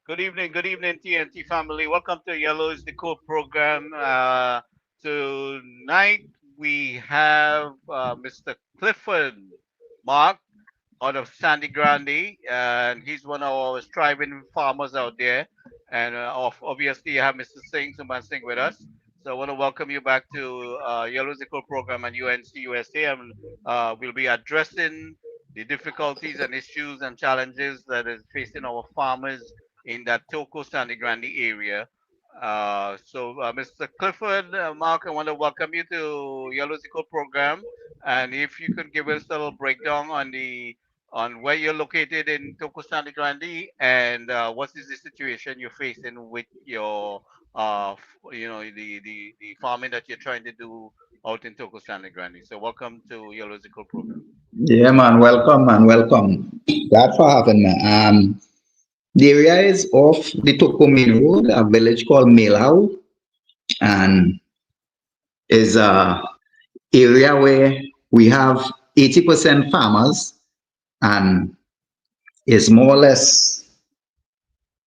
Good evening, TNT family. Welcome to Yellow is the Cool program. Tonight we have Mr. Clifford Mark out of Sandy Grande, and he's one of our striving farmers out there. And obviously, you have Mr. Singh, Suman Singh, with us. So I want to welcome you back to Yellow is the Cool program and UNC USA, and we'll be addressing the difficulties and issues and challenges that is facing our farmers in that Toko Sandy Grande area. Mr. Clifford, Mark, I want to welcome you to Yellow Zico program. And if you could give us a little breakdown on where you're located in Toko Sandy Grande and what is the situation you're facing with your, the farming that you're trying to do out in Toko Sandy Grande. So welcome to Yellow Zico program. Yeah, man, welcome. Glad for having me. The area is off the Toko Main Road, a village called Milhouse, and is a area where we have 80% farmers, and is more or less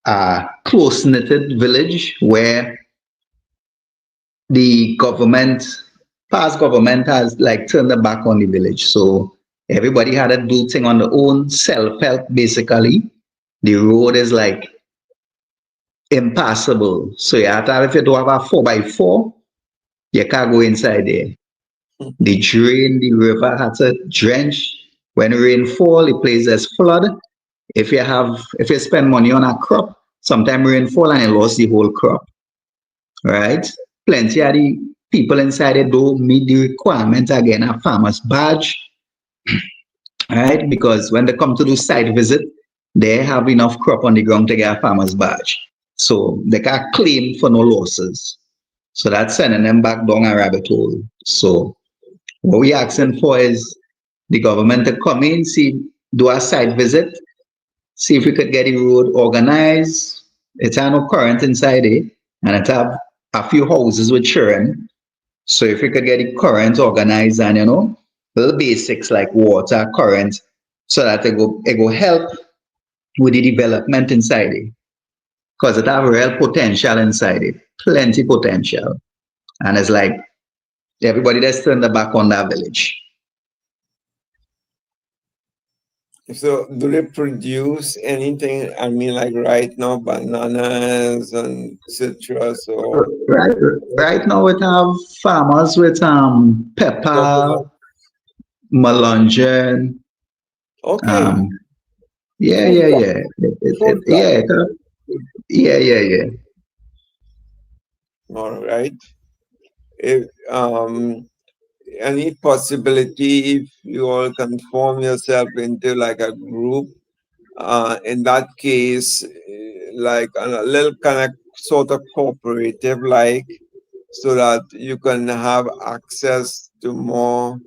a close-knitted village where the past government has like turned the back on the village. So everybody had to do thing on their own, self-help basically. The road is like impassable. So you have to have, if you don't have a 4x4, you can't go inside there. The drain, the river had to drench. When rain fall, the place is flood. If you spend money on a crop, sometimes rain fall and you lost the whole crop. Right? Plenty of the people inside it don't meet the requirement again a farmer's badge, right? Because when they come to do site visit, they have enough crop on the ground to get a farmer's badge. So they can't claim for no losses. So that's sending them back down a rabbit hole. So what we asking for is the government to come in, do a site visit, see if we could get the road organized. It's no current inside it, and it have a few houses with children. So if we could get the current organized and little basics like water, current, so that it go help with the development inside it. Because it have real potential inside it. Plenty potential. And it's like everybody that's turned the back on that village. So, do they produce anything? I mean, like right now, bananas and citrus or Right now, we have farmers with pepper, coconut? melon, Okay, um, yeah, food yeah, crop, yeah, food crop. yeah, yeah, yeah, yeah. All right. If, any possibility if you all can form yourself into like a group, in that case, like a little kind of sort of cooperative, like so that you can have access to more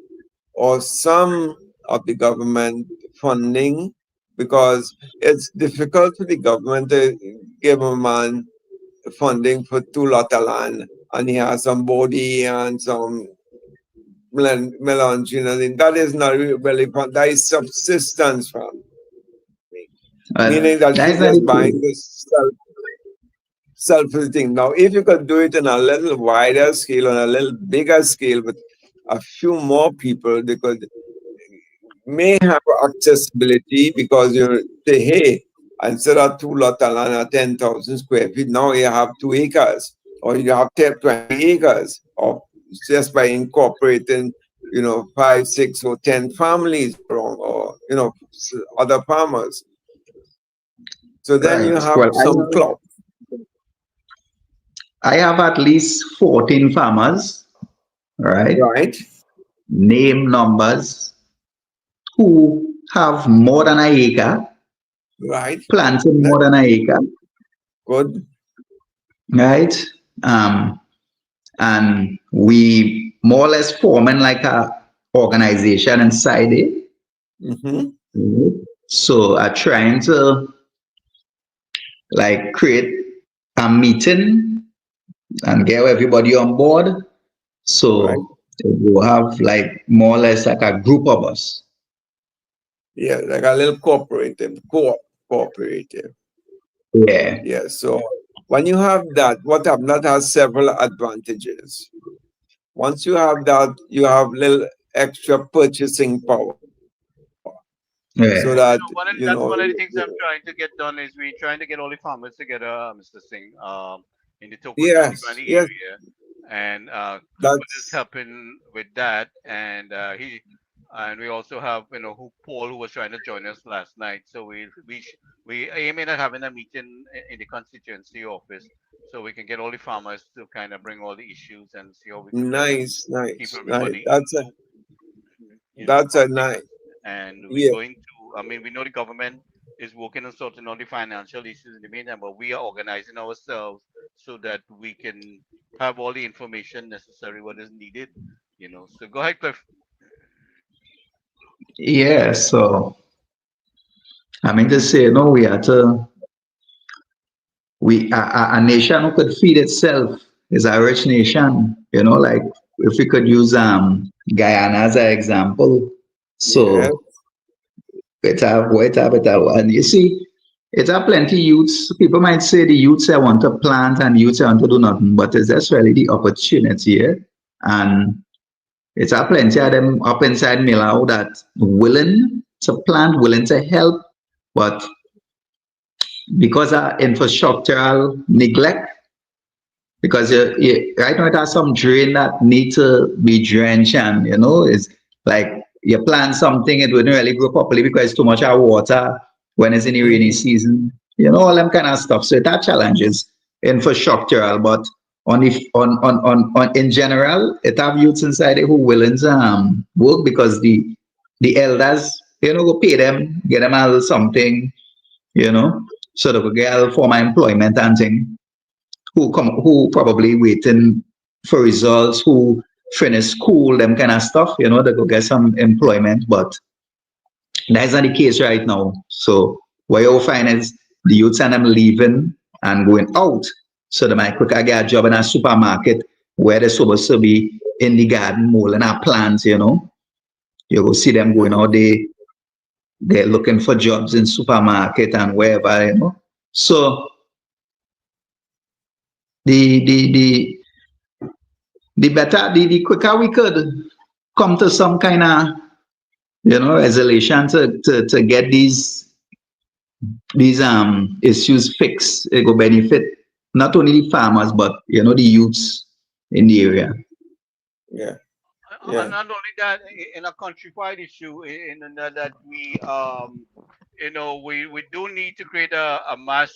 or some of the government funding because it's difficult for the government to give a man funding for 2 lot of land and he has some body and some melange, that is not really fun. That is subsistence farm, meaning that That's he's not just the buying case. this self thing. Now, if you could do it on a little wider scale, on a little bigger scale, with a few more people, they could may have accessibility because you say, hey, instead of 2 lot of land at 10,000 square feet, now you have 2 acres or you have 20 acres of just by incorporating, 5, 6, or 10 families around or, other farmers. So then you Right. have Well, some clout, I have at least 14 farmers, right? right? Name numbers who have more than an acre, Right. planting That's more than an acre, good. right? Um, and we more or less forming like a organization inside it. Hmm. Mhm. So I trying to like create a meeting and get everybody on board. Right. So we'll have like more or less like a group of us. Yeah, like a little cooperative, cooperative. Yeah. Yeah. So when you have that, what happens? That has several advantages. Once you have that, you have little extra purchasing power, so that Yeah. That's one of the things I'm trying to get done is we're trying to get all the farmers together, Mr. Singh, in the Toko Sandy yes, Granny yes, area, and Clifford is that's helping with that, and we also have who Paul who was trying to join us last night. So we aiming at having a meeting in the constituency office so we can get all the farmers to kind of bring all the issues and see how we could nice, keep nice, nice. everybody That's a nice. cognizant. And we're Yeah. going to, I mean, we know the government is working on sorting out the financial issues in the meantime, but we are organizing ourselves so that we can have all the information necessary, what is needed, So go ahead, Cliff. Yeah. So I mean to say, we are a nation who could feed itself is a rich nation. Like if we could use Guyana as an example. Yeah. So it have and you see, it have plenty youths. People might say the youths I want to plant and youths I want to do nothing, but it's just really the opportunity, and it's a plenty of them up inside Milau that willing to plant, willing to help, but because of infrastructural neglect, because right now it has some drain that need to be drenched, and it's like you plant something, it wouldn't really grow properly because it's too much of water when it's in the rainy Mhm. season, all them kind of stuff. So that challenges infrastructural, but on if on in general, it have youths inside it who willing to work because the elders, go pay them, get them a little something, you know, so they could get a little form of employment and thing who probably waiting for results, who finish school, them kind of stuff, they could get some employment, but that's not the case right now. So what you'll find is the youths and them leaving and going out. So they might quicker get a job in a supermarket where they're supposed to be in the garden mowing our plants, You will see them going out there, they're looking for jobs in supermarket and wherever. So the the better, the quicker we could come to some kind of, resolution to get these issues fixed, it will benefit not only the farmers but the youths in the area. Yeah. And Yeah. not only that, in a countrywide issue, in that we do need to create a mass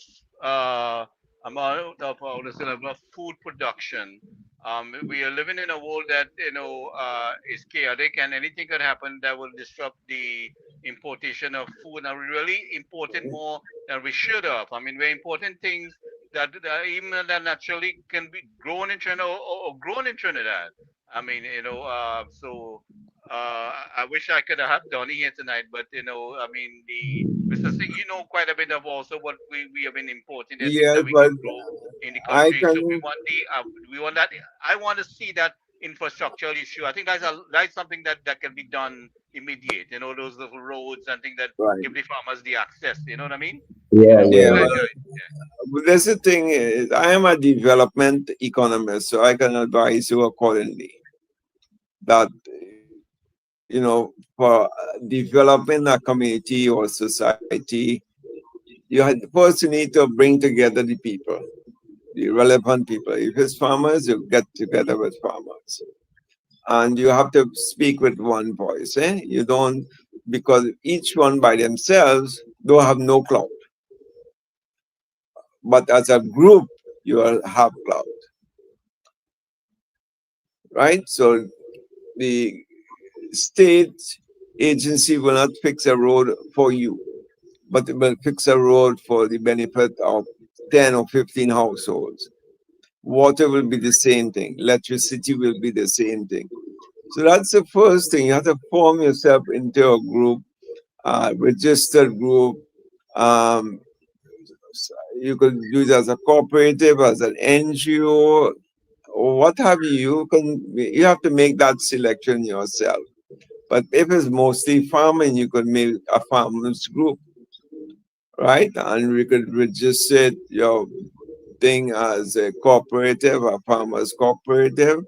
amount of food production. We are living in a world that is chaotic, and anything could happen that will disrupt the importation of food. And we're really importing more than we should have. I mean, we're importing things that even that naturally can be grown in Trinidad or grown in Trinidad. I mean, I wish I could have Donnie here tonight, but I mean, the Mr. Singh, you know quite a bit of also what we have been importing. There are things Yes, that we but can grow in the I country. So we can. want we want that. I want to see that infrastructural issue. I think that's something that can be done immediate. Those little roads and things that Right. give the farmers the access. You know what I mean? Yeah, So Yeah. yeah. go ahead, Well, Joy. but that's the thing is, I am a development economist, so I can advise you accordingly. That for developing a community or society, first you need to bring together the people, the relevant people. If it's farmers, you get together with farmers, and you have to speak with one voice. You don't, because each one by themselves don't have no clout, but as a group you will have clout, right? So the state agency will not fix a road for you, but it will fix a road for the benefit of 10 or 15 households. Water will be the same thing, electricity will be the same thing. So that's the first thing. You have to form yourself into a group, registered group. Um, you could do it as a cooperative, as an NGO, or what have you. You have to make that selection yourself. But if it's mostly farming, you could make a farmers group, right? And we could register your thing as a cooperative, a farmers cooperative.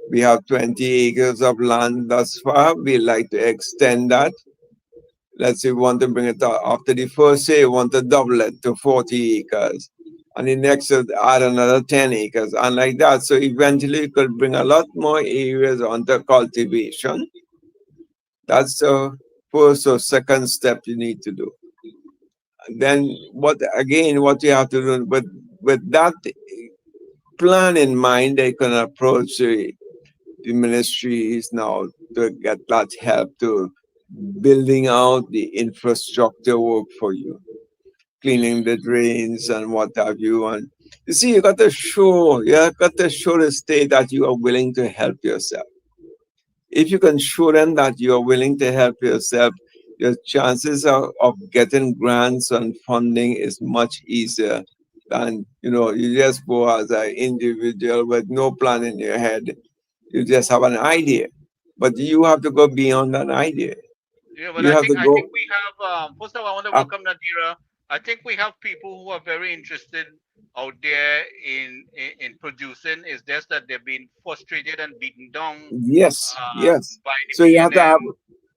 We have 20 acres of land thus far. We like to extend that. Let's say we want to bring it up after the first year, we want to double it to 40 acres. And the next year, add another 10 acres, and like that. So eventually, you could bring a lot more areas onto cultivation. That's the first or second step you need to do. Then, what you have to do with that plan in mind, they can approach the ministries now to get that help to building out the infrastructure work for you, cleaning the drains and what have you. And you see, you got to show the state that you are willing to help yourself. If you can show them that you are willing to help yourself, your chances of getting grants and funding is much easier than you just go as an individual with no plan in your head. You just have an idea, but you have to go beyond that idea. Yeah, but You I have think to I go think we have first of all I want to up. welcome Nadira. I think we have people who are very interested out there in producing. It's just that they've been frustrated and beaten down Yes, yes. by the So you have to PNM. have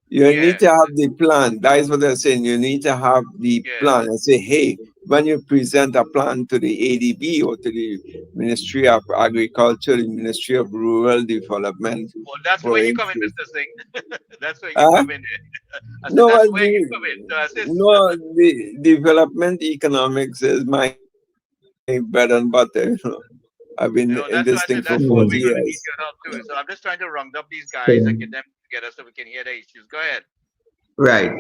you Yeah, need to have the plan. That is what they're saying. You need to have the yeah. plan and say, hey, when you present a plan to the ADB or to the Ministry of Agriculture, the Ministry of Rural Development, Well, that's for where you come in, instance, Mr. Singh. That's where you uh, come in. I said no, that's well, where you come in. So I said, the development economics is my bread and butter. I've been in this thing for that's why I 40 said that's where years. we're going to need your help too. So I'm just trying to round up these guys and So, get them together so we can hear their issues. Go ahead. right.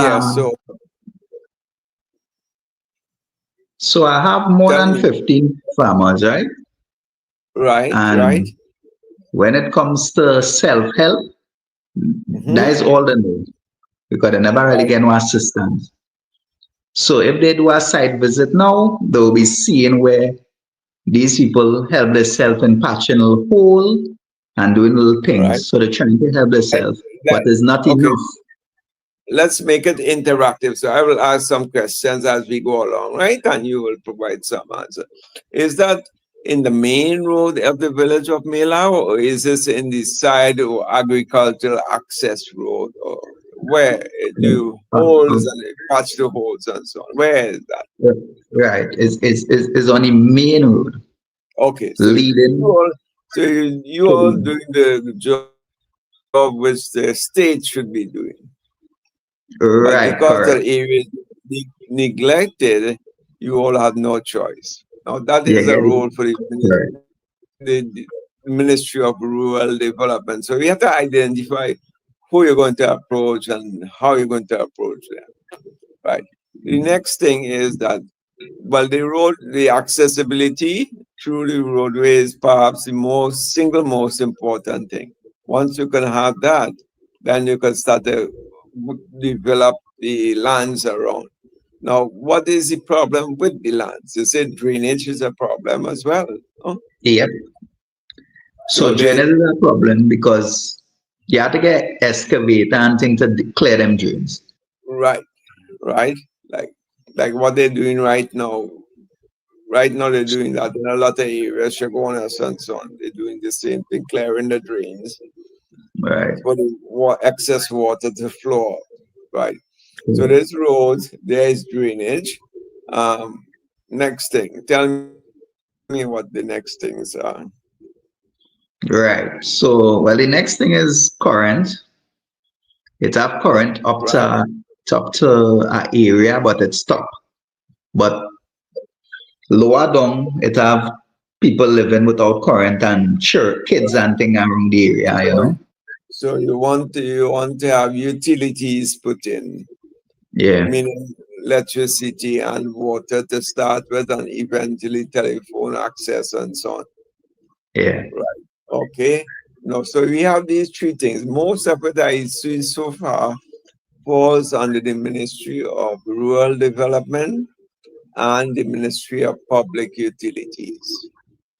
Yeah, so So I have more tell than me, 15 farmers, right? right, right. And when it comes to self-help, that Hmm. is all they know because they never really Right, get no assistance. So if they do a site visit now, they'll be seeing where these people help themselves in patching a hole and doing little right. things. So they're trying to help Right. themselves, but That, it's not okay, enough. let's make it interactive. So I will ask some questions as we go along, right? And you will provide some answer. Is that in the main road of the village of Mela, or is this in the side or agricultural access road, or where do you holes Um, and patch the holes and so on? Where is that? right. It's on the main road Okay, so leading. you all doing the job which the state should be doing. But because Right, the correct. area is neglected, you all have no choice. Now that Yeah, is a yeah, role for correct. the Ministry of Rural Development. So we have to identify who you're going to approach and how you're going to approach them. Right. The next thing is that the accessibility through the roadway is perhaps the most important thing. Once you can have that, then you can start to develop the lands around. Now, what is the problem with the lands? You said drainage is a problem as well. Oh, Yep. so So there's drainage is a problem because you have to get excavator and things to clear them drains. right, right, like what they're doing right now. Right now, they're doing that in a lot of areas, Chagonas and so on. They're doing the same thing, clearing the drains Right. for the excess water to flow out, right? So there's roads, there's drainage. Um, Next thing, tell me what the next things are. Right. So, well, the next thing is current. It have current Right, up to a area, but it's stop. But lower down, it have people living without current and sure kids and thing around the area, you so know. you want to have utilities put in, Yeah. meaning electricity and water to start with, and eventually telephone access and so on. Yeah. Right. Okay. No, so we have these three things. Most of it I see so far falls under the Ministry of Rural Development and the Ministry of Public Utilities.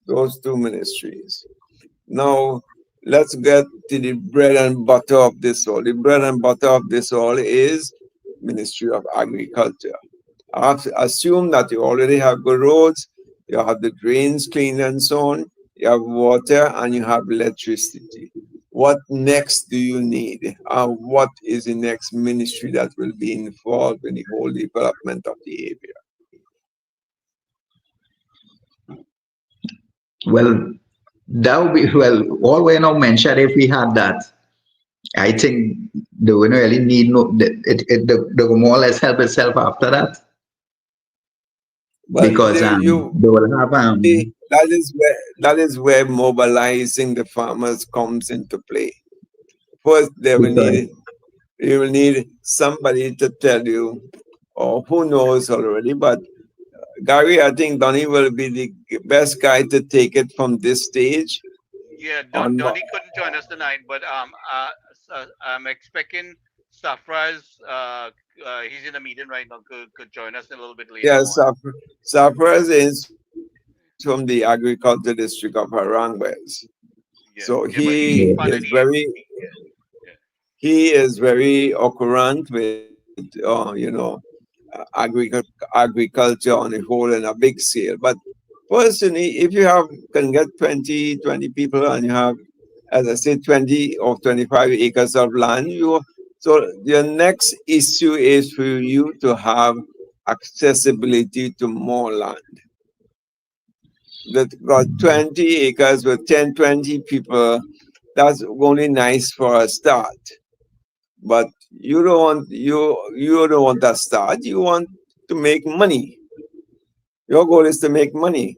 Those two ministries. Now, let's get to the bread and butter of this all. The bread and butter of this all is Ministry of Agriculture. Assume that you already have good roads, you have the drains cleaned and so on, you have water, and you have electricity. What next do you need? What is the next ministry that will be involved in the whole development of the area? Well, that would be, well, all we now mentioned, if we had that, I think they wouldn't really need no, they will more or less help itself after that, Well, because they will have that is where mobilizing the farmers comes into play. First, because you will need somebody to tell you, or who knows already, but Gary, I think Donny will be the best guy to take it from this stage Yeah, on. Donnie couldn't join us tonight, but I'm expecting Safraz. He's in a meeting right now. Could join us a little bit later Yes, on. Sapras is from the agriculture district of Harangwes. Yeah, So yeah, but he's yeah. part of the MPP. Yeah, he is very occurrent with agriculture on a whole in a big scale. But personally, if you can get 20 people and you have, as I said, 20 or 25 acres of land, so your next issue is for you to have accessibility to more land. That got 20 acres with 10, 20 people, that's only nice for a start. But you don't want that start. You want to make money. Your goal is to make money.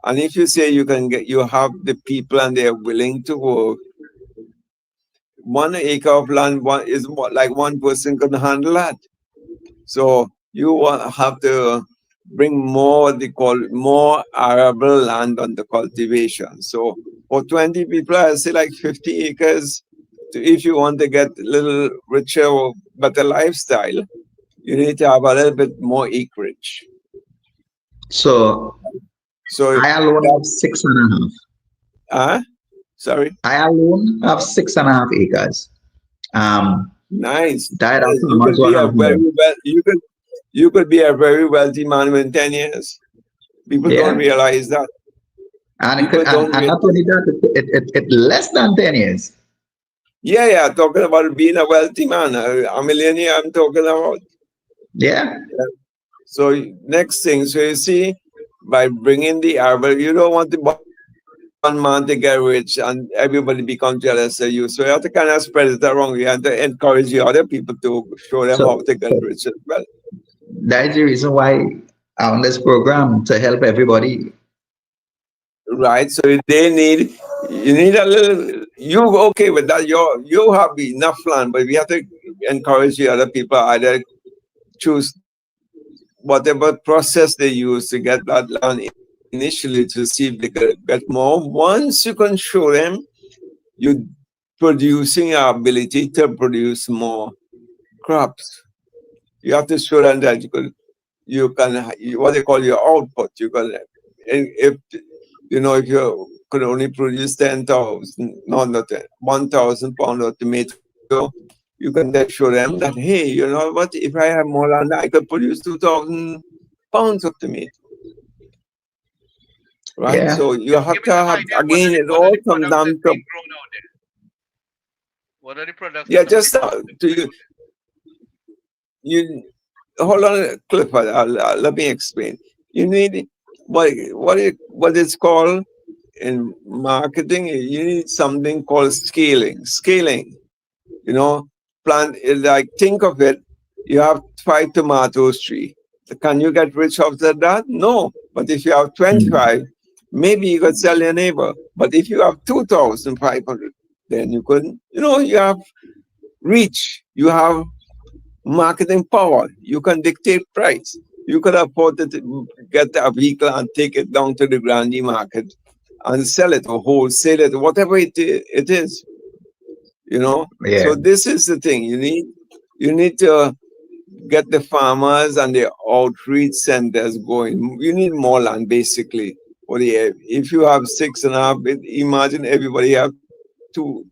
And if you say you have the people and they're willing to work, 1 acre of land is what, like one person can handle that. So you have to bring more, they call more arable land under cultivation. So for 20 people, I say like 50 acres. If you want to get a little richer or better lifestyle, you need to have a little bit more acreage. So So I alone have 6.5. Sorry. I alone have 6.5 acres. Nice. That You farmers could be will a have very more. well. You could be a very wealthy man in 10 years. People don't Yeah, realize that. and it People could, don't and realize. not only that, it less than 10 years. Yeah. Talking about being a wealthy man, a millionaire. I'm talking about. Yeah, So next thing, so you see, by bringing the arable, you don't want the one man to get rich and everybody become jealous of you. So you have to kind of spread it around. You have to encourage the other people to show them how so, to get so rich as well. that is the reason why on this program to help everybody. Right. So you need a little. You okay with that? You have enough land, but we have to encourage the other people either choose whatever process they use to get that land initially to see if they get more. Once you can show them you producing your ability to produce more crops, you have to show them that you can what they call your output. You can, if if you could only produce 10,000, no, not 10, 1,000 pounds of tomato, you can then show them that, hey, you know what, if I have more land, I could produce 2,000 pounds of tomato. Right? Yeah, So you have give me to some have, idea. again, it What are all the comes products down that's to, being grown out there? What are the products that yeah, some of the just farmers are growing out you hold on, Clifford, let me explain. You need, what it's called in marketing, you need something called scaling. You know, plant, like, think of it, you have 5 tomatoes tree. Can you get rich after that? No. But if you have 25, maybe you could sell your neighbor. But if you have 2,500, then you could, you have reach, you have marketing power, you can dictate price. You could afford to get a vehicle and take it down to the Grandy market and sell it or wholesale it, whatever it is. yeah. So this is the thing. You need to get the farmers and the outreach centers going. You need more land, basically. If you have 6.5, imagine everybody have two,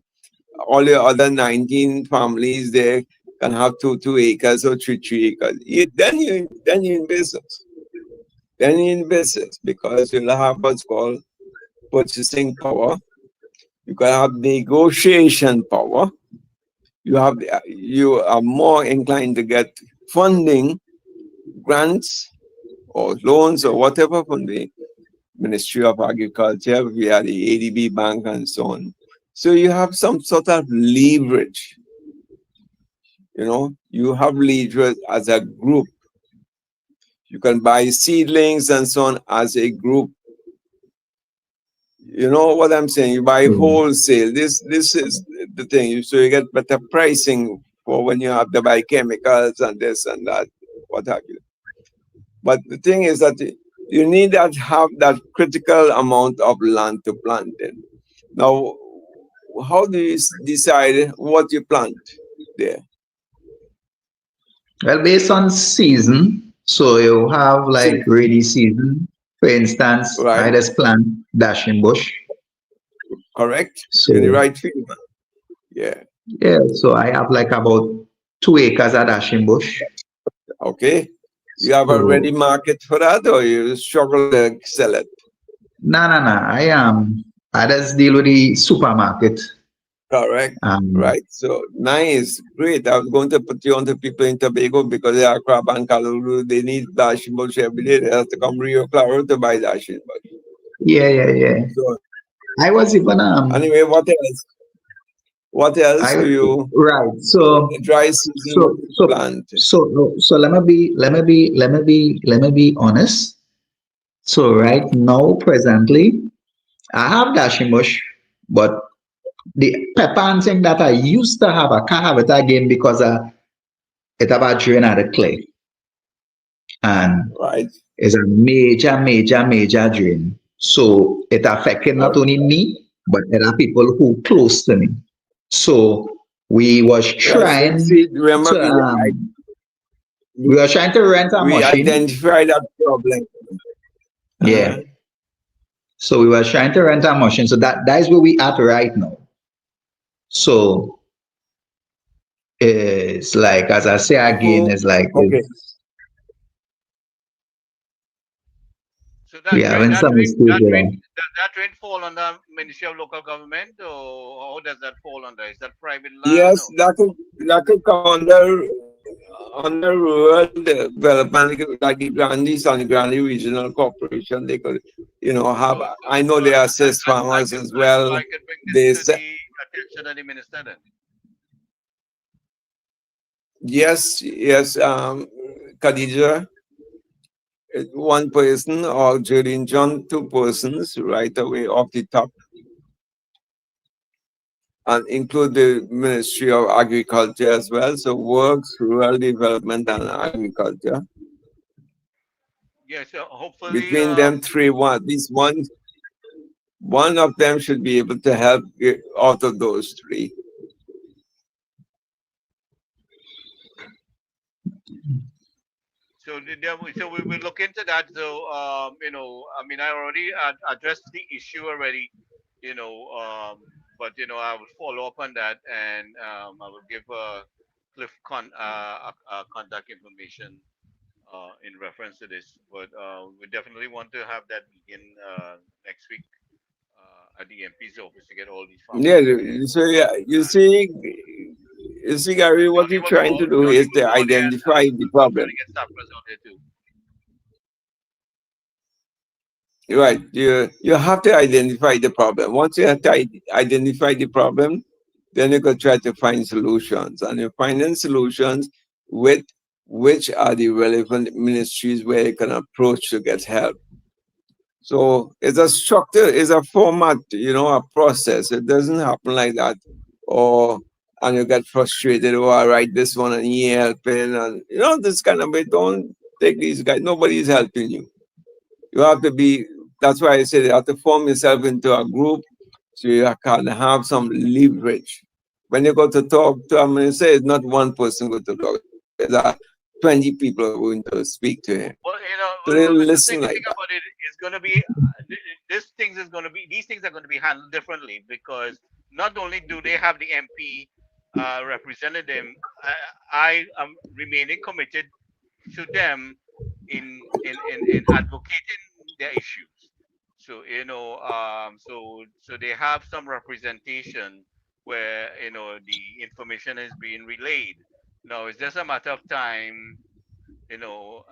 all the other 19 families there can have 2 acres or 3 acres. Then you in business. Then you in business because you'll have what's called purchasing power. You can have negotiation power. You are more inclined to get funding, grants, or loans or whatever from the Ministry of Agriculture via the ADB Bank and so on. So you have some sort of leverage. You have leverage as a group. You can buy seedlings and so on as a group. You know what I'm saying? You buy wholesale. This is the thing. So you get better pricing for when you have to buy chemicals and this and that, what have you. But the thing is that you need to have that critical amount of land to plant in. Now, how do you decide what you plant there? Well, based on season, so you have like rainy season. For instance, Right. I just plant dashing bush. Correct. So In the right field. Yeah. yeah, so I have like about 2 acres of dashing bush. Okay. You have a ready market for that, or you struggle to sell it? No. I just deal with the supermarket. Correct. Right. So nice, great. I was going to put you on to people in Tobago because they are crab and callaloo. They need dashing bush every day. They have to come Rio Claro to buy dashing bush. Yeah. So I was even anyway, what else? What else do you right. So dry season plant? So let me be honest. So right now, presently, I have dashing bush, but the pepper and thing that I used to have, I can't have it again because it about drain out the clay. And Right. it's a major drain. So it affected not only me, but other people who close to me. So we was trying to we were trying to rent a we machine. identify that problem. Yeah. So we were trying to rent a machine. So that is where we at right now. So it's like, as I say again, it's like okay. So that we drain, having some does issues. that drain fall under Ministry of Local Government, or how does that fall under? Is that private land? Yes, Or? that could come under rural development, like the Grandi, San Grandi Regional Corporation. They could, have. I know they assist farmers as well. So I can bring this to the attention of the minister then. Yes, Khadija, one person, or Julian John, 2 persons, right away off the top, and include the Ministry of Agriculture as well. So works, rural development, and agriculture. Yeah, so hopefully Between them three, one of them should be able to help out of those three. So we will look into that. So I mean, I already addressed the issue already. But I will follow up on that, and I will give Cliff contact information in reference to this. But we definitely want to have that begin next week at the MP's office to get all these farmers. Yeah. So you see, Gary, what you're trying to do is to identify the problem. Right. You have to identify the problem. Once you have to identify the problem, then you can try to find solutions. And you're finding solutions with which are the relevant ministries where you can approach to get help. So it's a structure, it's a format, a process. It doesn't happen like that. And you get frustrated, I write this one and he helping, and this kind of way. Don't take these guys. Nobody's helping you. You have to be. That's why I said you have to form yourself into a group so you can have some leverage. When you go to talk to him, you say it's not one person going to talk. There's 20 people going to speak to him. Well, so they listen like that. About it is going to be these things are going to be handled differently, because not only do they have the MP represented them, I am remaining committed to them in advocating their issues. So so they have some representation where the information is being relayed. Now it's just a matter of time.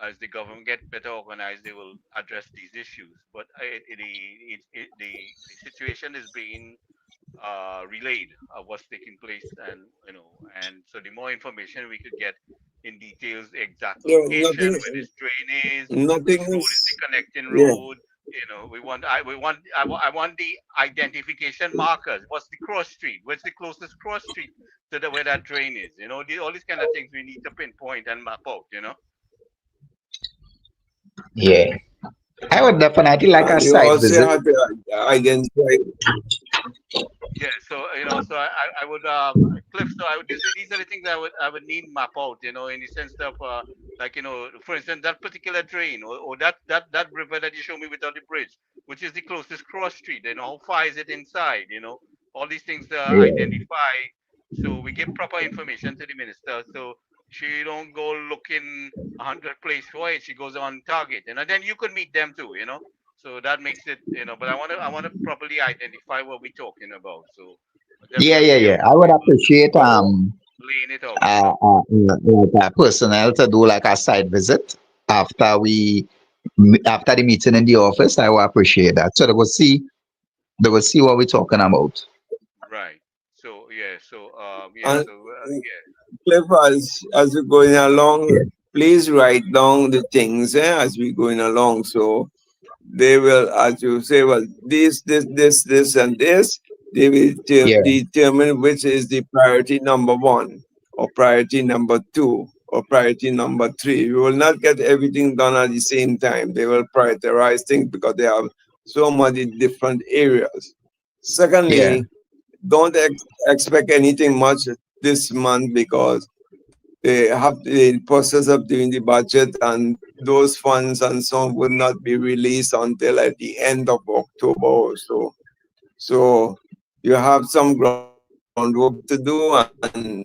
As the government get better organized, they will address these issues. But the situation is being relayed of what's taking place, and so the more information we could get in details, the exact Yeah, location where this train is, nothing which road is the is, connecting yeah. road. I want the identification markers. What's the cross street? What's the closest cross street to where that train is? All these kind of things we need to pinpoint and map out. Yeah. I would definitely like a And you site also visit. have to identify. Yeah, so I would Cliff. So these are the things I would need map out. In the sense of like for instance, that particular drain or that river that you show me without the bridge, which is the closest cross street. How far is it inside? All these things Yeah. identify. So we give proper information to the minister. So she don't go looking 100 place for it. She goes on target. Then you could meet them too. So that makes it. But I want to properly identify what we're talking about. So Yeah, yeah, definitely yeah. I would appreciate laying it out. like a personnel to do like a site visit after after the meeting in the office. I would appreciate that. So they will see what we're talking about. Right. So yeah. So yeah. And So yeah. Cliff, as we're going along, Yeah. please write down the things as we're going along. So they will, as you say, well, this, and this, they will Yeah. determine which is the priority number one, or priority number two, or priority number three. You will not get everything done at the same time. They will prioritize things because they have so many different areas. Yeah. Secondly, don't expect anything much this month because they have the process of doing the budget, and those funds and so on will not be released until at the end of October or so. So you have some groundwork to do, and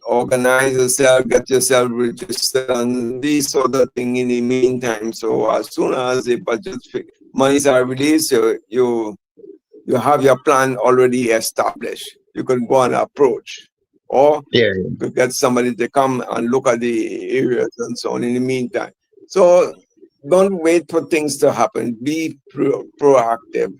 organize yourself, get yourself registered, and these sort of thing in the meantime. So as soon as the monies are released, you have your plan already established. You can go and approach, or Yeah. to get somebody to come and look at the areas and so on in the meantime. So don't wait for things to happen. Be proactive,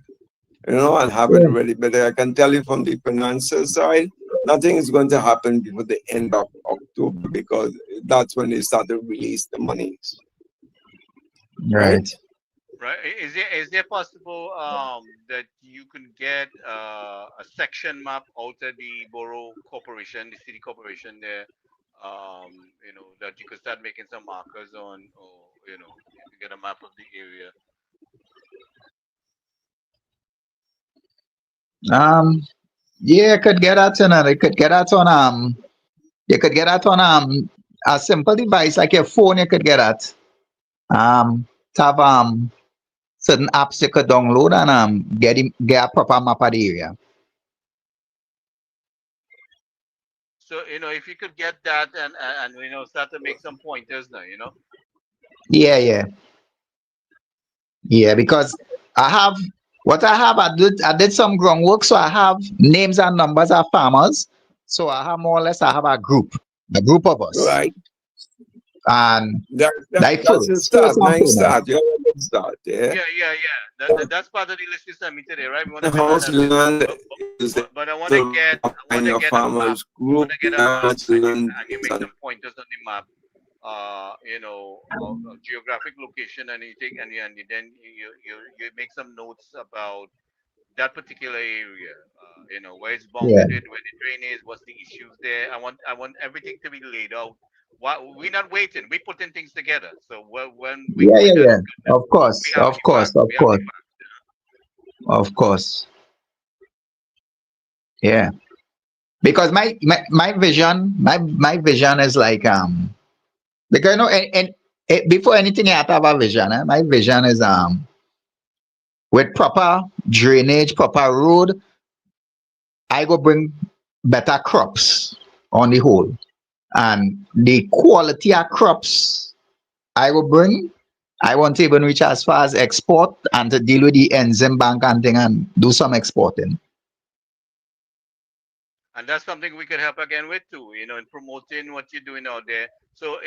and have it Yeah. ready. But I can tell you from the financial side, nothing is going to happen before the end of October because that's when they start to release the monies, right? Right. Right. Is there possible that you can get a section map out of the borough corporation, the city corporation there, that you could start making some markers on, or you can get a map of the area. Um. Yeah, you could get that you could get that on you could get that on a simple device like your phone. You could get that. To have certain apps you could download and get a proper map of the area. So if you could get that and start to make some pointers now. Yeah, yeah, yeah. Because I have what I have. I did some groundwork, so I have names and numbers of farmers. So I have more or less. I have a group of us, Right. and like That's a first start. and Nice foremost. start. You have a good start. Yeah. Yeah, yeah, yeah. That's part of the list you sent me today, right? We want to build on House that list. land But, is but, but I want to to get I want find to your get a map. farmers I want group, to get a map, house land, and you make some pointers on the map. Of geographic location and anything, and then you make some notes about that particular area. Where it's Yeah, bounded with, where the drain is, what's the issues there. I want everything to be laid out. Why we're not waiting? We're putting things together. So yeah, yeah, when that's yeah. good, Of we course, have of the course, facts. of We have the course, facts. of course. Yeah, because my vision is like because and before anything you have to have a vision. My vision is with proper drainage, proper road. I go bring better crops on the whole. And the quality of crops I will bring, I want to even reach as far as export and to deal with the enzyme bank and thing and do some exporting. And that's something we could help again with too, in promoting what you're doing out there. So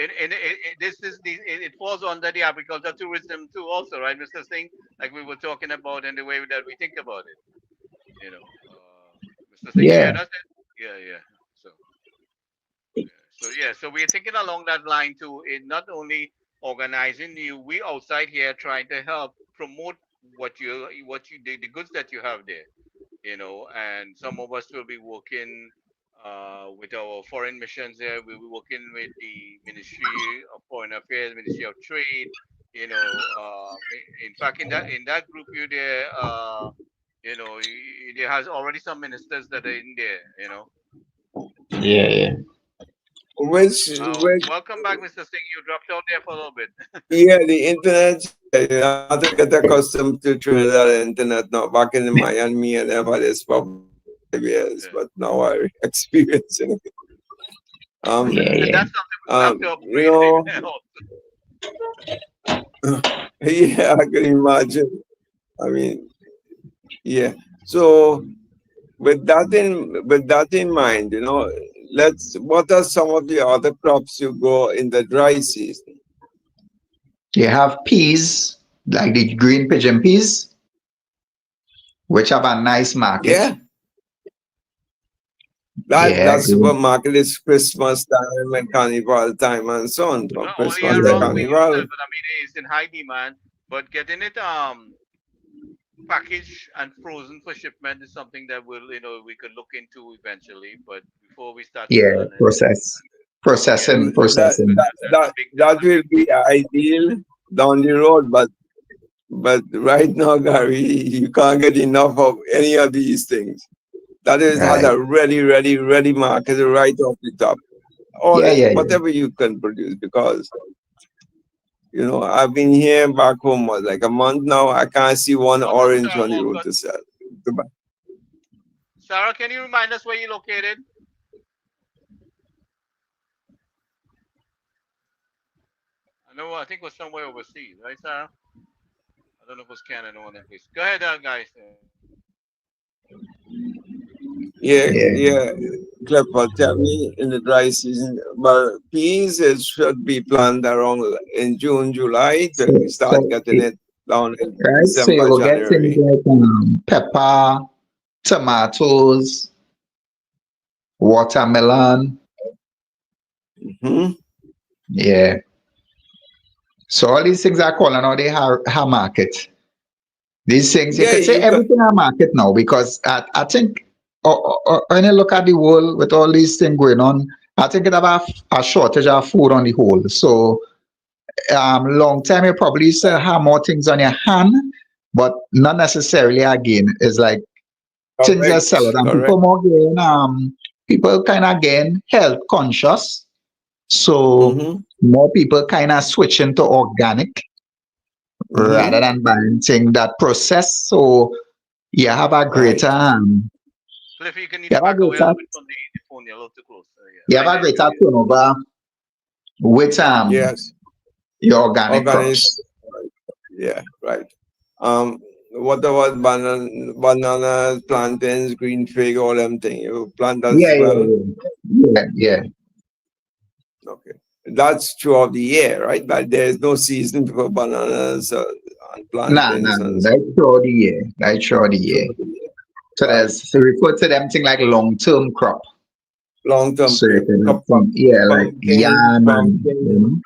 this is it falls under the agriculture tourism too, also, right, Mr. Singh? Like we were talking about in the way that we think about it. Mr. Singh, you Yeah, heard us? Yeah, yeah. So so we're thinking along that line too. In not only organizing you, we outside here trying to help promote the goods that you have there. And some of us will be working with our foreign missions there. We'll be working with the Ministry of Foreign Affairs, Ministry of Trade. In fact, in that group, there has already some ministers that are in there. yeah, yeah. Which Welcome back, Mr. Singh. You dropped out there for a little bit. yeah, the internet. You have to get accustomed to Trinidad internet now. Back in Miami and ever this for 5 years, Yeah. but now I experiencing it. Yeah, And yeah. that's something we have to You upgrade. know, yeah, I can imagine. I mean, yeah. So with that in mind, what are some of the other crops you go in the dry season? You have peas, like the green pigeon peas, which have a nice market. Yeah, that Yeah, that supermarket is Christmas time and Carnival time and so on. From Not all Christmas year to round we use Carnival. it, but I mean it's in high demand. But getting it packaged and frozen for shipment is something that we could look into eventually. But before we start yeah, selling it, yeah, processing, That processing. that's a that big that will be ideal down the road, but right now, Gary, you can't get enough of any of these things. That is has Right. a ready market right off the top. All Yeah, yeah, yeah. whatever you can produce, because I've been here back home was like a month now. I can't see one Welcome, orange Sarah on the road Walcott. to sell. Sarah, can you remind us where you're located? I think it was somewhere overseas, right, Sarah? I don't know if it was Canada or that place. Go ahead, guys. Yeah, Yeah. yeah. Clifford, tell me in the dry season, but peas it should be planted around in June, July till So, we start getting it down in right. So you December, will get things January. like pepper, tomatoes, watermelon. Hmm. Yeah. So all these things are calling out the her market. These things, you Yeah, could say you got. everything are market now because I think when you look at the world with all these things going on, I think it have a shortage of food on the whole. So long time you probably still have more things on your hand, but not necessarily again. It's like things are Correct, selling and correct. people more getting people kind of getting health conscious. So Mm-hmm. more people kind of switching to organic rather Mm-hmm. than buying things that processed. So you have a Right. greater Cliff, you can need you to have a back away a greater little bit from the phone. You're a little too close. you Yeah, have right a there is good. greater Yeah. turnover with Yes. your organic Organic. crops. Yeah. Right. Um. What about bananas, plantains, green fig, all them thing? You plant Yeah, as yeah, well. yeah. Yeah, Okay. That's throughout the year, right? Like there's no season for bananas and nah, nah, plantains nah. and so That's sure the year. That's sure the year. throughout the year. So Right. there's so refer to them thing like long term crop. Long-term So you can have crop, some, yeah, like pumpkin, yam and pumpkin,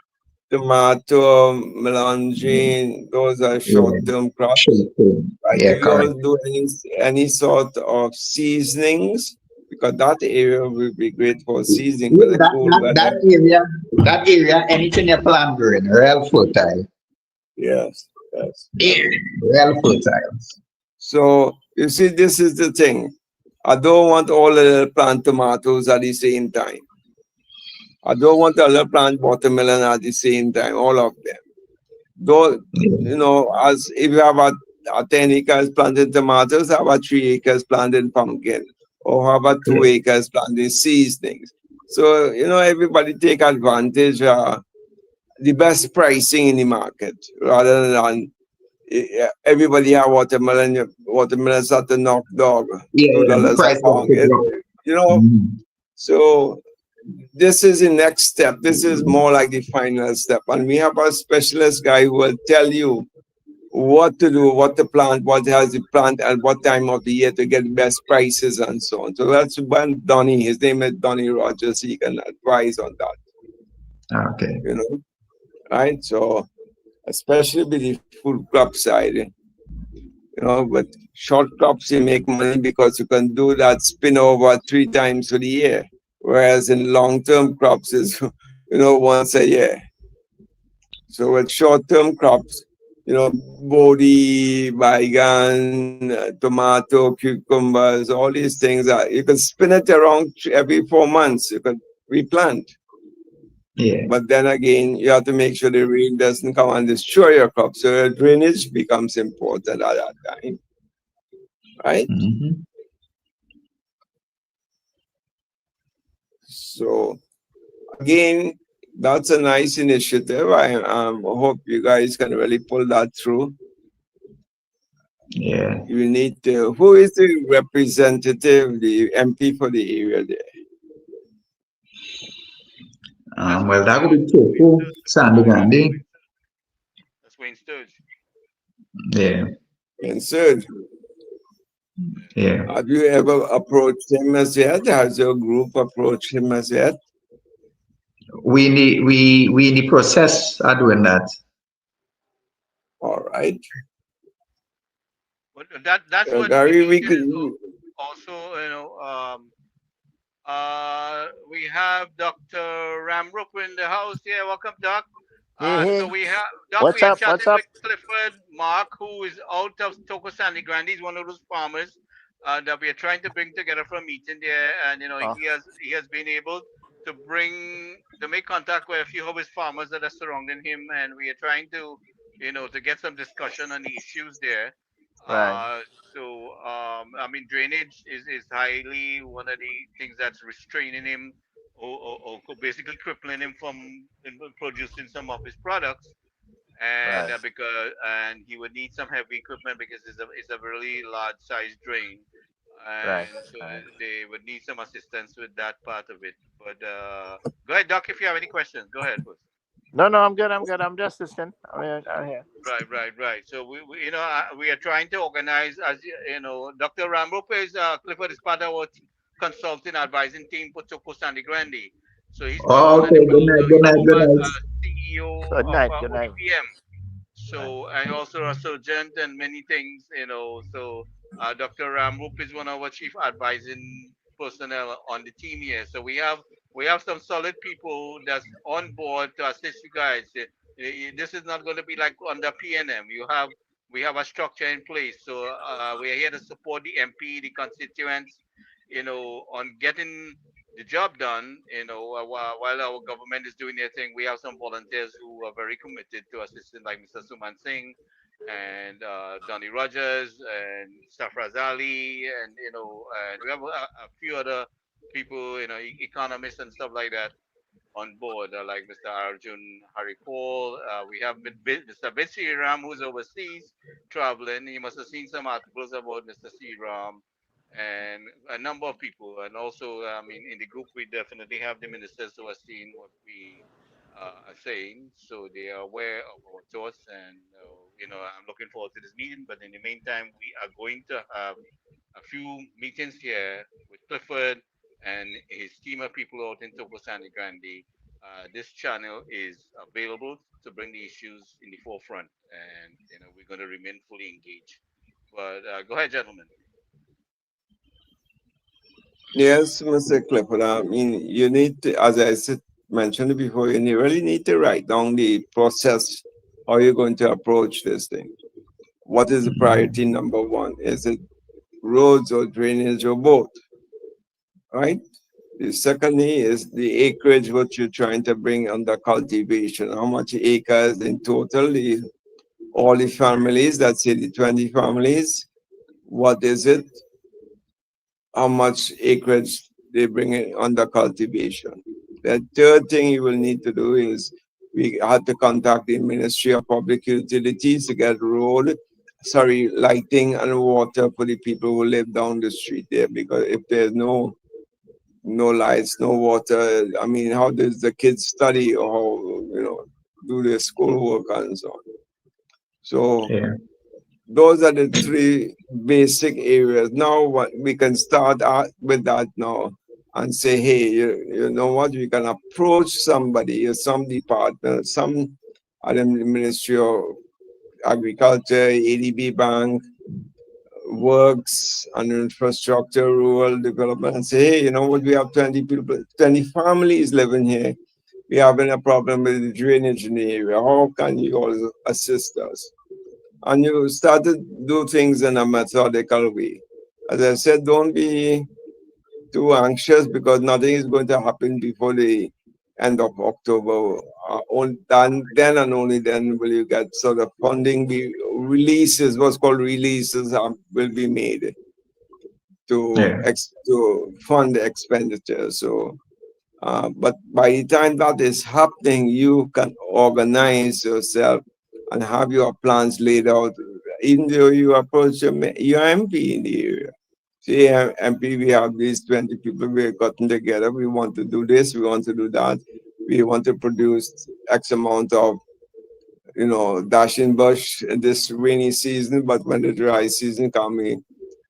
tomato, melange, those are yeah, short-term crops. short term. Right? Do Yeah, you all correct. do any sort of seasonings? Because that area will be great for seasoning Yeah, with the that, cool that weather. that area, anything you plant growing, real fertile. Yes, yes. Yeah, real fertile. So you see, this is the thing. I don't want all the plant tomatoes at the same time. I don't want all the plant watermelon at the same time, all of them. Though, Yeah. as if you have a 10 acres planted tomatoes, I have a 3 acres planted pumpkin. or how about 2 acres planting seasonings. So, everybody take advantage of the best pricing in the market rather than everybody have watermelons at the knock dog, Yeah, the $2 a price of pound. the drop. You know, Mhm. so this is the next step. This is more like the final step. And we have a specialist guy who will tell you what to do, what to plant, what has to plant, and what time of the year to get the best prices and so on. So that's when Donnie, his name is Donnie Rogers, he can advise on that, Okay. right? So especially with the food crop side, with short crops you make money because you can do that spin over 3 times for the year. Whereas in long-term crops is, once a year. So with short-term crops, bodi, baigan, tomato, cucumbers, all these things are you can spin it around every 4 months. You can replant. Yeah. But then again, you have to make sure the rain doesn't come and destroy your crop. So your drainage becomes important at that time, right? Mhm. So again, that's a nice initiative. I hope you guys can really pull that through. Yeah. You need to, who is the representative, the MP for the area there? Well, that would be Toku, Sandy Gandhi. That's Wayne Sturge. Yeah. And third, Yeah. have you ever approached him as yet? Has your group approached him as yet? We in the process are doing that. All right. But that's what we Gary, need we to could, also, we have Dr. Ramrup in the house here. Welcome, Doc. So Hey, we have Doc. what's We are up? What's chatting up? with Clifford Mark, who is out of Toko Sandy Grande. He's one of those farmers that we are trying to bring together for a meeting there, and Oh, he has been able to make contact with a few of his farmers that are surrounding him, and we are trying to to get some discussion on the issues there. right, Uh, I mean, drainage is highly one of the things that's restraining him or basically crippling him from producing some of his products. And right, and he would need some heavy equipment because it's a really large size drain, right, and so right. they would need some assistance with that part of it. But go ahead, Doc, if you have any questions, go ahead first. No, no, I'm good. I'm good. I'm just listening. I'm here. Right, right, right. So we are trying to organize, as Dr. Ramrup is Clifford is part of our consulting advising team for Choco Sandy Grande. So he's one Oh, of the okay. Good night. Good he's night. Good former night. CEO Good of night. Good night. ODPM. Right. So and also a surgeon and many things. So Dr. Ramrup is one of our chief advising personnel on the team here. So we have some solid people that's on board to assist you guys. This is not going to be like under PNM. We have a structure in place. So we are here to support the MP, the constituents, on getting the job done. While our government is doing their thing, we have some volunteers who are very committed to assisting, like Mr. Suman Singh and Donny Rogers and Safraz Ali, and we have a few other people, economists and stuff like that on board, like Mr. Arjun Haripol. We have Mr. Betsy Ram, who's overseas traveling. You must have seen some articles about Mr. C. Ram and a number of people. And also, I mean, in the group, we definitely have the ministers who are seeing what we are saying. So they are aware of our thoughts. And, I'm looking forward to this meeting. But in the meantime, we are going to have a few meetings here with Clifford and his team of people out in Topo Sandy Grande. This channel is available to bring the issues in the forefront, and we're going to remain fully engaged. But go ahead, gentlemen. yes, Mr. Clifford, I mean, you need to, as I said, mentioned before, really need to write down the process, how you're going to approach this thing. What is the priority number one? Is it roads or drainage or both? Right? The secondly is the acreage what you're trying to bring under cultivation. How much acres in total? All the families, let's say the 20 families. What is it? how much acreage they bring in under cultivation. The third thing you will need to do is we have to contact the Ministry of Public Utilities to get lighting and water for the people who live down the street there. Because if there's no lights, no water, I mean, how does the kids study or do their schoolwork and so on? So Yeah. those are the three basic areas. Now what we can start with that now and say, hey, you know what, we can approach somebody or some department, some other Ministry of Agriculture, ADB Bank, Works and Infrastructure, Rural Development, and say, hey, you know what, we have 20 people, 20 families living here. We are having a problem with the drainage in the area. How can you all assist us? And you start to do things in a methodical way. As I said, don't be too anxious because nothing is going to happen before the end of October. Then and only then will you get sort of funding. Releases, what's called releases, will be made to fund the expenditure. So, but by the time that is happening, you can organize yourself and have your plans laid out, even though you approach your MP in the area. See, MP, we have these 20 people, we've gotten together, we want to do this, we want to do that, we want to produce X amount of, dashing bush in this rainy season, but when the dry season comes,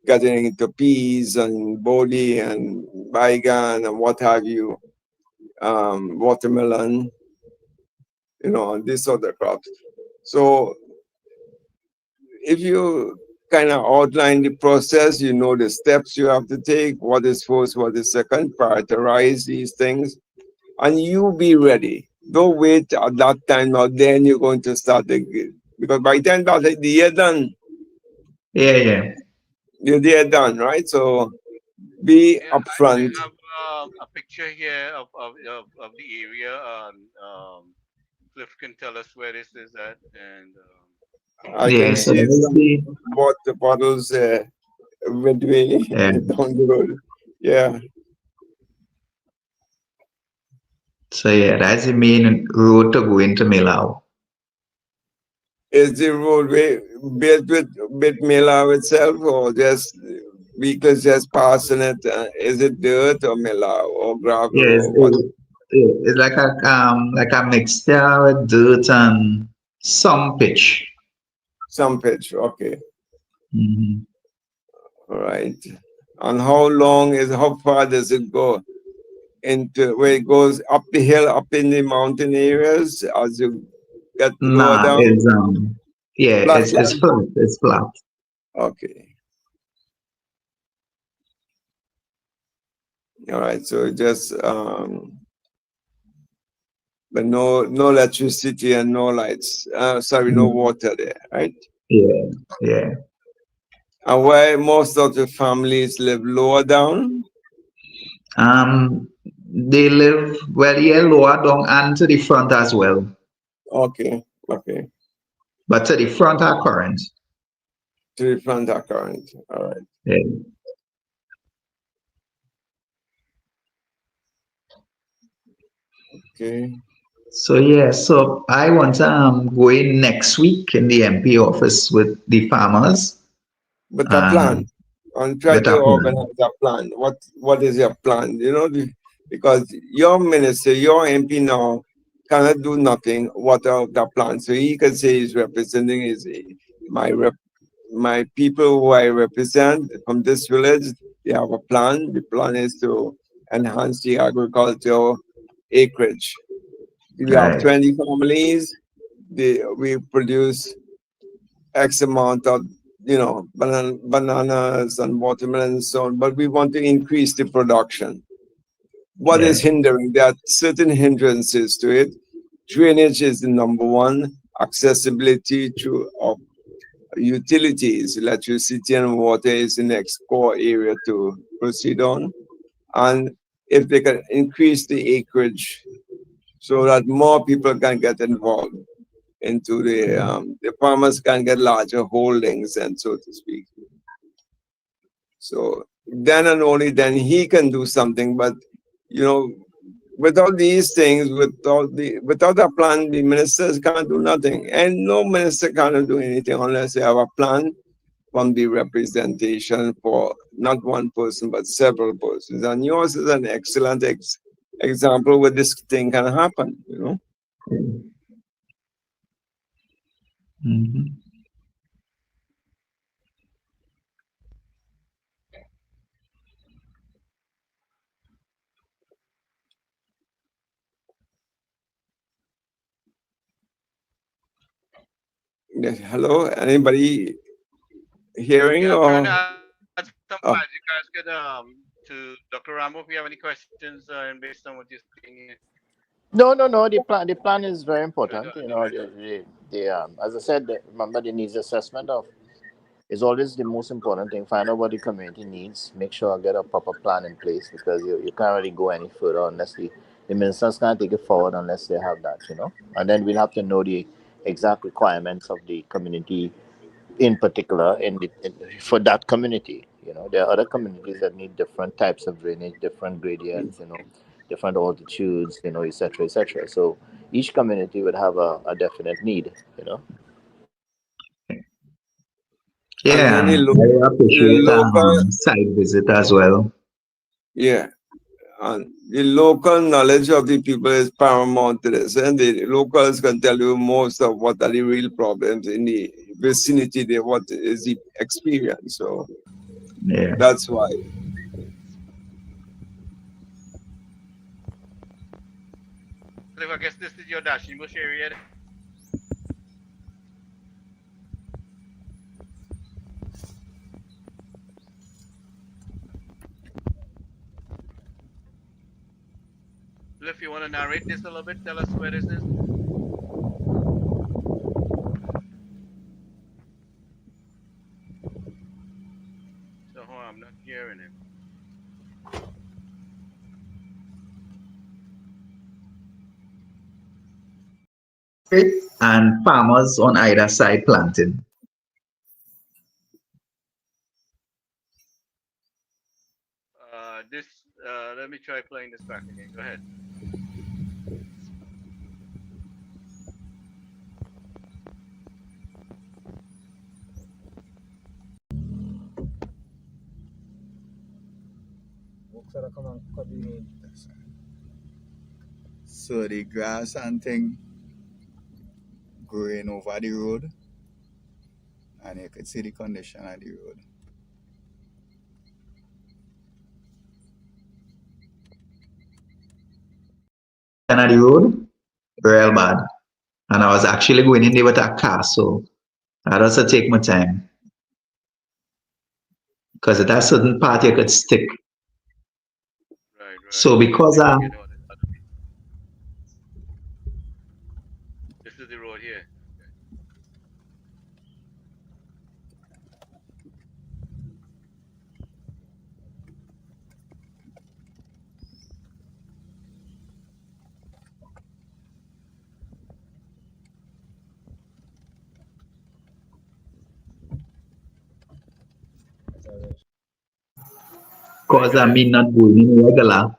getting into peas and bodi and baigan and what have you, watermelon, this other crops. So if you kind of outline the process, you know the steps you have to take, what is first, what is second, prioritize these things, and you be ready. Don't wait at that time, or then you're going to start again. Because by the time that the year done, Yeah. you're there done, right? So be Yeah, I upfront. have a picture here of the area. Cliff can tell us where this is at, and I Yeah. can So see that's some the water bottles midway yeah. down the road. Yeah. So yeah, that's the main road to go into Milau. Is the roadway built with Mila itself, or just vehicles just passing it? Is it dirt or Mila or gravel Yes, or what? it's like a mixture with dirt and some pitch. Some pitch. Okay, Mhm. all right. And how far does it go into where it goes up the hill, up in the mountain areas as you get lower Nah, down? yeah, Flat it's land. flat. It's flat. Okay. All right. So just but no electricity and no lights. No Mm, water there, right? yeah. And where most of the families live lower down. They live well, yeah, lower down and to the front as well. Okay, okay. But to the front are current. To the front are current. All right. Yeah. Okay. So I want to go in next week in the MP office with the farmers But a plan. and And try with to a plan. organize a plan. What is your plan? Because your minister, your MP now cannot do nothing without the plan. So he can say he's representing my people who I represent from this village. They have a plan. The plan is to enhance the agricultural acreage. We have Right. 20 families. We produce X amount of, bananas and watermelons and so on, but we want to increase the production. What Yeah. is hindering? There are certain hindrances to it. Drainage is the number one. Accessibility of utilities, electricity and water is the next core area to proceed on. And if they can increase the acreage so that more people can get involved into the farmers can get larger holdings and so to speak. So then and only then he can do something. But you know, without these things, without a plan, the ministers can't do nothing, and no minister can do anything unless they have a plan from the representation for not one person but several persons. And yours is an excellent example where this thing can happen. You know. Mhm. Yes, hello, anybody hearing Yeah, I'm trying to or? add some points. You guys could to Dr. Ramo, if you have any questions and based on what you're saying here, No. The plan is very to important. the matter. As I said, remember the needs assessment of is always the most important thing. Find out what the community needs. Make sure I get a proper plan in place because you can't really go any further unless the ministers can't take it forward unless they have that, And then we'll have to know the exact requirements of the community in particular for that community. There are other communities that need different types of drainage, different gradients, different altitudes, etc., etc. So each community would have a definite need. And Yeah, then I the appreciate local, site visit as well. yeah, and the local knowledge of the people is paramount to this, and the locals can tell you most of what are the real problems in the vicinity. There, what is the experience? So Yeah. that's why. Cliff, I guess this is your dashing bush area there. Cliff, you want to narrate this a little bit? Tell us where this is. So, hold on, I'm not hearing him. And farmers on either side planting. This, let me try playing this back again. Go ahead. So the grass and thing growing over the road, and you could see the condition of the road. And at the road, real bad. And I was actually going in there with a car, so I had to take my time. Because at that certain part you could stick. Right. So because Let me get all this. This is the road here. Okay. Right, cause go I ahead. mean not going in regular,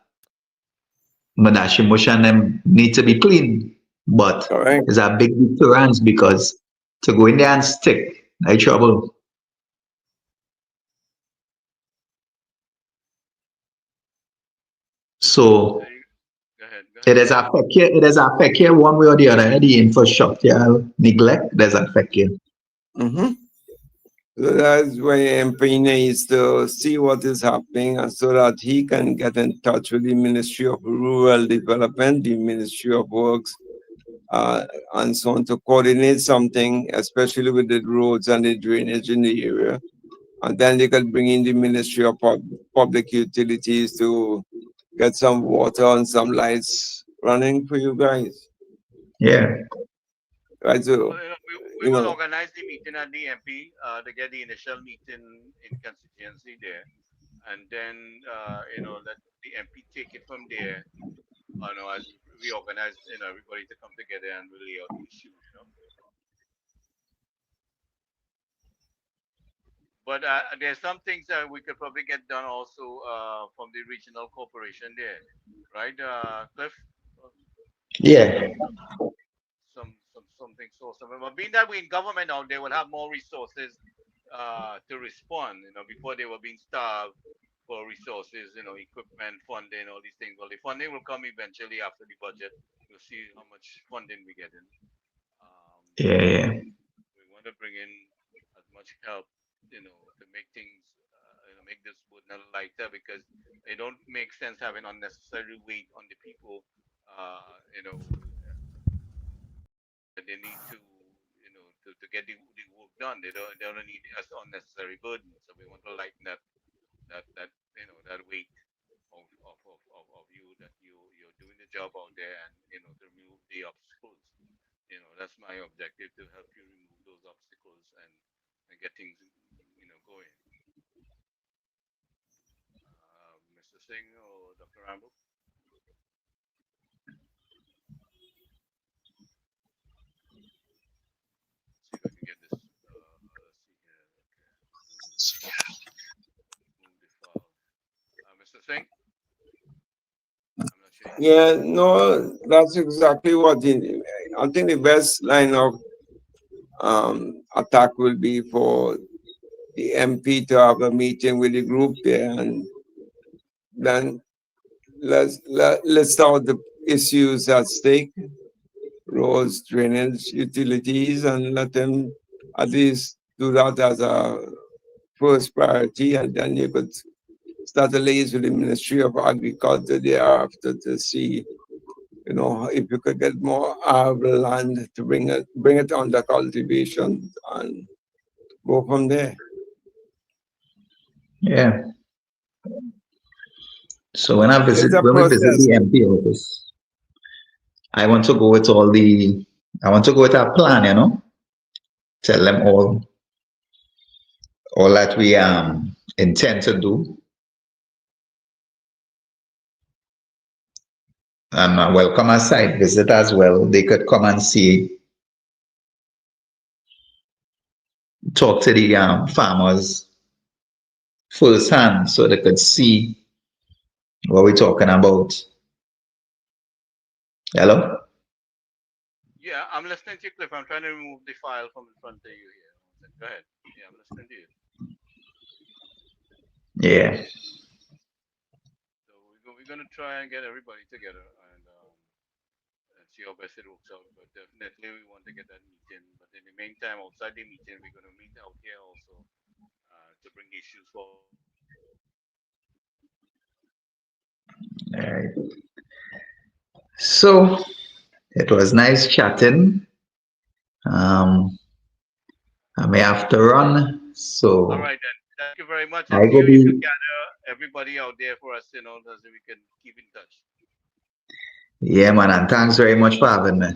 Madashi motion them need to be clean. But Correct. there's a big difference because to go in there and stick, no trouble. So There you go ahead, Cliff. it is affect you one way or the other. The infrastructure neglect does affect you. Mm-hmm. So that's why MP needs to see what is happening and so that he can get in touch with the Ministry of Rural Development, the Ministry of Works, and so on to coordinate something, especially with the roads and the drainage in the area. And then they can bring in the Ministry of Public Utilities to get some water and some lights running for you guys. Yeah. Right, Well, so, we you will know, organize the meeting at the MP to get the initial meeting in constituency there, and then let the MP take it from there. As we organize, everybody to come together and we lay out the issues. But there's some things that we could probably get done also from the regional corporation there, right, Cliff? Uh, Yeah, something so some. But being that we in government now, they will have more resources to respond. You know, before they were being starved for resources, you know, equipment, funding, all these things. Well, the funding will come eventually after the budget. We'll see how much funding we get in. Um, yeah, we want to bring in as much help, you know, to make things, you know, make this burden lighter because it don't make sense having unnecessary weight on the people, you know, that they need to, you know, to get the work done. They don't need as unnecessary burden. So we want to lighten that you know that weight of you that you're doing the job out there and you know to remove the obstacles. You know that's my objective to help you remove those obstacles and get things you know going. Mr. Singh or Dr. Rambo, see if I can get this. Let's see here. Okay, move the file. Mr. Singh, I'm not sure you can hear Yeah, me. no, that's exactly what I think the best line of attack will be for the MP to have a meeting with the group there, and then let's start the issues at stake, roads, drainage, utilities, and let them at least do that as a first priority, and then you could start to liaise with the Ministry of Agriculture thereafter to see, you know, if you could get more arable land to bring it under cultivation and go from there. yeah. So when It's a when we visit process. the MP office, I want to go with I want to go with our plan, you know, tell them all that we intend to do, and welcome a site visit as well. They could come and see, talk to the farmers firsthand, so they could see what we're talking about. Hello? Yeah, I'm listening to you, Cliff. I'm trying to remove the file from in front of you here. Go ahead. Yeah, I'm listening to you. Yeah. So we're going to try and get everybody together and see how best it works out. But definitely we want to get that meeting. But in the meantime, outside the meeting, we're going to meet out here also to bring issues forward. All right. So it was nice chatting. Um, I may have to run, All so right, then. Thank you very much. And I see go if you could be. gather everybody out there for us, you know, so we can keep in touch. Yeah, man, and thanks very much for having me.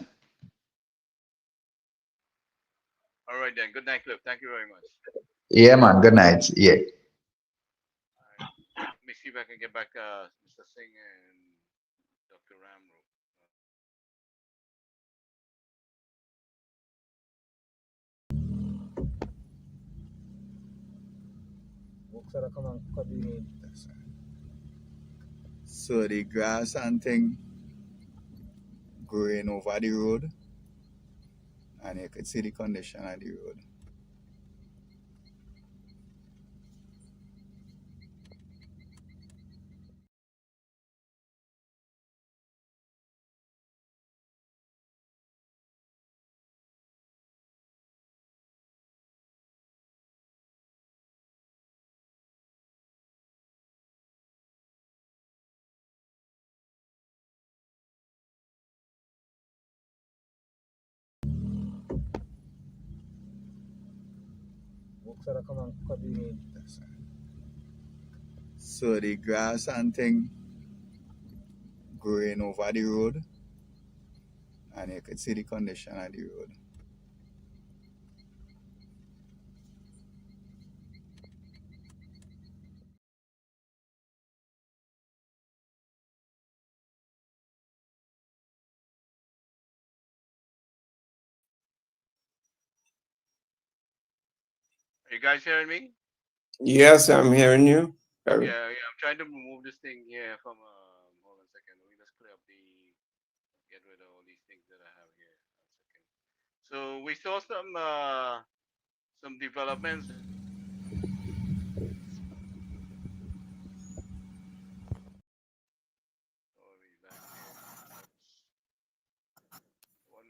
All right, then. Good night, Cliff. Thank you very much. Yeah, man. Good night. Yeah. All right. Let me see if I can get back Mr. Singh and Dr. Ramro. So the grass and thing growing over the road, and you could see the condition of the road. So the grass and thing growing over the road, and you could see the condition of the road. Are you guys hearing me? Yes, I'm hearing you. Gary. Yeah, yeah. I'm trying to remove this thing here from. Hold on a second. Let me just clear up the. Get rid of all these things that I have here. One second. So we saw some developments. Oh, we back here. Oops. One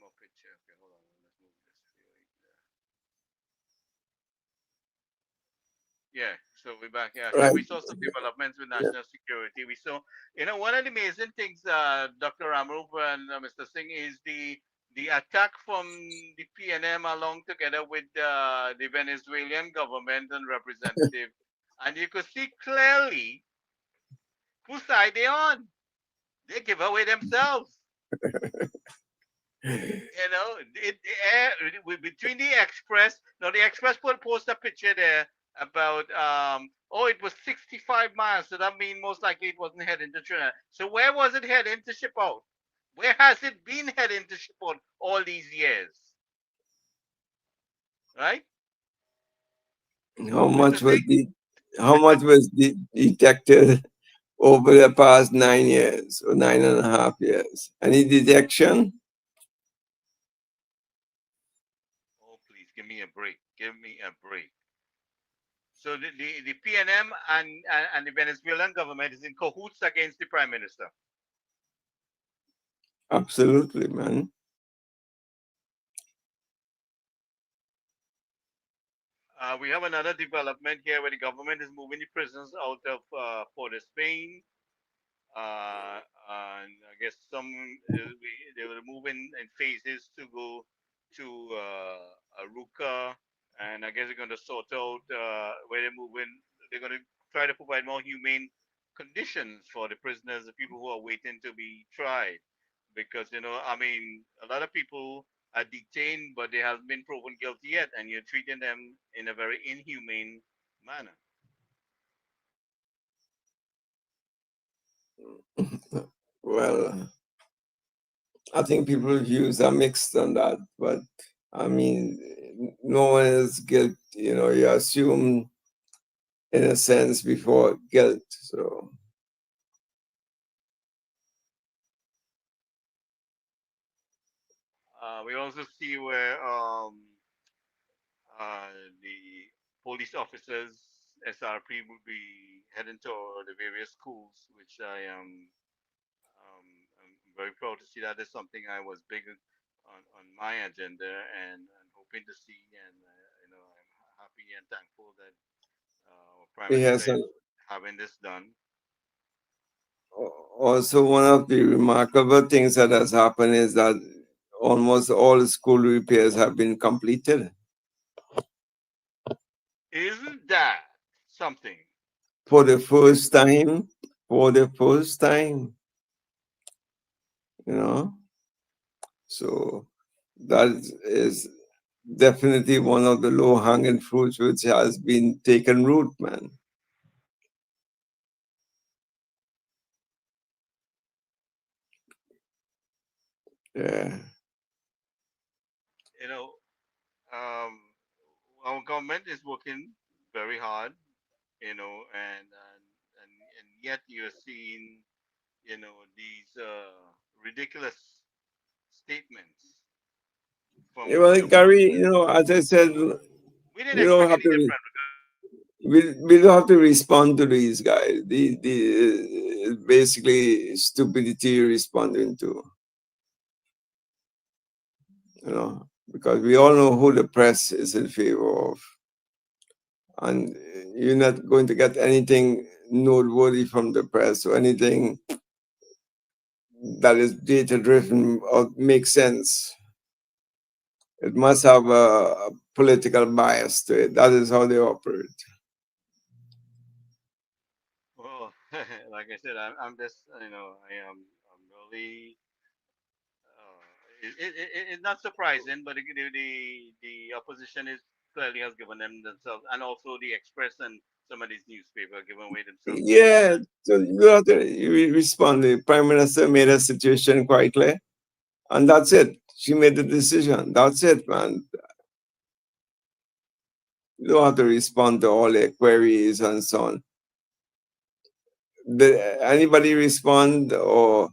more picture. Okay, hold on. Let's move this here. Yeah, so we're back. Yeah, so Right. we saw some developments with national security. We saw, one of the amazing things, Dr. Ramrup and Mr. Singh, is the attack from the PNM along together with the Venezuelan government and representative, and you could see clearly whose side they're on. They give away themselves. Between the Express. Now the Express post a picture there about it was 65 miles, so that means most likely it wasn't heading to Trinidad. So where was it heading to ship out? Where has it been heading to ship out all these years? Right? How Mr. much was Singh? detected over the past 9 years or 9.5 years? Any detection? Oh, please give me a break. Give me a break. So the PNM and the Venezuelan government is in cahoots against the Prime Minister. Absolutely, man. We have another development here where the government is moving the prisoners out of Port of Spain. And I guess they were moving in phases to go to Aruca, and I guess they're going to sort out where they're moving. They're going to try to provide more humane conditions for the prisoners, the people who are waiting to be tried, because I mean, a lot of people are detained, but they haven't been proven guilty yet, and you're treating them in a very inhumane manner. Well, I think people's views are mixed on that, but I mean, no one is guilty. You assume innocence before guilt. So We also see where the police officers, SRP, will be heading to the various schools, which I'm very proud to see. That is something I was big on my agenda and hoping to see. And I'm happy and thankful that Prime Minister yes, is and having this done. also one of the remarkable things that has happened is that almost all school repairs have been completed Isn't that something? for the first time. For the first time, you know. So that is definitely one of the low-hanging fruits which has been taken root, man. Yeah. You know, um, our government is working very hard, and yet you're seeing, these ridiculous statements Yeah, from well, government. Gary, as I said, We didn't we don't expect have any to different. we don't have to respond to these guys. The basically stupidity responding to, because we all know who the press is in favor of, and you're not going to get anything noteworthy from the press or anything that is data driven or makes sense. It must have a political bias to it. That is how they operate. Well, like I said, I'm just, I'm really. It's not surprising, but the opposition is clearly has given them themselves, and also the Express and some of these newspapers giving away themselves to the Yeah, so you have to respond. The prime minister made a situation quite clear, and that's it. She made the decision. That's it, man. You don't have to respond to all their queries and so on. Did anybody respond, or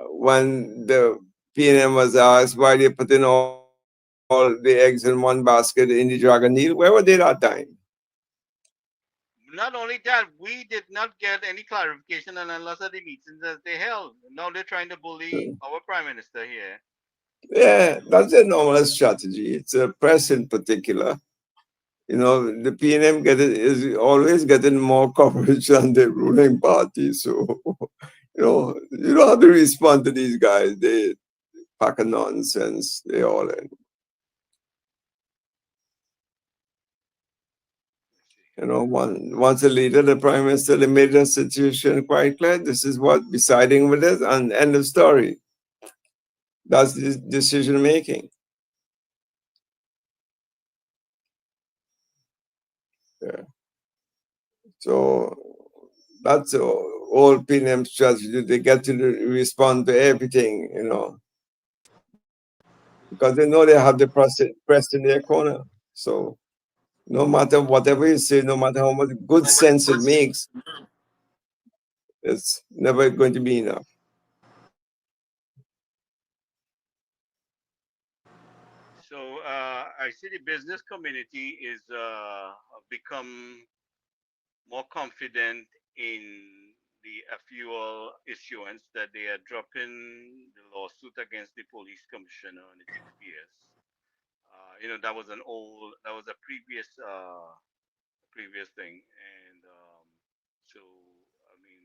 when the PNM was asked why they put in all the eggs in one basket in the Dragon Deal, where were they that time? Not only that, we did not get any clarification on a lot of the meetings that they held. Now they're trying to bully our prime minister here. Yeah, that's a normal strategy. It's a press in particular. The PNM is always getting more coverage than the ruling party. So, you don't have to respond to these guys. They pack of nonsense. They all in. Once a leader, the prime minister, they made the situation quite clear. This is what we're siding with it, and end of story. That's the decision making. Yeah. So that's all PNM strategy. They get to respond to everything, because they know they have the press in their corner. So no matter whatever you say, no matter how much good sense it makes, it's never going to be enough. So I see the business community is become more confident in the FUL issuance, that they are dropping the lawsuit against the police commissioner and the TPS. That was a previous thing, and so I mean.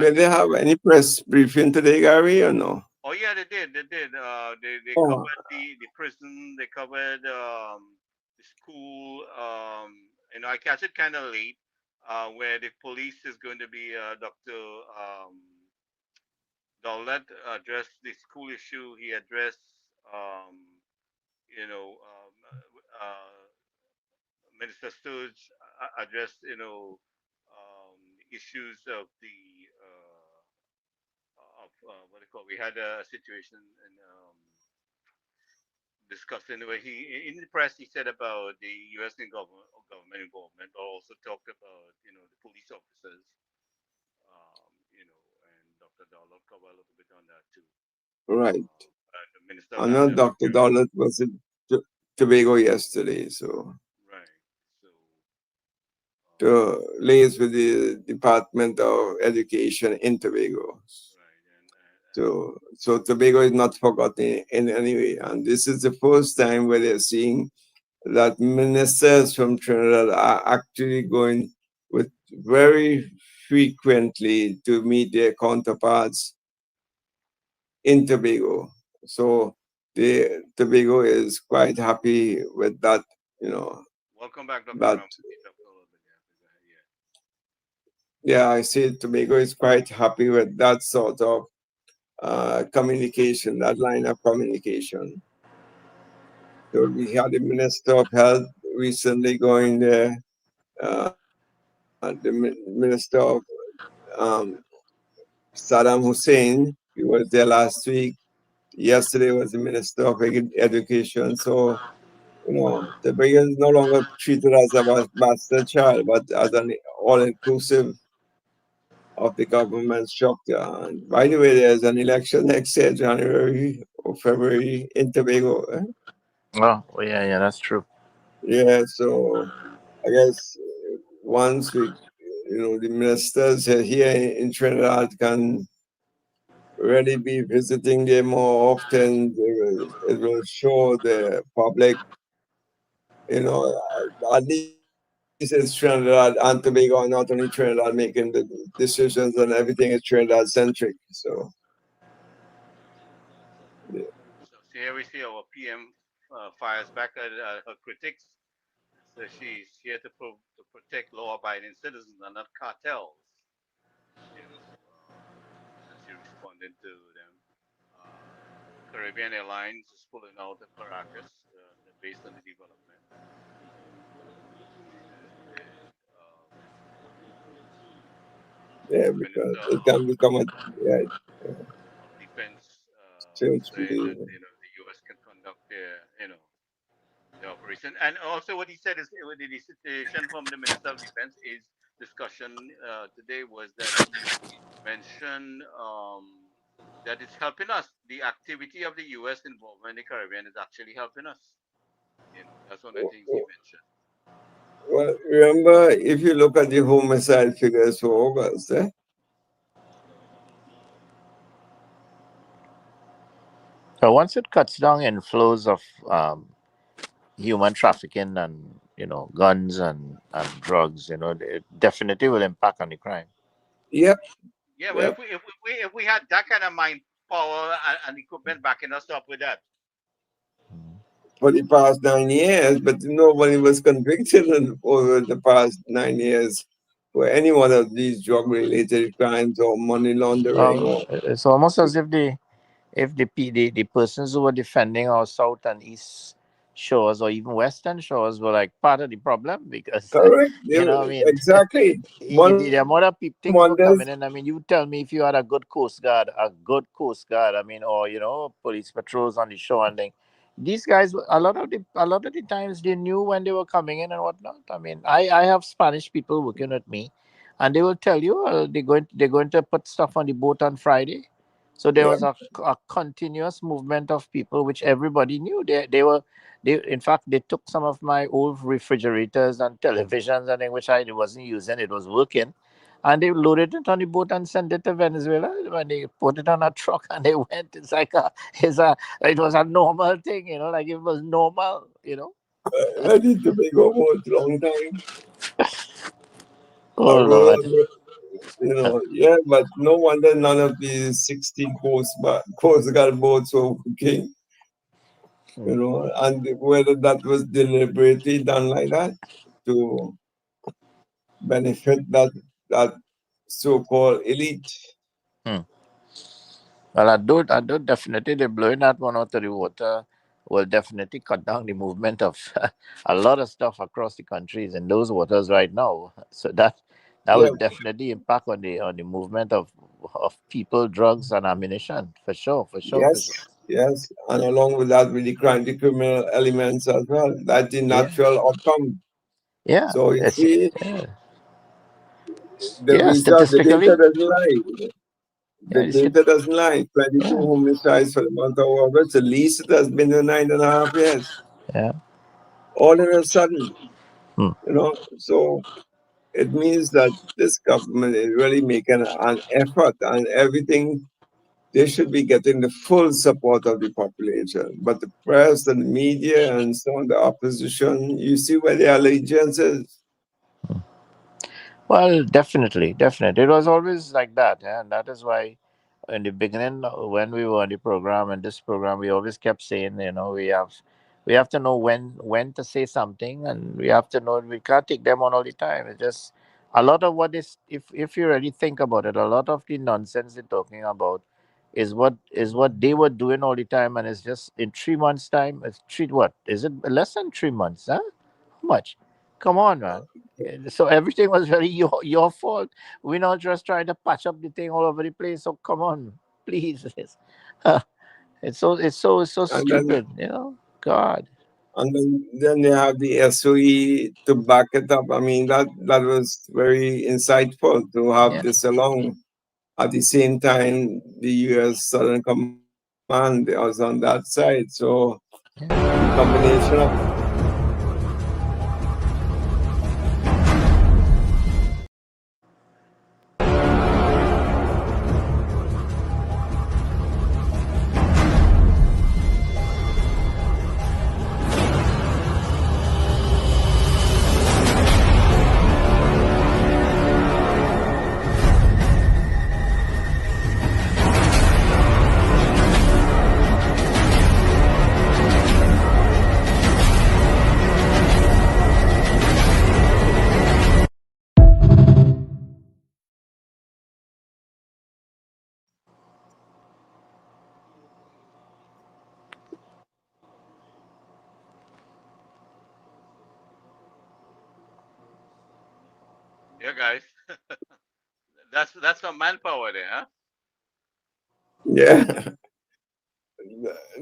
Did they have any press briefing today, Gary, or no? Oh yeah, they did. They did. They Oh. covered the prison. They covered the school. I catch it kind of late, where the police is going to be Dr. Dowlett addressed the school issue. He addressed, you know, um, uh, Minister Sturge addressed, issues of the what do you call? We had a situation in discussing where he in the press he said about the U.S. government involvement, but also talked about the police officers, and Dr. Dowlett covered a little bit on that too. Right. And the Minister of I know National Dr. Security. Dowlett was in Tobago yesterday, so Right. So to liaise with the Department of Education in Tobago. right, So Tobago is not forgotten in any way. And this is the first time where they're seeing that ministers from Trinidad are actually going with very frequently to meet their counterparts in Tobago. So Tobago is quite happy with that, welcome back, Dr. that Ram. You talked a little bit there. Go ahead, yeah, I see Tobago is quite happy with that sort of communication, that line of communication. So we had the Minister of Health recently going there, the Minister of um, Saddam Hussein, he was there last week. Yesterday was the Minister of Education. So, the Tobago is no longer treated as a bastard child, but as an all-inclusive of the government structure. And by the way, there's an election next year, January or February in Tobago. Oh, yeah, that's true. Yeah, so I guess once the ministers here in Trinidad can really be visiting there more often, it will show the public, at least it's Trinidad and Tobago, and not only Trinidad making the decisions, and everything is Trinidad centric. So, yeah. So here we see our PM fires back at her critics. So she's here to protect law-abiding citizens and not cartels. And she responded to them. Uh, Caribbean Airlines is pulling out of Caracas based on the development. And Yeah, the because Minister it can become yeah, of Defense seems to said be, that the U.S. can conduct their operation Harrison. And also, what he said is the situation from the Minister of Defense is discussion today was that he mentioned that it's helping us. The activity of the U.S. involvement in the Caribbean is actually helping us. That's one of the things he mentioned. Well, remember, if you look at the homicide figures for August, So once it cuts down inflows of human trafficking and guns and drugs, it definitely will impact on the crime. yep, Yeah, well, yep. if we had that kind of mind power and equipment backing us up with that. For the past 9 years, but nobody was convicted over the past 9 years for any one of these drug-related crimes or money laundering. It's almost as if the persons who were defending our south and east shores or even western shores were like part of the problem because Correct. I mean Exactly. the amount of things were wonders. coming in. I mean, you tell me if you had a good coast guard, I mean, or police patrols on the shore and thing. These guys, a lot of the times, they knew when they were coming in and whatnot. I mean, I have Spanish people working with me, and they will tell you they're going to put stuff on the boat on Friday. So there Yeah. was a continuous movement of people, which everybody knew. They in fact they took some of my old refrigerators and televisions and which I wasn't using, it was working, and they loaded it on the boat and sent it to Venezuela. When they put it on a truck and they went, it was a normal thing, like it was normal, Ready to make almost long time. Oh Lord. Yeah, but no wonder none of these 60 Coast Guard boats were working, and whether that was deliberately done like that to benefit that so-called elite. Well, I do definitely the blowing that one out of the water will definitely cut down the movement of a lot of stuff across the countries in those waters right now. So that Yeah, will definitely impact on the movement of people, drugs, and ammunition for sure, for sure, for yes, sure. yes, and along with that, with the criminal elements as well. That's the Yeah, natural outcome. yeah, So you see, yeah, the yeah. result, the data Statistically, doesn't lie. yeah, The data doesn't lie. 22 yeah, homicides for the month of August, the least it has been in 9.5 years. yeah. All of a sudden, Hmm. so it means that this government is really making an effort and everything. They should be getting the full support of the population. But the press and the media and some of the opposition, you see where their allegiance is. Well, definitely, definitely. It was always like that, yeah? And that is why, in the beginning, when we were on the program and this program, we always kept saying, we have to know when to say something, and we have to know we can't take them on all the time. It's just a lot of what is, if you really think about it, a lot of the nonsense they're talking about is what they were doing all the time, and it's just in 3 months' time. It's three what is it? Less than 3 months, huh? How much? Come on, man. So everything was very your fault. We're not just trying to patch up the thing all over the place. So come on, please. It's so And then stupid, God. and then they have the SOE to back it up. I mean, that was very insightful to have Yeah. this along. At the same time, the U.S. Southern Command was on that side. So the combination of Yeah, guys. That's some manpower there, huh? yeah,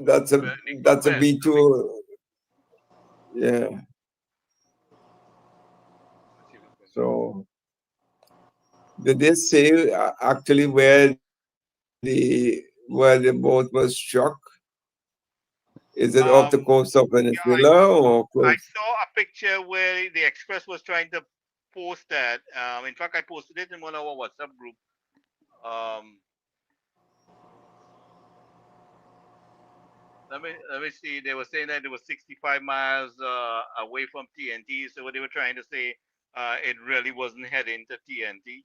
that's a And that's a equipment. B2. Yeah. So did they say actually where the boat was struck? Is it off the Um, coast of yeah, Venezuela or I close? saw a picture where the Express was trying to post that. In fact, I posted it in one of our WhatsApp group. Um, let me see. They were saying that it was 65 miles away from TNT. So what they were trying to say, it really wasn't heading to TNT,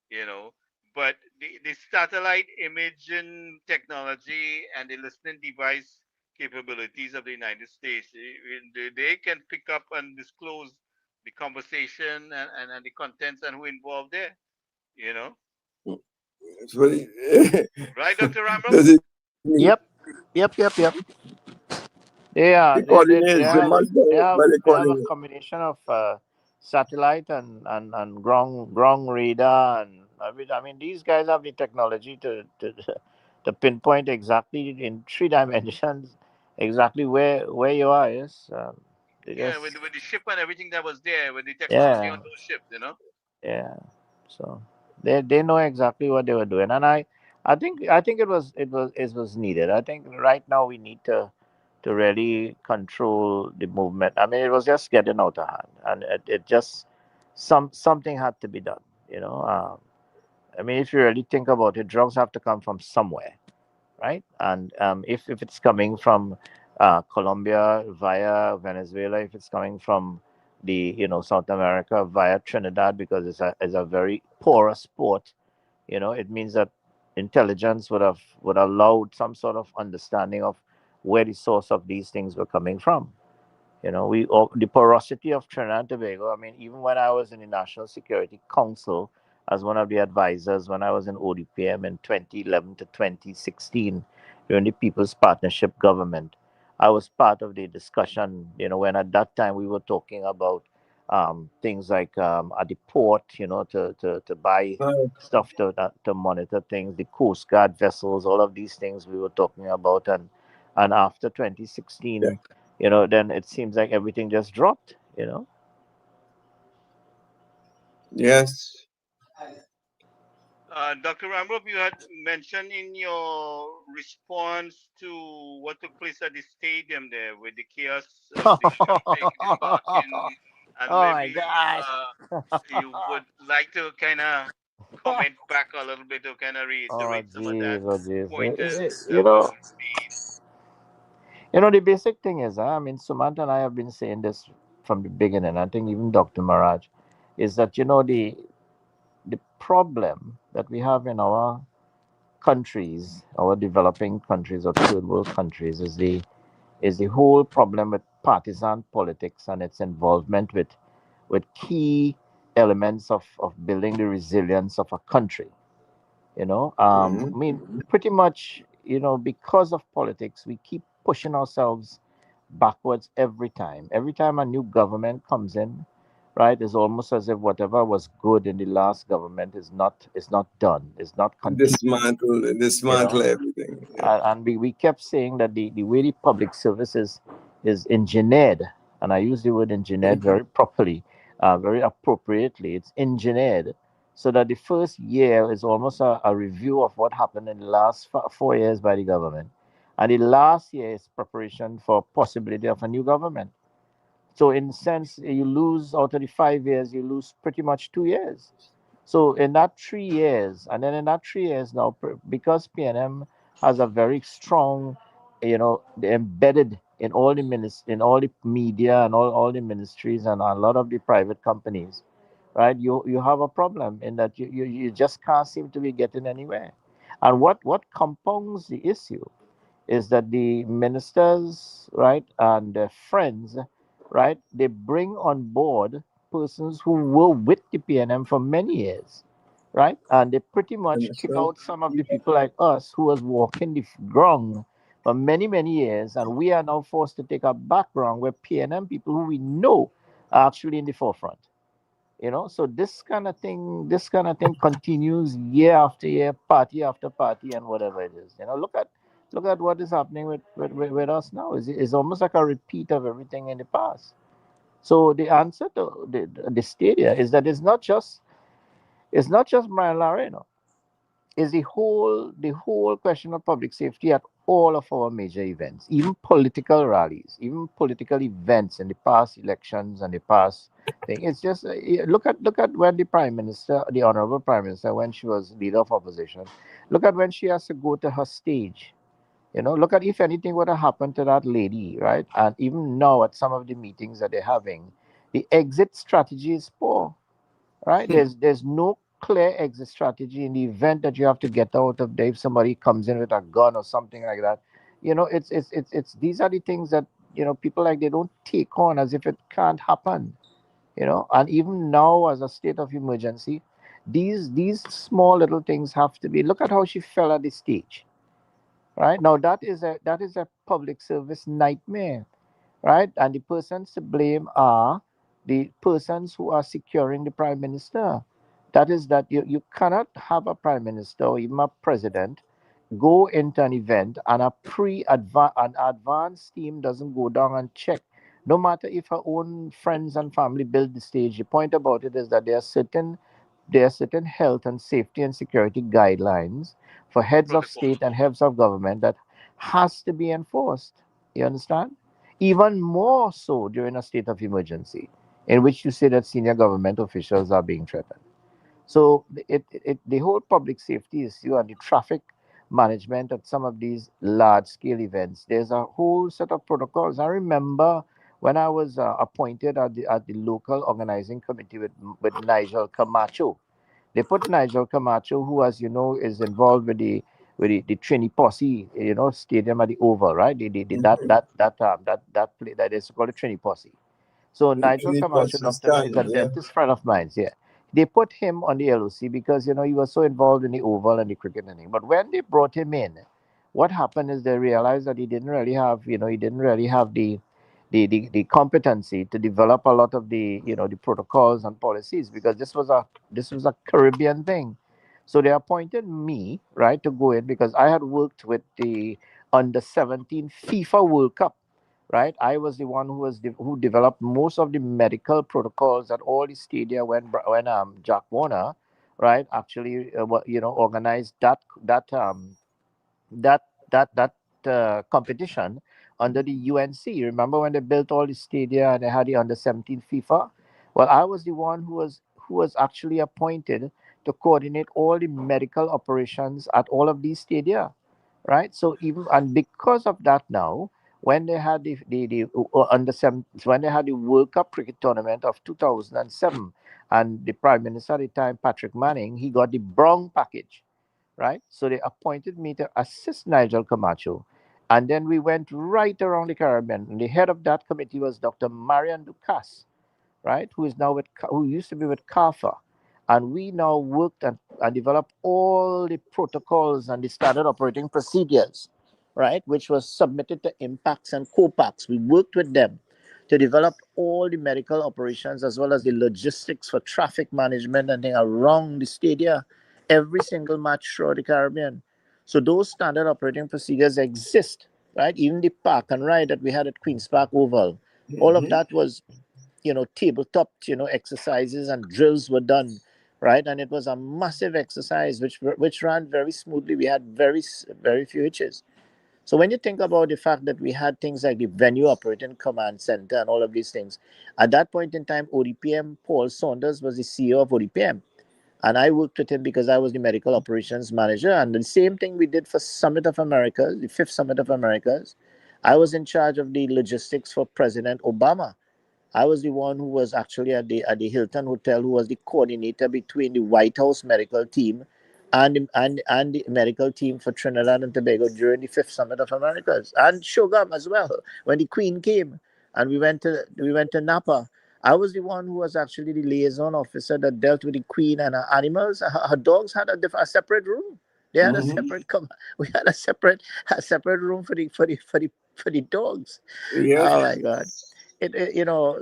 you know. But the satellite imaging technology and the listening device capabilities of the United States, they can pick up and disclose the conversation and the contents and who involved there, you know. So, Right, Dr. Rambo? does it mean Yep, yep. the coordinates, the match by the They have a coordinates? combination of satellite and ground radar, and I mean these guys have the technology to pinpoint exactly in 3 dimensions exactly where you are. Yes, they Yeah, just with the ship and everything that was there, with the technology yeah on those ships, you know. yeah. So they know exactly what they were doing, and I think it was needed. I think right now we need to really control the movement. I mean, it was just getting out of hand, and it just something had to be done. You know, I mean, if you really think about it, drugs have to come from somewhere, right? And if it's coming from Colombia via Venezuela, if it's coming from the South America via Trinidad, because it's a very porous port, it means that intelligence would allowed some sort of understanding of where the source of these things were coming from. The porosity of Trinidad and Tobago. I mean, even when I was in the National Security Council as one of the advisors, when I was in ODPM in 2011 to 2016, during the People's Partnership Government, I was part of the discussion. When at that time we were talking about things like at the port, to buy Uh, stuff to monitor things, the Coast Guard vessels, all of these things we were talking about, and after yeah. 2016, then it seems like everything just dropped. Yes. Dr. Ramrup, you had mentioned in your response to what took place at the stadium there with the chaos of the shouting, the barking, and Oh my maybe gosh. you would like to kind of comment back a little bit to kind of Oh reiterate some of that jeez, oh jeez. pointers You that were know, made. the basic thing is, I mean, Sumant and I have been saying this from the beginning. I think even Dr. Maraj is that the problem that we have in our countries, our developing countries or third world countries, is the whole problem with partisan politics and its involvement with key elements of building the resilience of a country. Hmm. I mean, pretty much, because of politics, we keep pushing ourselves backwards every time. Every time a new government comes in, right, it's almost as if whatever was good in the last government is not done, is not continued. You Dismantle know, everything. Yeah. and we kept saying that the way the public services is engineered, and I use the word engineered Mhm. very properly, very appropriately. It's engineered so that the first year is almost a review of what happened in the last 4 years by the government, and the last year is preparation for possibility of a new government. So in a sense, you lose out of the 5 years, you lose pretty much 2 years. So in that 3 years, and then in that 3 years now, because PNM has a very strong, embedded in all the in all the media and all the ministries and a lot of the private companies, right? You have a problem in that you just can't seem to be getting anywhere. And what compounds the issue is that the ministers, right, and their friends, right, they bring on board persons who were with the PNM for many years, right, and they pretty much kick Understand? out some of the people like us who was walking the ground for many many years, and we are now forced to take a background where PNM people who we know are actually in the forefront. So this kind of thing continues year after year, party after party, and whatever it is. Look at Look at what is happening with us now. It's almost like a repeat of everything in the past. So the answer to the stadia is that it's not just Brian Lareno. Is the whole question of public safety at all of our major events, even political rallies, even political events in the past elections and the past thing. It's just look at when the prime minister, the honorable prime minister, when she was leader of opposition, look at when she has to go to her stage. Look at if anything would have happened to that lady, right? And even now at some of the meetings that they're having, the exit strategy is poor, right? There's no clear exit strategy in the event that you have to get out of there if somebody comes in with a gun or something like that. It's these are the things that people like they don't take on as if it can't happen. And even now as a state of emergency, these small little things have to be. Look at how she fell at the stage, right? Now that is a public service nightmare, right? And the persons to blame are the persons who are securing the prime minister. That is that you cannot have a prime minister or even a president go into an event and an advanced team doesn't go down and check. No matter if her own friends and family build the stage, the point about it is that there are certain health and safety and security guidelines for heads of Protocols. state and heads of government that has to be enforced. You understand? Even more so during a state of emergency, in which you say that senior government officials are being threatened. So the whole public safety issue and the traffic management at some of these large scale events, there's a whole set of protocols. I remember when I was appointed at the local organizing committee with Nigel Camacho. They put Nigel Camacho, who, as you know, is involved with the Trini Posse, stadium at the Oval, right? That is called the Trini Posse. So Nigel Twenty Camacho, percent Dr. time, is a yeah. dentist friend of mine. Yeah, they put him on the LOC because he was so involved in the Oval and the cricket and thing. But when they brought him in, what happened is they realized that he didn't really have the competency to develop a lot of the protocols and policies because this was a Caribbean thing. So they appointed me, right, to go in because I had worked with the under 17 FIFA World Cup, right? I was the one who developed most of the medical protocols at all the stadia when Jack Warner, right, actually organized that competition under the UNC. Remember when they built all the stadia and they had the under 17 FIFA? Well, I was the one who was actually appointed to coordinate all the medical operations at all of these stadia, right? So even and because of that now, when they had the under seven, when they had the World Cup cricket tournament of 2007, and the Prime Minister at the time, Patrick Manning, he got the Brown package, right? So they appointed me to assist Nigel Camacho. And then we went right around the Caribbean. And the head of that committee was Dr. Marian Dukas, right? Who used to be with CAFA. And we now worked and developed all the protocols and the standard operating procedures, right? Which was submitted to impacts and COPACs. We worked with them to develop all the medical operations as well as the logistics for traffic management and thing around the stadia, every single match throughout the Caribbean. So those standard operating procedures exist, right? Even the park and ride that we had at Queen's Park Oval, all of that was tabletop exercises and drills were done, right? And it was a massive exercise which ran very smoothly. We had very few hitches. So when you think about the fact that we had things like the venue operating command center and all of these things, at that point in time, ODPM, Paul Saunders was the CEO of ODPM. And I worked with him because I was the medical operations manager. And the same thing we did for Summit of America, the fifth Summit of Americas. I was in charge of the logistics for President Obama. I was the one who was actually at the Hilton Hotel, who was the coordinator between the White House medical team and the medical team for Trinidad and Tobago during the Fifth Summit of Americas, and Shogam as well when the Queen came, and we went to Napa. I was the one who was actually the liaison officer that dealt with the Queen and her animals. Her dogs had a separate room. They had a separate we had a separate room for the dogs. Yes. Oh my God.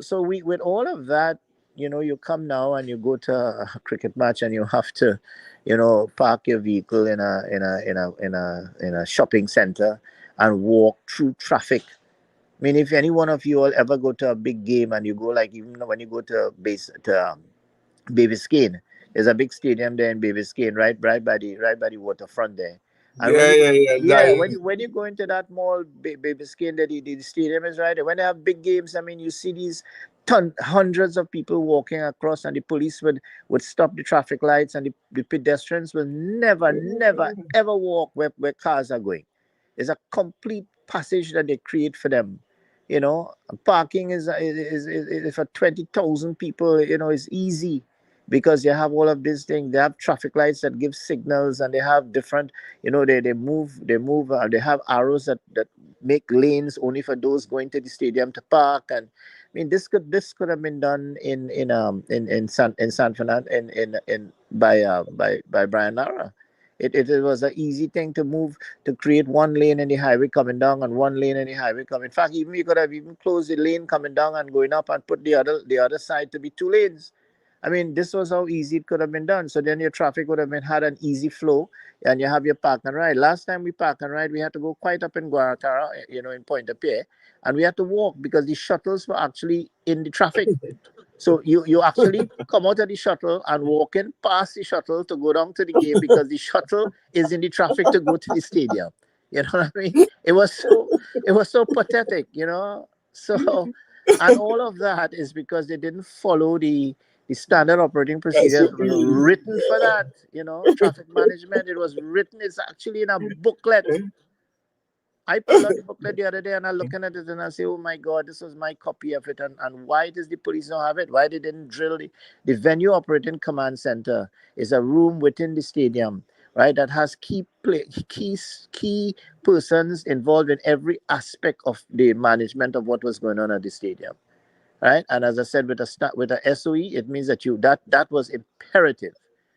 So we with all of that, you come now and you go to a cricket match and you have to, park your vehicle in a shopping center and walk through traffic. I mean, if any one of you all ever go to a big game and you go, like, even when you go to Bay Biscayne, there's a big stadium there in Bay Biscayne, right by the waterfront there. And when Yeah, you yeah, yeah. yeah, when you go into that mall, Bay Biscayne, the stadium is right there. When they have big games, I mean, you see these hundreds of people walking across, and the police would stop the traffic lights, and the pedestrians will never ever walk where cars are going. It's a complete passage that they create for them. Parking is for 20,000 people. Is easy because you have all of these things. They have traffic lights that give signals, and they have different. They have arrows that make lanes only for those going to the stadium to park. And I mean, this could have been done in San Fernando in by Brian Lara. It was an easy thing to move, to create one lane in the highway coming down and one lane in the highway coming. In fact, even you could have even closed the lane coming down and going up and put the other side to be two lanes. I mean, this was how easy it could have been done. So then your traffic would have had an easy flow, and you have your park and ride. Last time we park and ride, we had to go quite up in Guaracara, in Pointe-a-Pierre, and we had to walk because the shuttles were actually in the traffic. So you actually come out of the shuttle and walk in past the shuttle to go down to the game because the shuttle is in the traffic to go to the stadium. You know what I mean? It was so pathetic. So, and all of that is because they didn't follow the standard operating procedures written for that. Traffic management. It was written. It's actually in a booklet. I pulled out the booklet the other day and I'm looking at it and I say, oh my God, this was my copy of it. And why does the police not have it? Why they didn't drill the venue operating command center is a room within the stadium, right? That has key persons involved in every aspect of the management of what was going on at the stadium. Right. And as I said, with a SOE, it means that was imperative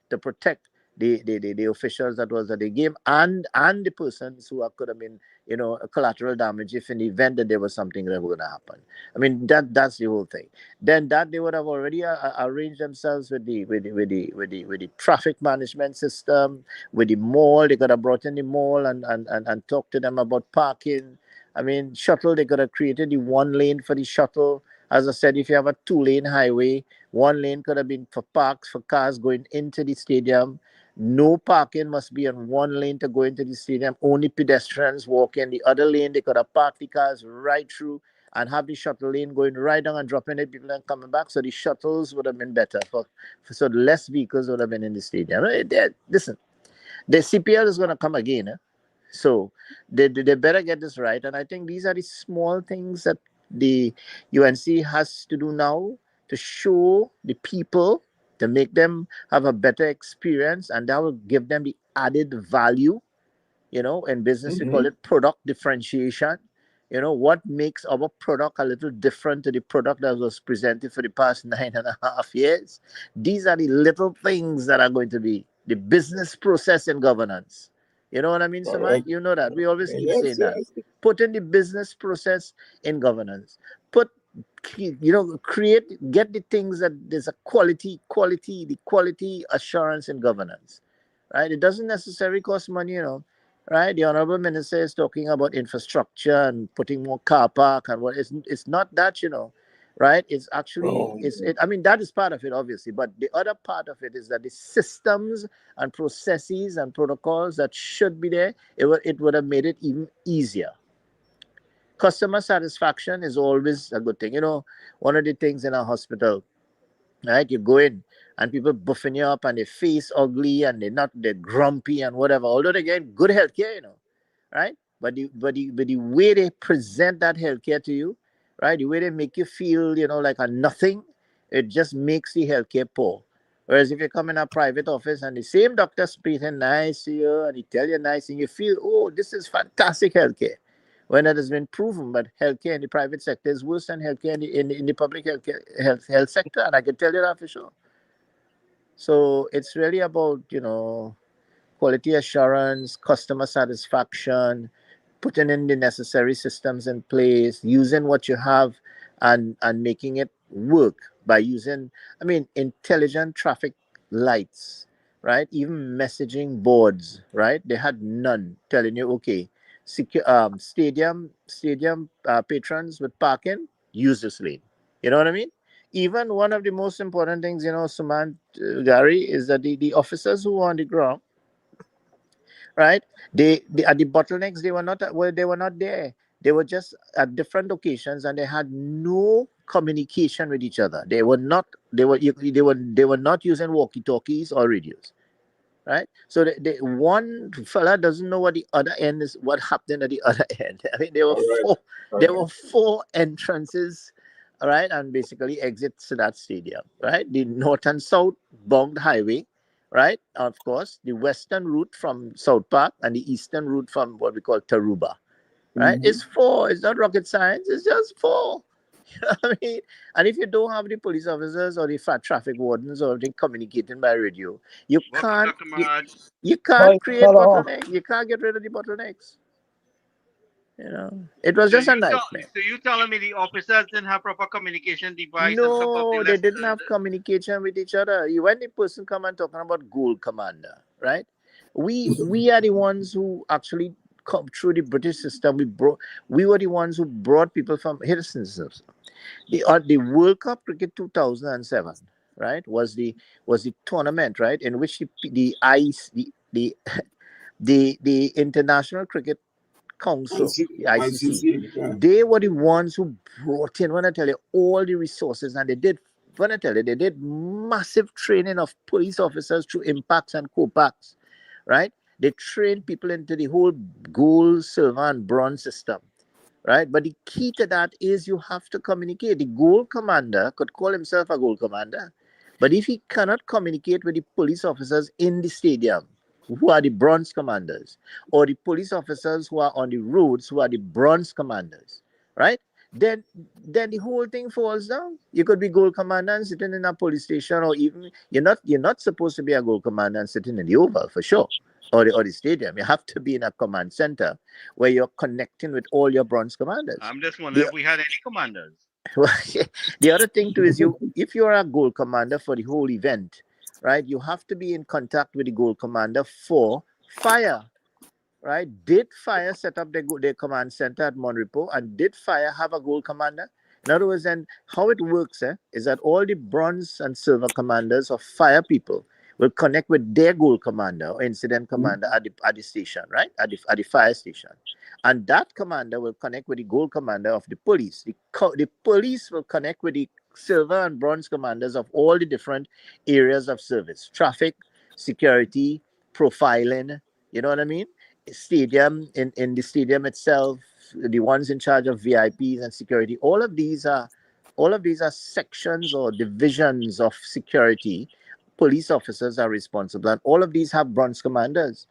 to protect the officials that was at the game and the persons who could have been a collateral damage if in the event that there was something that was going to happen. I mean that's the whole thing. Then that they would have already arranged themselves with the traffic management system, with the mall. They could have brought in the mall and talked to them about parking. I mean, shuttle, they could have created the one lane for the shuttle. As I said, if you have a 2-lane highway, one lane could have been for parks for cars going into the stadium. No parking must be on one lane to go into the stadium. Only pedestrians walk in. The other lane, they could have parked the cars right through and have the shuttle lane going right down and dropping the people and coming back. So the shuttles would have been better. So less vehicles would have been in the stadium. Listen, the CPL is going to come again. So they better get this right. And I think these are the small things that the UNC has to do now to show the people, to make them have a better experience, and that will give them the added value. In business, we call it product differentiation. What makes our product a little different to the product that was presented for the past 9.5 years. These are the little things that are going to be the business process and governance. You know what I mean, Samad? You know that. We always keep saying that. Put in the business process in governance. Get the things that there's a quality assurance in governance. Right? It doesn't necessarily cost money, right? The Honorable Minister is talking about infrastructure and putting more car park and what. It's not that, right? It's actually I mean, that is part of it, obviously, but the other part of it is that the systems and processes and protocols that should be there, it would have made it even easier. Customer satisfaction is always a good thing. One of the things in a hospital, right? You go in and people buffing you up and they face ugly and they're grumpy and whatever. Although they get good healthcare, right? But the way they present that healthcare to you, right? The way they make you feel, like a nothing, it just makes the healthcare poor. Whereas if you come in a private office and the same doctor speaking nice to you and he tell you nice and you feel, oh, this is fantastic healthcare. When it has been proven, but healthcare in the private sector is worse than healthcare in the public health sector, and I can tell you that for sure. So it's really about, quality assurance, customer satisfaction, putting in the necessary systems in place, using what you have and making it work by using, I mean, intelligent traffic lights, right? Even messaging boards, right? They had none telling you, okay, stadium patrons with parking, use this lane. You know what I mean? Even one of the most important things, Sumant, Gary, is that the officers who are on the ground, right? They at the bottlenecks, they were not there. They were just at different locations, and they had no communication with each other. They were not using walkie talkies or radios, right? So the one fella doesn't know what the other end is, what happened at the other end. I mean, All right. there were four entrances, all right, and basically exits to that stadium, right? The north and south bound highway, right? Of course, the western route from South Park and the eastern route from what we call Taruba, right? Mhm. It's four. It's not rocket science. It's just four. I mean, and if you don't have the police officers or the traffic wardens or the communicating by radio, you Welcome, can't Dr. you, Maharaj. you can't create bottlenecks. You can't get rid of the bottlenecks. It was So just a you tell, nightmare. so you telling me the officers didn't have proper communication device and some of the No, they less. didn't have communication with each other. When the person come and talking about gold commander, right? We are the ones who actually come through the British system. We were the ones who brought people from here. The World Cup Cricket 2007, right, was the tournament, right, in which the ice the International Cricket Council, the ICC, Yeah. they were the ones who brought in, when I tell you, all the resources, and when I tell you, they did massive training of police officers through impacts and co-packs, right? They trained people into the whole gold, silver, and bronze system, right? But the key to that is you have to communicate. The gold commander could call himself a gold commander, but if he cannot communicate with the police officers in the stadium, who are the bronze commanders, or the police officers who are on the roads, who are the bronze commanders, right? Then, then the whole thing falls down. You could be gold commander and sitting in a police station, or even you're not supposed to be a gold commander and sitting in the Oval for sure, or the stadium. You have to be in a command center where you're connecting with all your bronze commanders. I'm just wondering The, if we had any commanders. the other thing too is if you're a goal commander for the whole event, right, you have to be in contact with the goal commander for fire, right? Did fire set up their command center at Monrepo, and did fire have a goal commander? In other words, then how it works is that all the bronze and silver commanders of fire people will connect with their goal commander or incident commander at the station, right? At the fire station. And that commander will connect with the goal commander of the police. The police will connect with the silver and bronze commanders of all the different areas of service: traffic, security, profiling. You know what I mean? Stadium, in the stadium itself, the ones in charge of VIPs and security. All of these are sections or divisions of security. Police officers are responsible, and all of these have bronze commanders.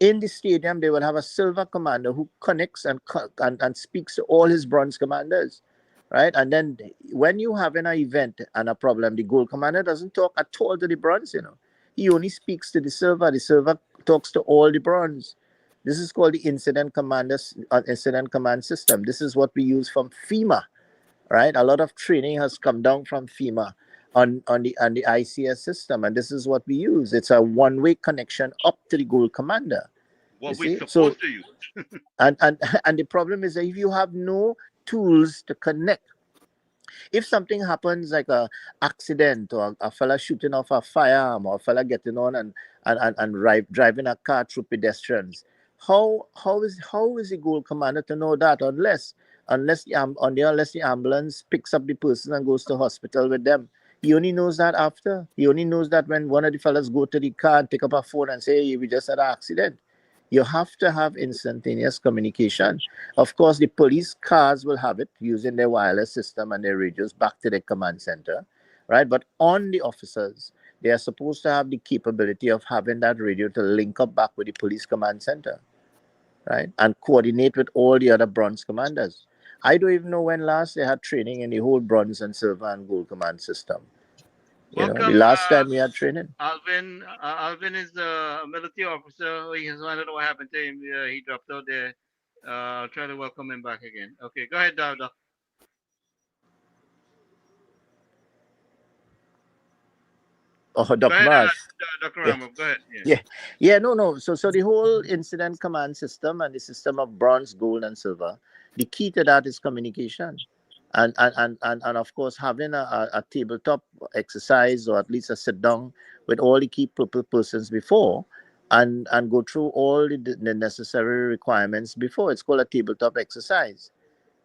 In the stadium, they will have a silver commander who connects and speaks to all his bronze commanders, right? And then when you have an event and a problem, the gold commander doesn't talk at all to the bronze. He only speaks to the silver. The silver talks to all the bronze. This is called the incident command system. This is what we use from FEMA, right? A lot of training has come down from FEMA on the ICS system, and this is what we use. It's a one-way connection up to the goal commander. You What we see, so supposed to use. and and the problem is that if you have no tools to connect, if something happens like a accident or a fella shooting off a firearm or a fella getting on and driving a car through pedestrians, how is the goal commander to know that unless the ambulance picks up the person and goes to hospital with them? He only knows that after. He only knows that when one of the fellas go to the car and pick up a phone and say, hey, we just had an accident. You have to have instantaneous communication. Of course, the police cars will have it using their wireless system and their radios back to their command center, right? But on the officers, they are supposed to have the capability of having that radio to link up back with the police command center, right? And coordinate with all the other bronze commanders. I don't even know when last they had training in the whole bronze and silver and gold command system. The Welcome, last time we had training. Alvin. Alvin is a military officer. He has wanted to know what happened to him. He dropped out there. I'll try to welcome him back again. Okay, go ahead, Doc. Oh, Go Dr. ahead, Marsh. Dr. Yeah. Ramos. Go ahead. Yeah. No. So the whole incident command system and the system of bronze, gold, and silver, the key to that is communication. And of course having a tabletop exercise, or at least a sit down with all the key persons before, and go through all the necessary requirements before. It's called a tabletop exercise,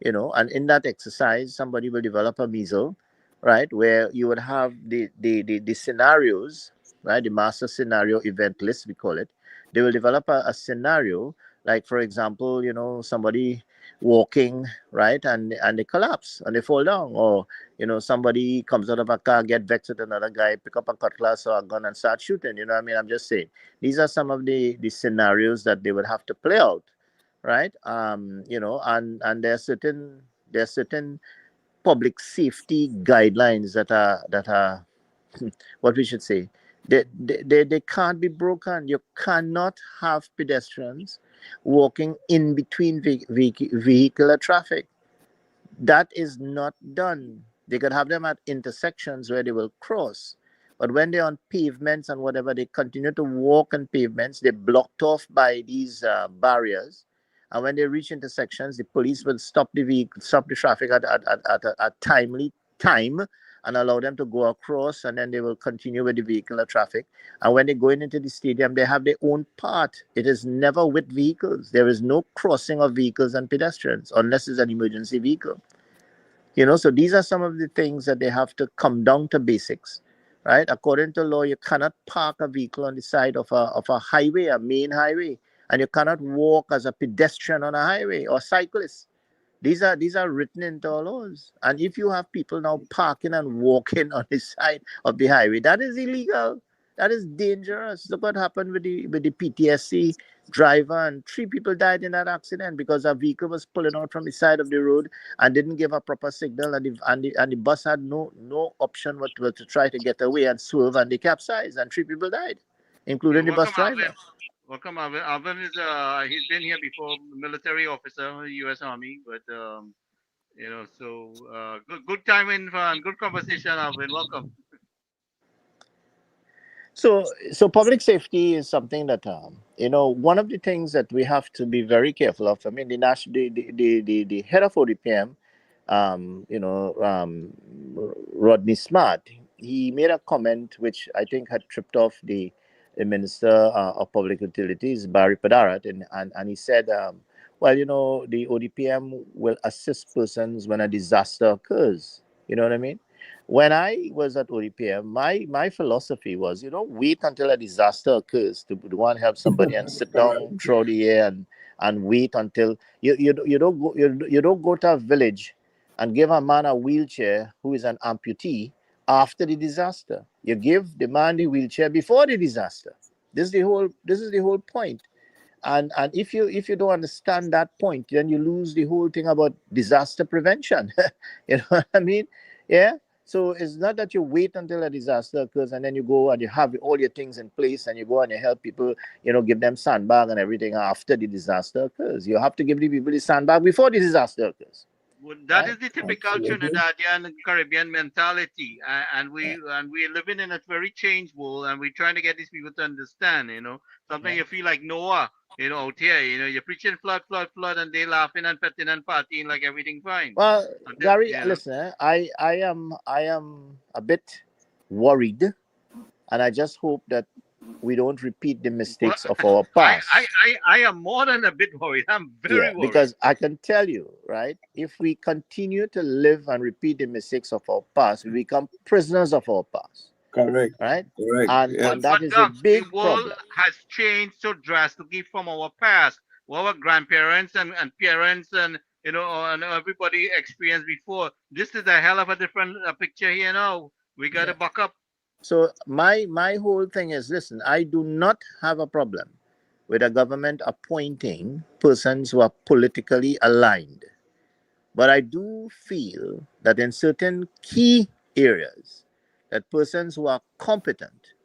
and in that exercise somebody will develop a measle, right, where you would have the scenarios, right, the master scenario event list, we call it. They will develop a scenario, like for example, somebody walking, right, and they collapse and they fall down, or somebody comes out of a car, get vexed with another guy, pick up a cutlass or a gun and start shooting. You know what I mean? I'm just saying these are some of the scenarios that they would have to play out, right? And there are certain public safety guidelines that are what we should say, they can't be broken. You cannot have pedestrians walking in between vehicular traffic. That is not done. They could have them at intersections where they will cross. But when they're on pavements and whatever, they continue to walk on pavements. They're blocked off by these barriers. And when they reach intersections, the police will stop the vehicle, stop the traffic at a timely time and allow them to go across, and then they will continue with the vehicular traffic. And when they go into the stadium, they have their own part. It is never with vehicles. There is no crossing of vehicles and pedestrians unless it's an emergency vehicle. So these are some of the things that they have to come down to basics, right? According to law, you cannot park a vehicle on the side of a highway, a main highway, and you cannot walk as a pedestrian on a highway or cyclist. These are written into our laws. And if you have people now parking and walking on the side of the highway, that is illegal. That is dangerous. Look what happened with the PTSC driver, and 3 people died in that accident because a vehicle was pulling out from the side of the road and didn't give a proper signal, and the bus had no option but to try to get away and swerve, and they capsized, and 3 people died, Yeah, including the bus welcome, driver. Alvin. Welcome, Alvin. Alvin is he's been here before, military officer, U.S. Army, but so good time in fun, good conversation, Alvin. Welcome. So public safety is something that one of the things that we have to be very careful of. I mean, the head of ODPM, Rodney Smart, he made a comment which I think had tripped off the Minister of Public Utilities, Barry Padarat, and he said, well, the ODPM will assist persons when a disaster occurs. You know what I mean? When I was at ODPM, my philosophy was, wait until a disaster occurs to go and help somebody and sit down through the air and wait until you don't go to a village and give a man a wheelchair who is an amputee after the disaster. You give the man the wheelchair before the disaster. This is the whole point. And if you don't understand that point, then you lose the whole thing about disaster prevention. You know what I mean? Yeah. So it's not that you wait until a disaster occurs and then you go and you have all your things in place and you go and you help people, give them sandbag and everything after the disaster occurs. You have to give the people the sandbag before the disaster occurs. Well, that Right? is the typical Absolutely. Trinidadian Caribbean mentality, and we're living in a very changed world, and we're trying to get these people to understand. Sometimes Yeah. you feel like Noah, out here. You're preaching flood, flood, flood, and they laughing and petting and partying like everything fine. Well, Until Gary, listen, I am a bit worried, and I just hope that we don't repeat the well, mistakes of our I, I, past. I am more than a bit worried. I'm Yeah, very worried. because I can tell you, right, if we continue to live and repeat the mistakes of our past, we become prisoners of our past, Correct. right? Correct. And Yes. that But is a Doc, the big world problem. has changed so drastically from our past, what our grandparents and parents and everybody experienced before. This is a hell of a different picture here now. We got to Yeah. buck up. So my whole thing is, listen, I do not have a problem with a government appointing persons who are politically aligned. But I do feel that in certain key areas, that persons who are competent,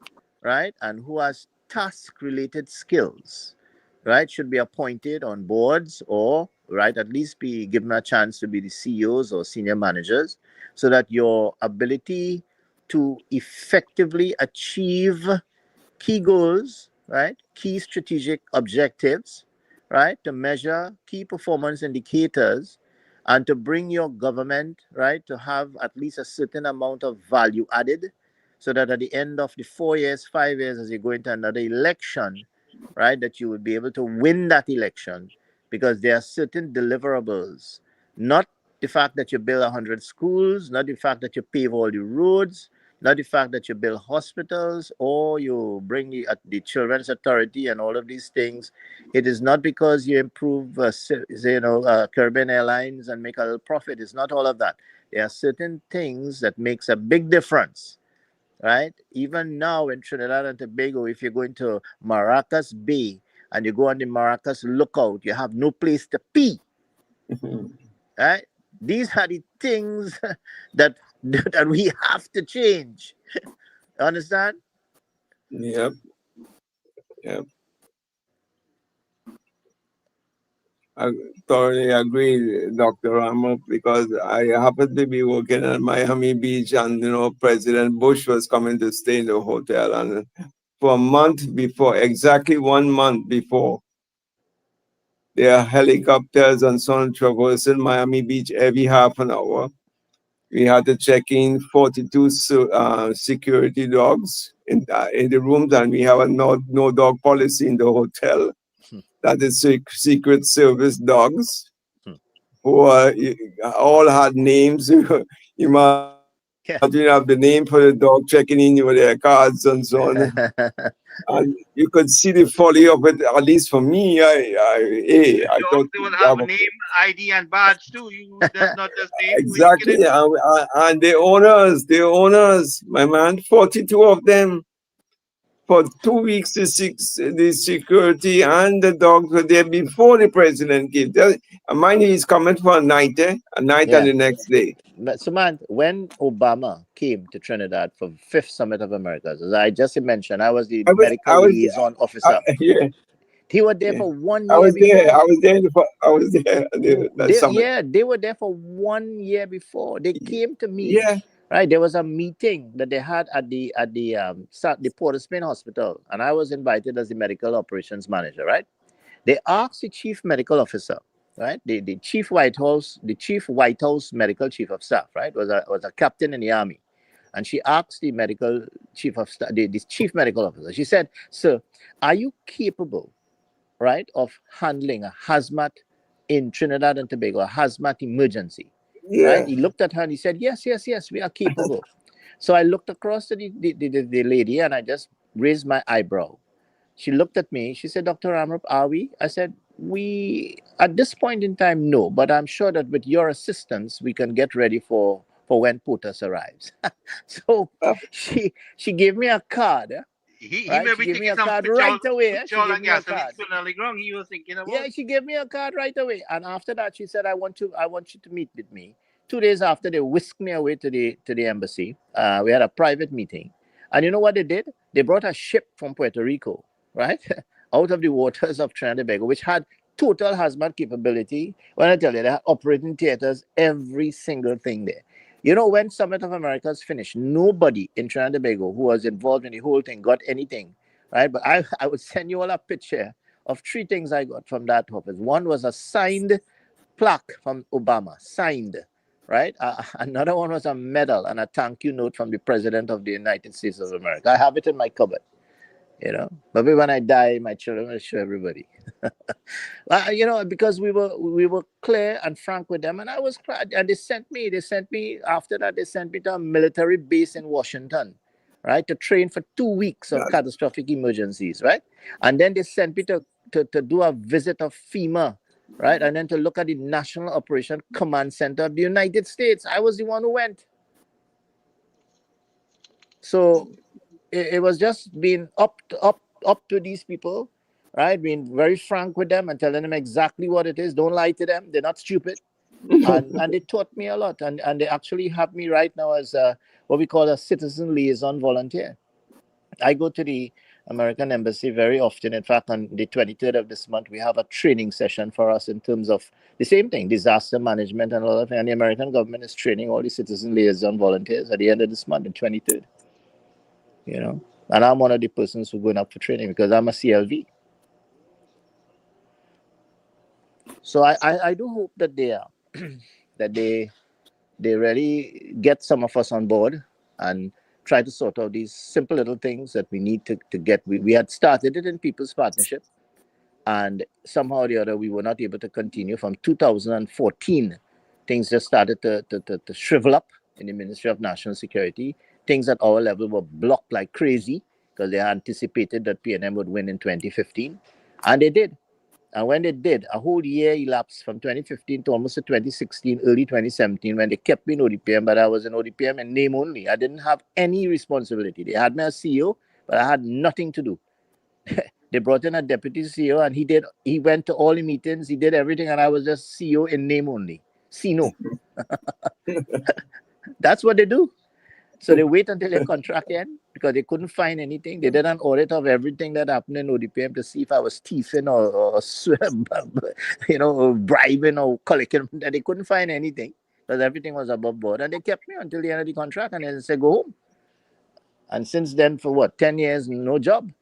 right, and who has task-related skills, right, should be appointed on boards, or right, at least be given a chance to be the CEOs or senior managers, so that your ability to effectively achieve key goals, right? Key strategic objectives, right? To measure key performance indicators and to bring your government, right, to have at least a certain amount of value added so that at the end of the 4 years, 5 years, as you go into another election, right, that you would be able to win that election because there are certain deliverables, not the fact that you build 100 schools, not the fact that you pave all the roads, not the fact that you build hospitals or you bring the children's authority and all of these things. It is not because you improve, Caribbean Airlines and make a little profit. It's not all of that. There are certain things that makes a big difference, right? Even now in Trinidad and Tobago, if you're going to Maracas Bay and you go on the Maracas Lookout, you have no place to pee, right? These are the things that that we have to change. Understand? Yep. Yep. I thoroughly agree, Dr. Ramos, because I happened to be working at Miami Beach, and President Bush was coming to stay in the hotel, and for a month before, exactly 1 month before, there are helicopters and so on traversing Miami Beach every half an hour. We had to check in 42 security dogs in the rooms, and we have a no dog policy in the hotel. That is Secret Service dogs who all had names. Imagine you have the name for the dog checking in with their cards and so on. And you could see the folly of it. At least for me, I thought They will have a name, ID, and badge too. That's not just name. exactly. And the owners, my man, 42 of them. For 2 weeks, the security and the dogs were there before the president came. Mind you, he's coming for a night and the next day. But Sumant, when Obama came to Trinidad for 5th Summit of Americas, as I just mentioned, I was the medical liaison officer. Yeah. He was there for 1 year. I was there. They were there for 1 year before. They came to me. Yeah. Right, there was a meeting that they had at the Port of Spain Hospital, and I was invited as the medical operations manager. Right, they asked the chief medical officer, right, the chief White House medical chief of staff, right, was a captain in the army, and she asked the medical chief of staff, the chief medical officer. She said, "Sir, are you capable, right, of handling a hazmat in Trinidad and Tobago, a hazmat emergency?" Yeah. Right? He looked at her and he said, yes, we are capable. So I looked across to the lady and I just raised my eyebrow. She looked at me. She said, Dr. Amrup, are we? I said, we, at this point in time, no, but I'm sure that with your assistance, we can get ready for when POTUS arrives. So she gave me a card. He Right? may be She gave me taking a some card right away. She petrol gave and me a gasoline card. spilling on the ground. He was thinking about. Yeah, she gave me a card right away. And after that, she said, I want you to meet with me. 2 days after, they whisked me away to the embassy. We had a private meeting. And you know what they did? They brought a ship from Puerto Rico, right? Out of the waters of Trinidad and Tobago, which had total hazmat capability. When I tell you, they had operating theaters, every single thing there. You know, when Summit of Americas finished, nobody in Trinidad and Tobago who was involved in the whole thing got anything, right? But I would send you all a picture of 3 things I got from that office. One was a signed plaque from Obama, signed, right? Another one was a medal and a thank you note from the President of the United States of America. I have it in my cupboard, Maybe when I die, my children will show everybody. Because we were clear and frank with them, and I was proud. And they sent me after that. They sent me to a military base in Washington, right, to train for 2 weeks of catastrophic emergencies, right, and then they sent me to do a visit of FEMA, right, and then to look at the National Operation Command Center of the United States. I was the one who went. So it was just being up to these people, right? Being very frank with them and telling them exactly what it is. Don't lie to them. They're not stupid. And they taught me a lot. And they actually have me right now as what we call a citizen liaison volunteer. I go to the American Embassy very often. In fact, on the 23rd of this month, we have a training session for us in terms of the same thing, disaster management and all of that. And the American government is training all the citizen liaison volunteers at the end of this month, the 23rd. You know, and I'm one of the persons who going up for training because I'm a CLV. So I do hope that they are that they really get some of us on board and try to sort out these simple little things that we need to get. We had started it in People's Partnership, and somehow or the other we were not able to continue. From 2014, things just started to shrivel up in the Ministry of National Security. Things at our level were blocked like crazy because they anticipated that PNM would win in 2015, and they did. And when they did, a whole year elapsed from 2015 to almost to 2016, early 2017, when they kept me in ODPM, but I was in ODPM in name only. I didn't have any responsibility. They had me as CEO, but I had nothing to do. They brought in a deputy CEO, and he went to all the meetings, he did everything, and I was just CEO in name only. CNO. That's what they do. So they wait until their contract end because they couldn't find anything. They did an audit of everything that happened in ODPM to see if I was thieving or bribing or collecting. And they couldn't find anything because everything was above board. And they kept me until the end of the contract and then they said, go home. And since then, for 10 years, no job.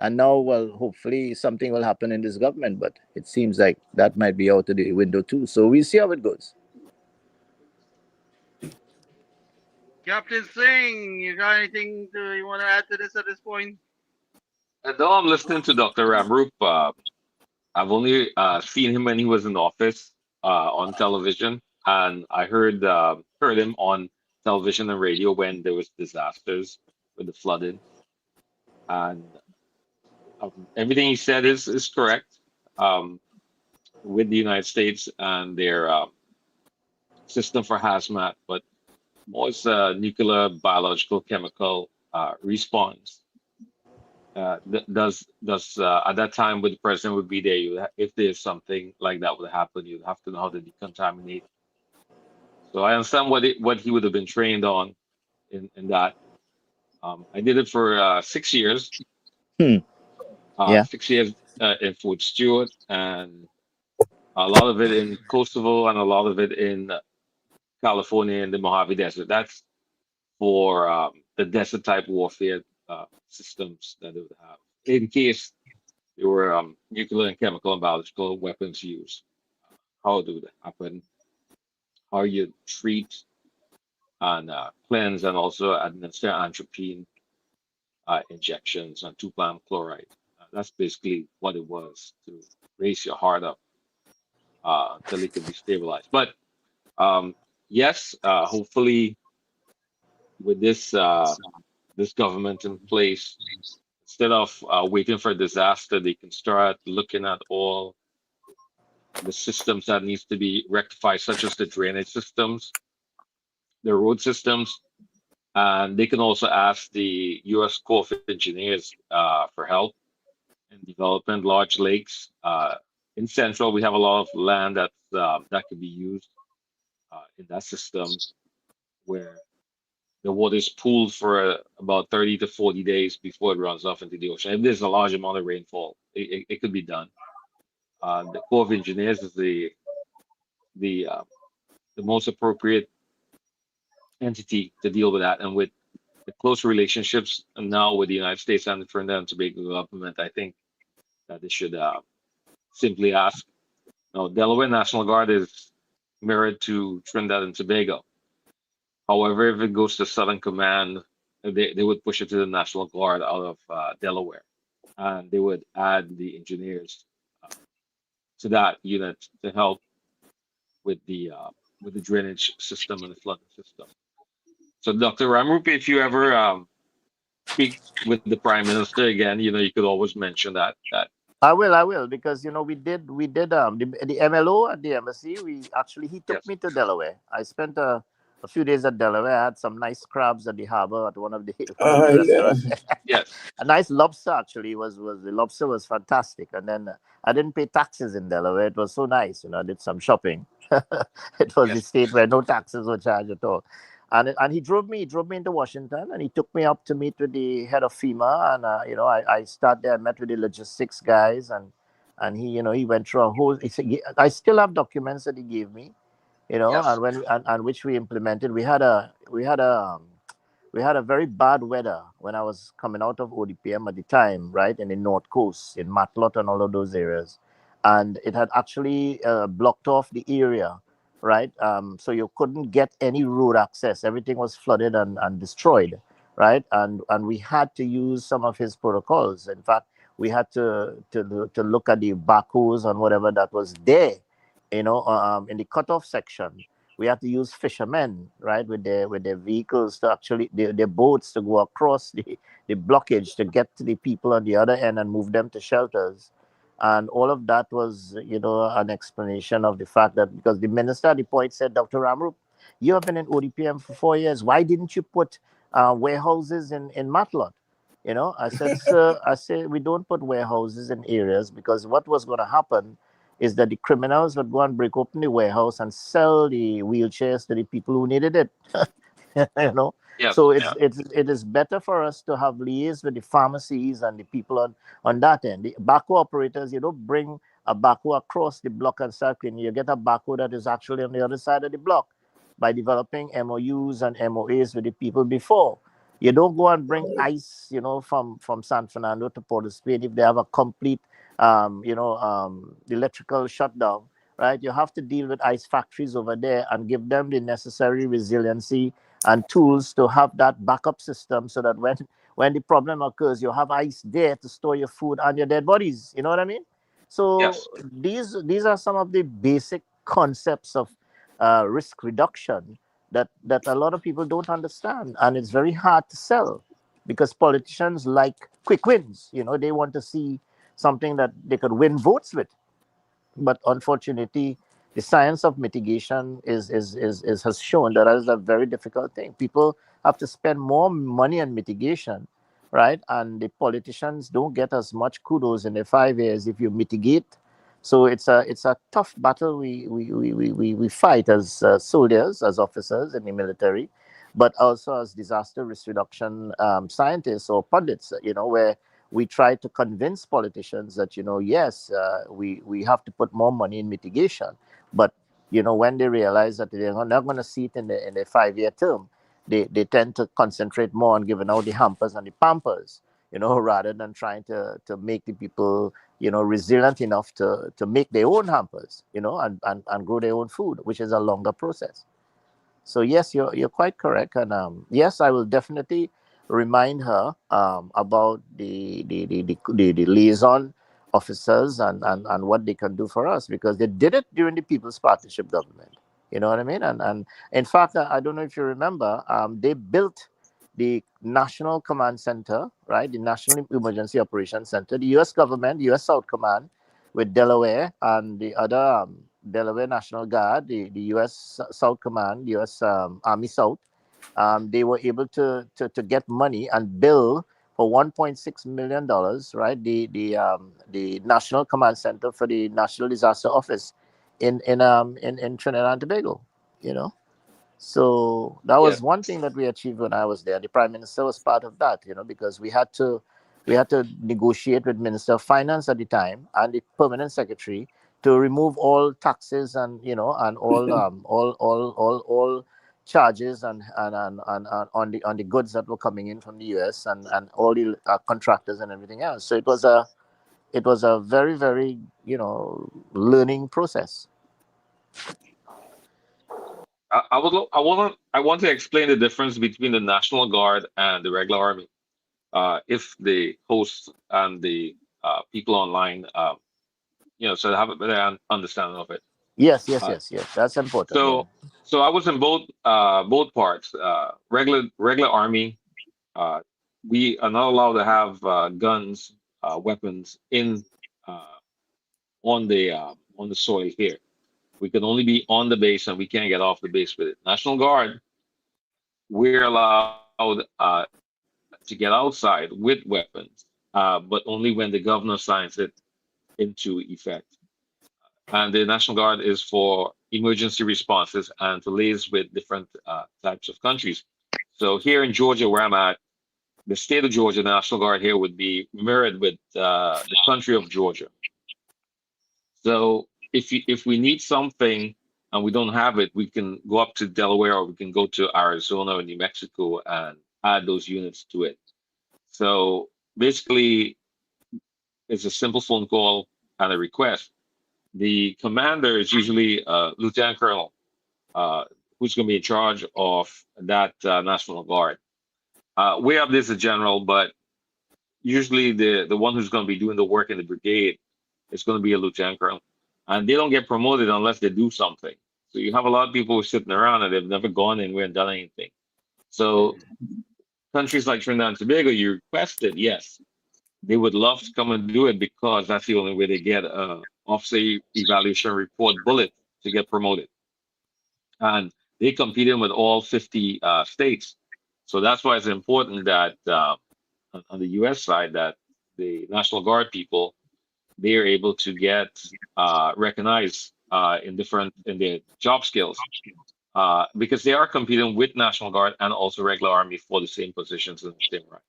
And now, well, hopefully something will happen in this government, but it seems like that might be out of the window too. So we'll see how it goes. Captain Singh, you got anything you want to add to this at this point? Though I'm listening to Dr. Ramroop, I've only seen him when he was in office on television, and I heard him on television and radio when there was disasters with the flooding, and everything he said is correct with the United States and their system for hazmat, but most nuclear, biological, chemical response. Does at that time when the president would be there, if there's something like that would happen, you'd have to know how to decontaminate. So I understand what he would have been trained on in that. I did it for 6 years. Yeah. 6 years in Fort Stewart, and a lot of it in Kosovo and a lot of it in California in the Mojave Desert. That's for the desert type warfare systems that they would have in case there were nuclear and chemical and biological weapons used. How do that happen? How you treat and cleanse and also administer atropine injections and 2-plant chloride. That's basically what it was, to raise your heart up until it could be stabilized. But yes, hopefully with this this government in place, instead of waiting for a disaster, they can start looking at all the systems that needs to be rectified, such as the drainage systems, the road systems, and they can also ask the U.S. Corps of Engineers for help in developing large lakes. In Central, we have a lot of land that can be used in that system, where the water is pooled for about 30 to 40 days before it runs off into the ocean. If there's a large amount of rainfall, it could be done. The Corps of Engineers is the most appropriate entity to deal with that, and with the close relationships now with the United States and the Trinidad and Tobago government, I think that they should simply ask. Now, Delaware National Guard is mirrored to Trinidad and Tobago. However, if it goes to Southern Command, they would push it to the National Guard out of Delaware, and they would add the engineers to that unit to help with the drainage system and the flooding system. So, Dr. Ramroop, if you ever speak with the Prime Minister again, you could always mention that. I will, because we did the MLO at the embassy. He took me to Delaware. I spent a few days at Delaware. I had some nice crabs at the harbor at one of the restaurants. Yes. A nice lobster, actually. The lobster was fantastic. And then I didn't pay taxes in Delaware. It was so nice. I did some shopping. It was the state where no taxes were charged at all. And he drove me into Washington, and he took me up to meet with the head of FEMA, and I started there. I met with the logistics guys, and he went through a whole. I still have documents that he gave me, Yes. and which we implemented. We had a very bad weather when I was coming out of ODPM at the time, right, in the North Coast, in Matlot and all of those areas. And it had actually blocked off the area, right? So you couldn't get any road access. Everything was flooded and destroyed, right? And we had to use some of his protocols. In fact, we had to look at the barcodes and whatever that was there, in the cutoff section. We had to use fishermen, right, with their vehicles to actually their boats to go across the blockage to get to the people on the other end and move them to shelters. And all of that was, an explanation of the fact that because the minister at the point said, Dr. Ramrup, you have been in ODPM for 4 years. Why didn't you put warehouses in Matlot? I said, sir, we don't put warehouses in areas because what was going to happen is that the criminals would go and break open the warehouse and sell the wheelchairs to the people who needed it. you know. Yes. So Yeah. it is better for us to have liaised with the pharmacies and the people on that end. The backhoe operators, you don't bring a backhoe across the block and start cleaning. You get a backhoe that is actually on the other side of the block by developing MOUs and MOAs with the people before. You don't go and bring ice, from San Fernando to Port of Spain if they have a complete, electrical shutdown, right? You have to deal with ice factories over there and give them the necessary resiliency and tools to have that backup system so that when the problem occurs, you have ice there to store your food and your dead bodies. You know what I mean? So Yes. these are some of the basic concepts of risk reduction that a lot of people don't understand, and it's very hard to sell because politicians like quick wins. They want to see something that they could win votes with. But unfortunately, the science of mitigation is has shown that is a very difficult thing. People have to spend more money on mitigation, right? And the politicians don't get as much kudos in the 5 years if you mitigate. So it's a tough battle we fight as soldiers, as officers in the military, but also as disaster risk reduction scientists or pundits, where we try to convince politicians that yes, we have to put more money in mitigation, but when they realize that they're not going to see it in the 5 year term, they tend to concentrate more on giving out the hampers and the pampers, rather than trying to make the people resilient enough to make their own hampers, and grow their own food, which is a longer process. So yes, you're quite correct, and yes, I will definitely remind her about the liaison officers and what they can do for us, because they did it during the People's Partnership government. You know what I mean? And in fact, I don't know if you remember, they built the National Command Center, right? The National Emergency Operations Center. The U.S. government, the U.S. South Command, with Delaware and the other Delaware National Guard, the U.S. South Command, U.S. Army South, they were able to get money and bill for $1.6 million, right? The National Command Center for the National Disaster Office in Trinidad and Tobago, you know. So that Yes. was one thing that we achieved when I was there. The Prime Minister was part of that, because we had to negotiate with Minister of Finance at the time and the Permanent Secretary to remove all taxes and all charges and on the goods that were coming in from the US and all the contractors and everything else. So it was a very, very learning process. I want to explain the difference between the National Guard and the regular army. If the hosts and the people online, so they have a better understanding of it. Yes, yes, Uh, yes, yes. That's important. Yeah. so I was in both parts. Regular army. Uh, we are not allowed to have guns, weapons in uh, on the soil here. We can only be on the base, and we can't get off the base with it. National Guard, we're allowed to get outside with weapons, but only when the governor signs it into effect. and the National Guard is for emergency responses and to liaise with different types of countries. So here in Georgia, where I'm at, the state of Georgia, the National Guard here would be mirrored with the country of Georgia. So if we need something and we don't have it, we can go up to Delaware or we can go to Arizona or New Mexico and add those units to it. So basically, it's a simple phone call and a request. The commander is usually a lieutenant colonel, who's going to be in charge of that National Guard. We have this a general, but usually the one who's going to be doing the work in the brigade is going to be a lieutenant colonel, and they don't get promoted unless they do something. So you have a lot of people who are sitting around and they've never gone anywhere and done anything. So countries like Trinidad and Tobago, you requested, yes, they would love to come and do it because that's the only way they get a officer evaluation report bullet to get promoted. And they competed with all 50 states. So that's why it's important that on the U.S. side that the National Guard people, they are able to get recognized in their job skills because they are competing with National Guard and also regular Army for the same positions and the same ranks.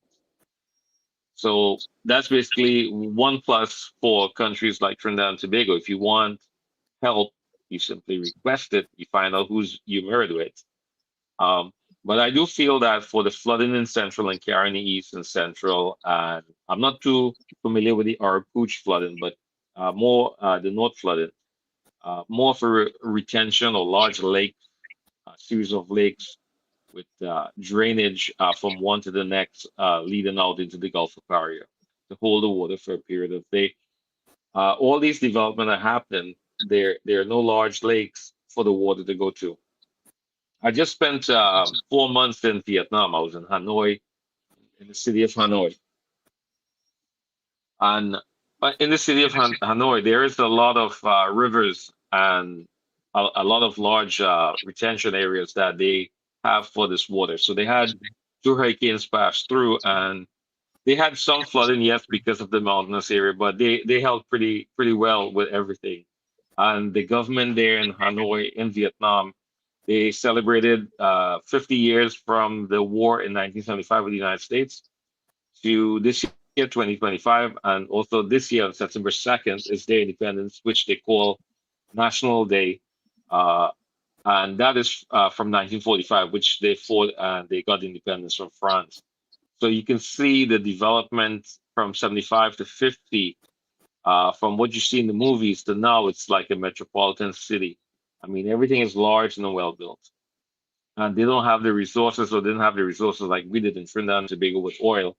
So that's basically one plus for countries like Trinidad and Tobago. If you want help, you simply request it. You find out who's you married with. But I do feel that for the flooding in Central and Caroni East and Central, and I'm not too familiar with the Arapooch flooding, but more the North flooding, more for retention or large lake, series of lakes with drainage from one to the next, leading out into the Gulf of Paria to hold the water for a period of day. All these development are happening. There are no large lakes for the water to go to. I just spent 4 months in Vietnam. I was in Hanoi, in the city of Hanoi. And in the city of Hanoi, there is a lot of rivers and a lot of large retention areas that they have for this water. So they had 2 hurricanes pass through, and they had some flooding, yes, because of the mountainous area, but they held pretty well with everything. And the government there in Hanoi, in Vietnam, they celebrated 50 years from the war in 1975 with the United States to this year, 2025, and also this year on September 2nd is their independence, which they call National Day. And that is from 1945, which they fought and they got independence from France. So you can see the development from 75 to 50, from what you see in the movies to now, it's like a metropolitan city. I mean, everything is large and well built. And they don't have the resources or didn't have the resources like we did in Trinidad and Tobago with oil.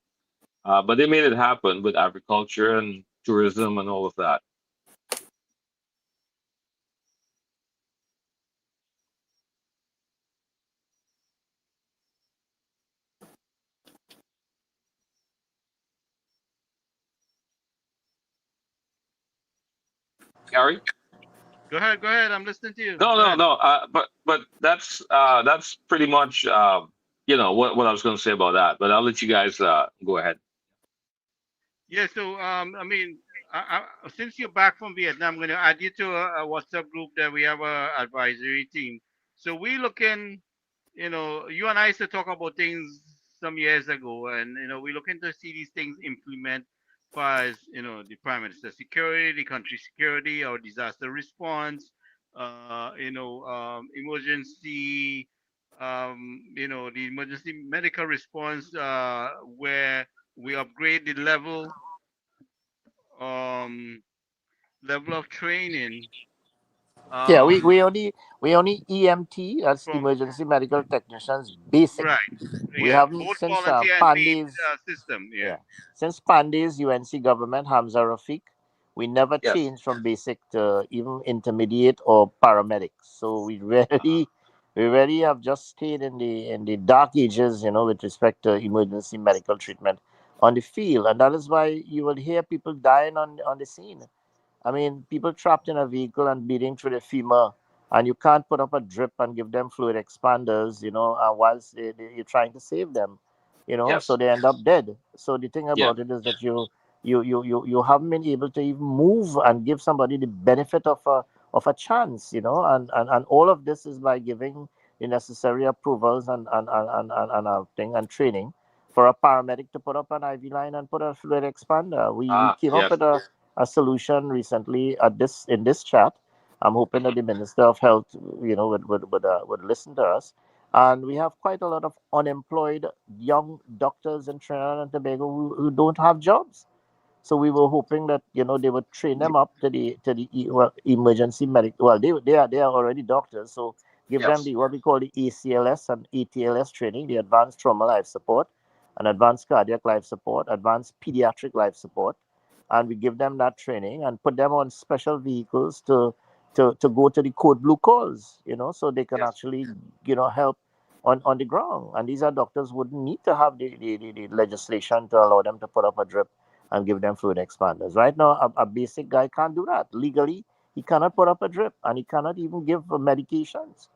But they made it happen with agriculture and tourism and all of that. Gary? Go ahead. I'm listening to you. No. But that's pretty much what I was going to say about that. But I'll let you guys go ahead. Yeah. So I mean, since you're back from Vietnam, I'm going to add you to a WhatsApp group that we have a advisory team. So we looking, you and I used to talk about things some years ago, and we're looking to see these things implement as the prime minister security, the country security, or disaster response, emergency, the emergency medical response, where we upgrade the level of training. Yeah, we only EMT, that's From emergency medical technicians, basic. right, We yeah, haven't both since volunteer and paid Pandey's system, yeah yeah. since Pandey's UNC government Hamza Rafiq, we never Yes. changed from basic to even intermediate or paramedics. So we really have just stayed in the dark ages, with respect to emergency medical treatment on the field, and that is why you will hear people dying on the scene. I mean, people trapped in a vehicle and bleeding through the femur, and you can't put up a drip and give them fluid expanders, whilst you're trying to save them, so Yes. they end up dead. So the thing Yeah. about it is that you haven't been able to even move and give somebody the benefit of of a chance, and all of this is by giving the necessary approvals and thing and training for a paramedic to put up an IV line and put a fluid expander. We came up Yes. with a solution recently in this chat. I'm hoping that the Minister of Health, would listen to us. And we have quite a lot of unemployed young doctors in Trinidad and Tobago who don't have jobs. So we were hoping that they would train them up to the emergency medical. Well, they are already doctors, so give them Yes. the what we call the ACLS and ATLS training, the advanced trauma life support, and advanced cardiac life support, advanced pediatric life support, and we give them that training and put them on special vehicles to go to the code blue calls, so they can Yes. actually help on the ground. And these are doctors who wouldn't need to have the legislation to allow them to put up a drip and give them fluid expanders. Right now, a basic guy can't do that. Legally, he cannot put up a drip and he cannot even give medications.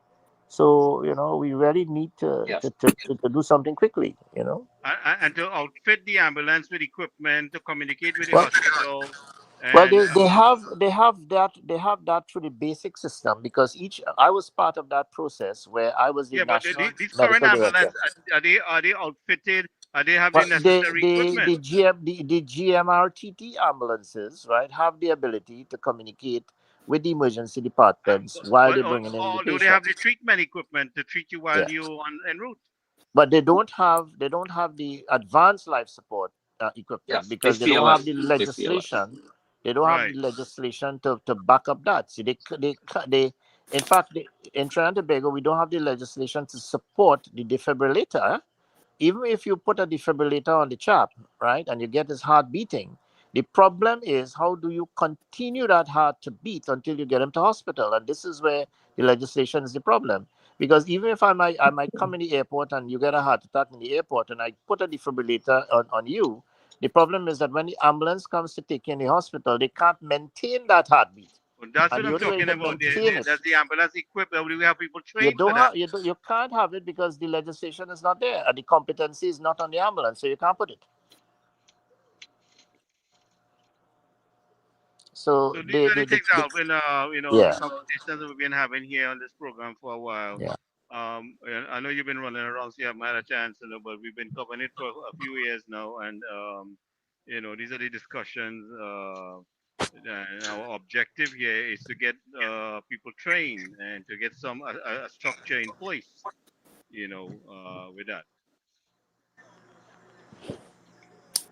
So, we really need Yes. to do something quickly, And to outfit the ambulance with equipment to communicate with the Well, hospital. well, And they have that through the basic system, because I was part of that process where I was the yeah, but national these current medical director. ambulance, are they outfitted? Are they have the But necessary equipment? the GMRTT ambulances, right, have the ability to communicate with the emergency departments while But they're bringing in the do they have patient. the treatment equipment to treat you while Yeah, you on en route? but they don't have the advanced life support equipment, Yes. because they don't have ACLS. the ACLS. legislation. They don't have the Right. legislation to back up that. See, they in fact, in Trinidad and Tobago, we don't have the legislation to support the defibrillator. Even if you put a defibrillator on the chap, right, and you get his heart beating, the problem is, how do you continue that heart to beat until you get him to hospital? And this is where the legislation is the problem. Because even if I might come in the airport and you get a heart attack in the airport and I put a defibrillator on you, the problem is that when the ambulance comes to take you in the hospital, they can't maintain that heartbeat. Well, that's And what the I'm only way you talking can about. maintain it, Does the ambulance equipped? Do we have people you trained for don't that? have you can't have it, because the legislation is not there and the competency is not on the ambulance, so you can't put it. So So these they are they, the they, things they that have been, the yeah, conversations that we've been having here on this program for a while. yeah. And I know you've been running around, so you haven't had a chance, but we've been covering it for a few years now, and these are the discussions. And our objective here is to get people trained and to get a structure in place, with that.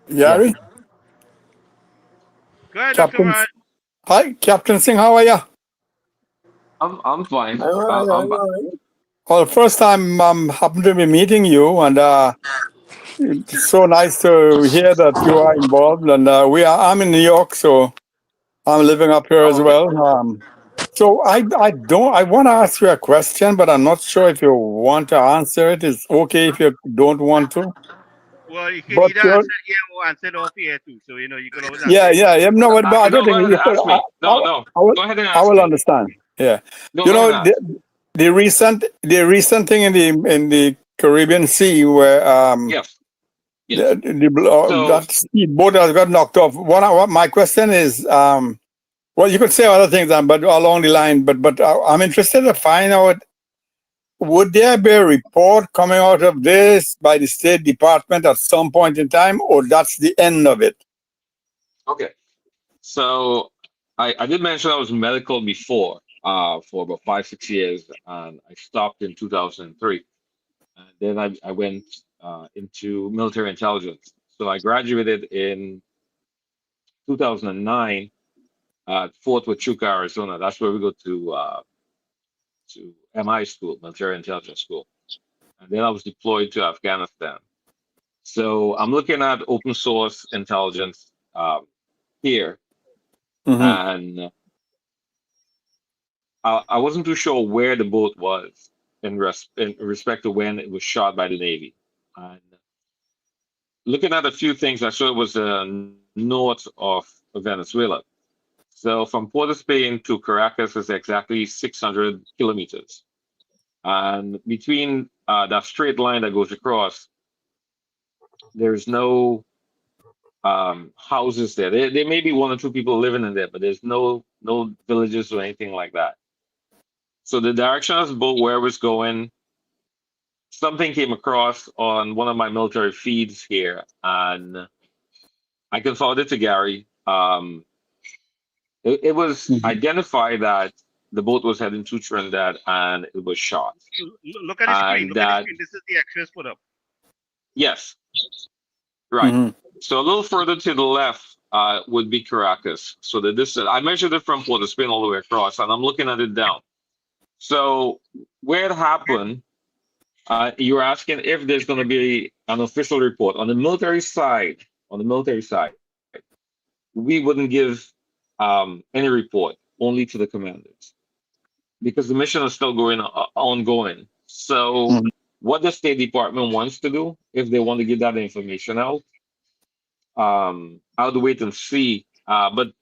Yeah. Gary, Go ahead, Dr. Captain. Ryan. Hi, Captain Singh. How are you? I'm fine. All right, I'm all right. Well, first time happen to be meeting you, and it's so nice to hear that you are involved. And I'm in New York, so I'm living up here as okay. well. So I want to ask you a question, but I'm not sure if you want to answer it. It's okay if you don't want to. Well, you can But either answer it here or answer it off here too. So you can always answer yeah, it. yeah. No, but I don't No, go think ahead you and could. ask me. No, no. I Go ahead and I ask will me. understand. Yeah, No, you go ahead know and ask. the recent thing in the Caribbean Sea where Yes. Yes. that So speedboat has got knocked off. What my question is, well, you could say other things, but along the line, but I'm interested to find out, would there be a report coming out of this by the State Department at some point in time, or that's the end of it? okay. So I did mention I was medical before, for about 5, 6 years, and I stopped in 2003. And then I went into military intelligence. So I graduated in 2009 at Fort Huachuca, Arizona. That's where we go to MI school, military intelligence school. And then I was deployed to Afghanistan. So I'm looking at open source intelligence here, Mm-hmm. and I wasn't too sure where the boat was in respect to when it was shot by the Navy. And looking at a few things, I saw it was north of Venezuela. So from Port of Spain to Caracas is exactly 600 kilometers. And between that straight line that goes across, there's no houses there. There may be one or two people living in there, but there's no villages or anything like that. So the direction of the boat, where it was going, something came across on one of my military feeds here, and I can forward it to Gary. It was Mhm. identified that the boat was heading to Trinidad and it was shot. Look at the screen. And Look at the that, screen. This is the X-rays put up. yes, right. Mhm. So a little further to the left would be Caracas. So the distance, I measured it from Port of Spain all the way across, and I'm looking at it down. So where it happened, you were asking if there's going to be an official report on the military side. On the military side, we wouldn't give any report, only to the commanders, because the mission is still ongoing. So Mhm. what the State Department wants to do, if they want to give that information out, I'll wait and see. But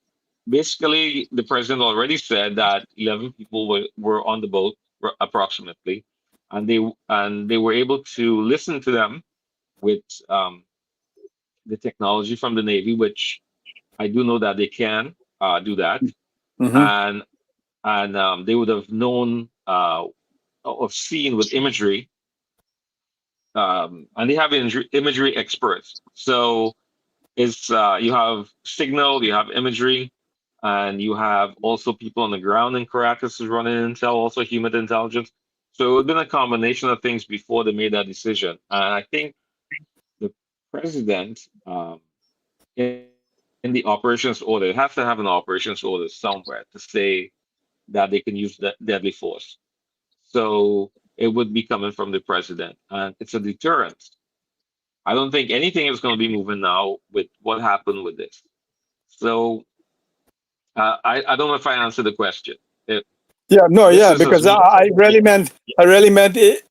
basically, the president already said that 11 people were on the boat, approximately, and they were able to listen to them with the technology from the Navy, which I do know that they can do that, Mhm. and they would have known of seen with imagery, and they have imagery experts. So it's you have signal, you have imagery, and you have also people on the ground in Caracas who's running intel, also human intelligence. So it would have been a combination of things before they made that decision. And I think the president, in, in the operations order, have to have an operations order somewhere to say that they can use deadly force. So it would be coming from the president, and it's a deterrent. I don't think anything is going to be moving now with what happened with this. So I don't know if I answered the question. If Yeah, no, this yeah, is as because much, I really meant it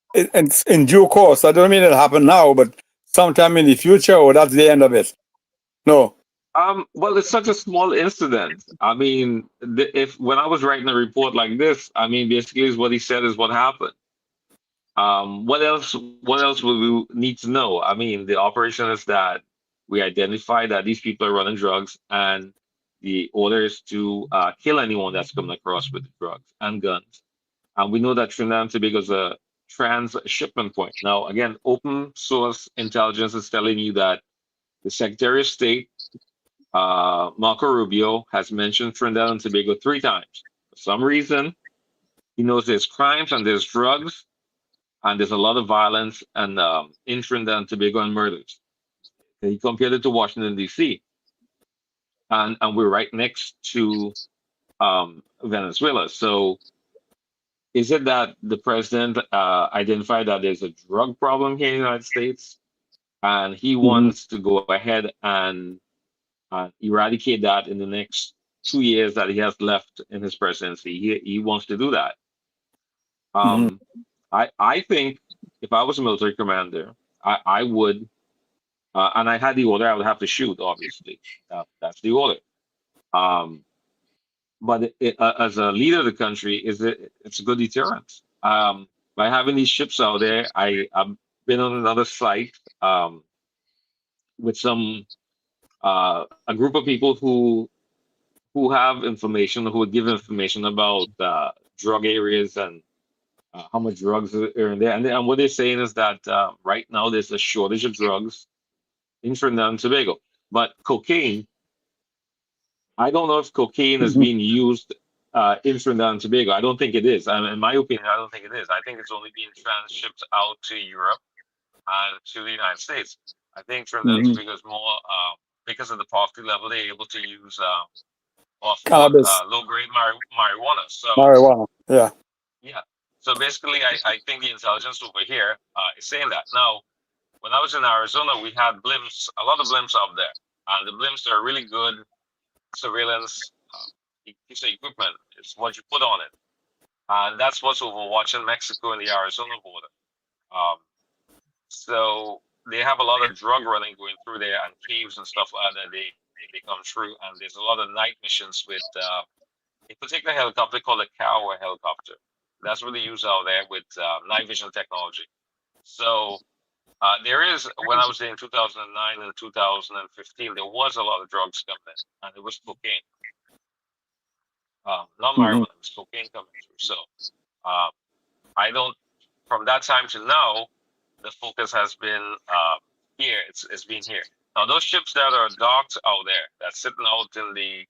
in due course. I don't mean it'll happen now, but sometime in the future, or that's the end of it. No. well, it's such a small incident. I mean, if when I was writing a report like this, I mean, basically, is what he said is what happened. What else? What else would we need to know? I mean, the operation is that we identify that these people are running drugs, and the order is to kill anyone that's coming across with drugs and guns. And we know that Trinidad and Tobago is a transshipment point. Now, again, open source intelligence is telling you that the Secretary of State, Marco Rubio, has mentioned Trinidad and Tobago 3 times. For some reason, he knows there's crimes and there's drugs and there's a lot of violence and in Trinidad and Tobago and murders. He compared it to Washington D.C. and we're right next to Venezuela. So is it that the president identified that there's a drug problem here in the United States, and he Mhm. wants to go ahead and eradicate that in the next 2 years that he has left in his presidency? He wants to do that. Mhm. Um, I think if I was a military commander, I would, and I had the order, I would have to shoot. Obviously, that's the order. Um, but as a leader of the country, it's a good deterrent. By having these ships out there, I've been on another site with a group of people who have information, who would give information about drug areas and how much drugs are in there. And what they're saying is that right now there's a shortage of drugs in Trinidad and Tobago. But cocaine, I don't know if cocaine is Mhm. being used in Trinidad and Tobago. I don't think it is. In my opinion, I don't think it is. I think it's only being transshipped out to Europe and to the United States. I think Trinidad and Mhm. Tobago is more because of the poverty level, they're able to use off what Cannabis, low-grade marijuana. So marijuana. Yeah. yeah. So basically, I think the intelligence over here is saying that. Now, when I was in Arizona, we had blimps, a lot of blimps up there, and the blimps are really good surveillance piece of equipment. It's what you put on it, and that's what's overwatching Mexico and the Arizona border. Um, so they have a lot of drug running going through there and caves and stuff like that. They come through, and there's a lot of night missions with a particular helicopter called a Cower helicopter. That's what they use out there with night vision technology. So There is, when I was there in 2009 and 2015, there was a lot of drugs coming in, and it was cocaine. Not marijuana, it was cocaine coming through. So I don't, from that time to now, the focus has been here. It's been here. Now, those ships that are docked out there, that's sitting out in the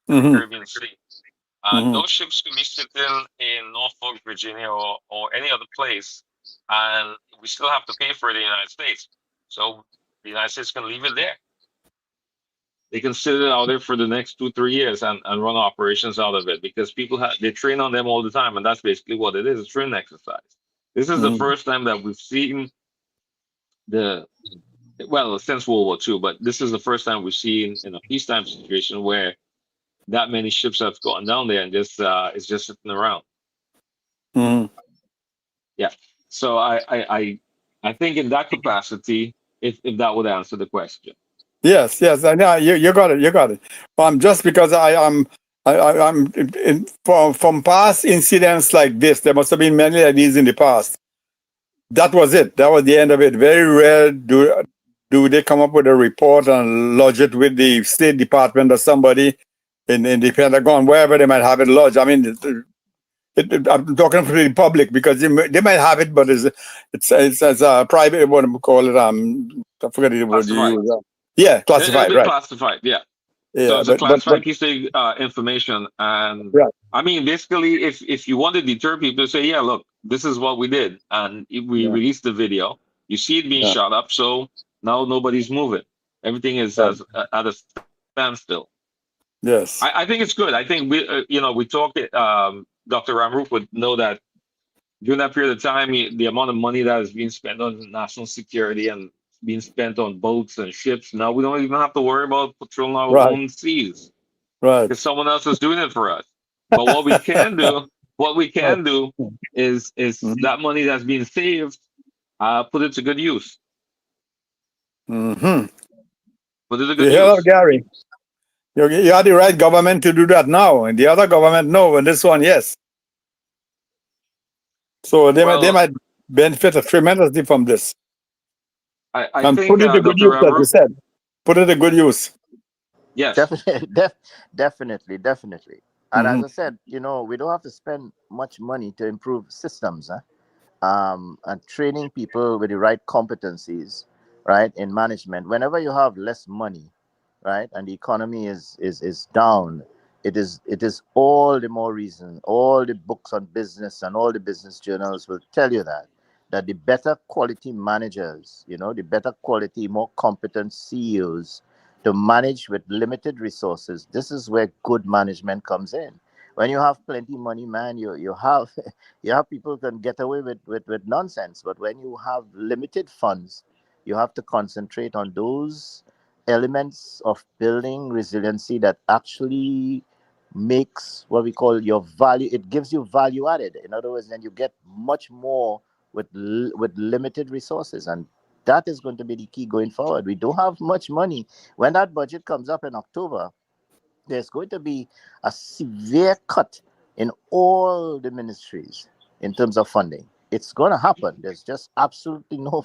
Caribbean Sea, those ships could be sitting in Norfolk, Virginia, or any other place, and we still have to pay for it in the United States. So the United States can leave it there. They can sit it out there for the next 2-3 years and run operations out of it, because people they train on them all the time, and that's basically what it is. It's training exercise. This is the first time that we've seen since World War II, but this is the first time we've seen in a peacetime situation where that many ships have gone down there and just it's just sitting around. Yeah. So I think in that capacity, if that would answer the question. Yes, I know you got it. Just because I'm from past incidents like this, there must have been many of these in the past. That was it. That was the end of it. Very rare do they come up with a report and lodge it with the State Department or somebody in the Pentagon, wherever they might have it lodged. I mean, I'm talking for the public, because they might have it, but it's a private, what do you call it? I forget the word you use. Yeah, classified, right? Classified, yeah. So it's a classified piece of information, and I mean, basically, if you want to deter people, say, yeah, look, this is what we did, and we released the video. You see it being shot up, so now nobody's moving. Everything is at a standstill. Yes, I think it's good. I think we talked. Dr. Ramroop would know that during that period of time, the amount of money that is being spent on national security and being spent on boats and ships. Now we don't even have to worry about patrolling our own seas, right? Because someone else is doing it for us. But what we can do, is that money that's being saved, put it to good use. Put it to good use. Gary, you are the right government to do that now, and the other government no, and this one yes. So they might benefit tremendously from this. I think put it to good use, as you said. Put it to good use. Yes, definitely. And as I said, we don't have to spend much money to improve systems, and training people with the right competencies, right, in management. Whenever you have less money, right, and the economy is down, it is all the more reason. All the books on business and all the business journals will tell you that the better quality managers, the better quality, more competent CEOs to manage with limited resources. This is where good management comes in. When you have plenty money, man, you have people who can get away with nonsense. But when you have limited funds, you have to concentrate on those elements of building resiliency that actually makes what we call your value. It gives you value added. In other words, then you get much more with limited resources, and that is going to be the key going forward. We don't have much money. When that budget comes up in October, there's going to be a severe cut in all the ministries in terms of funding. It's going to happen. There's just absolutely no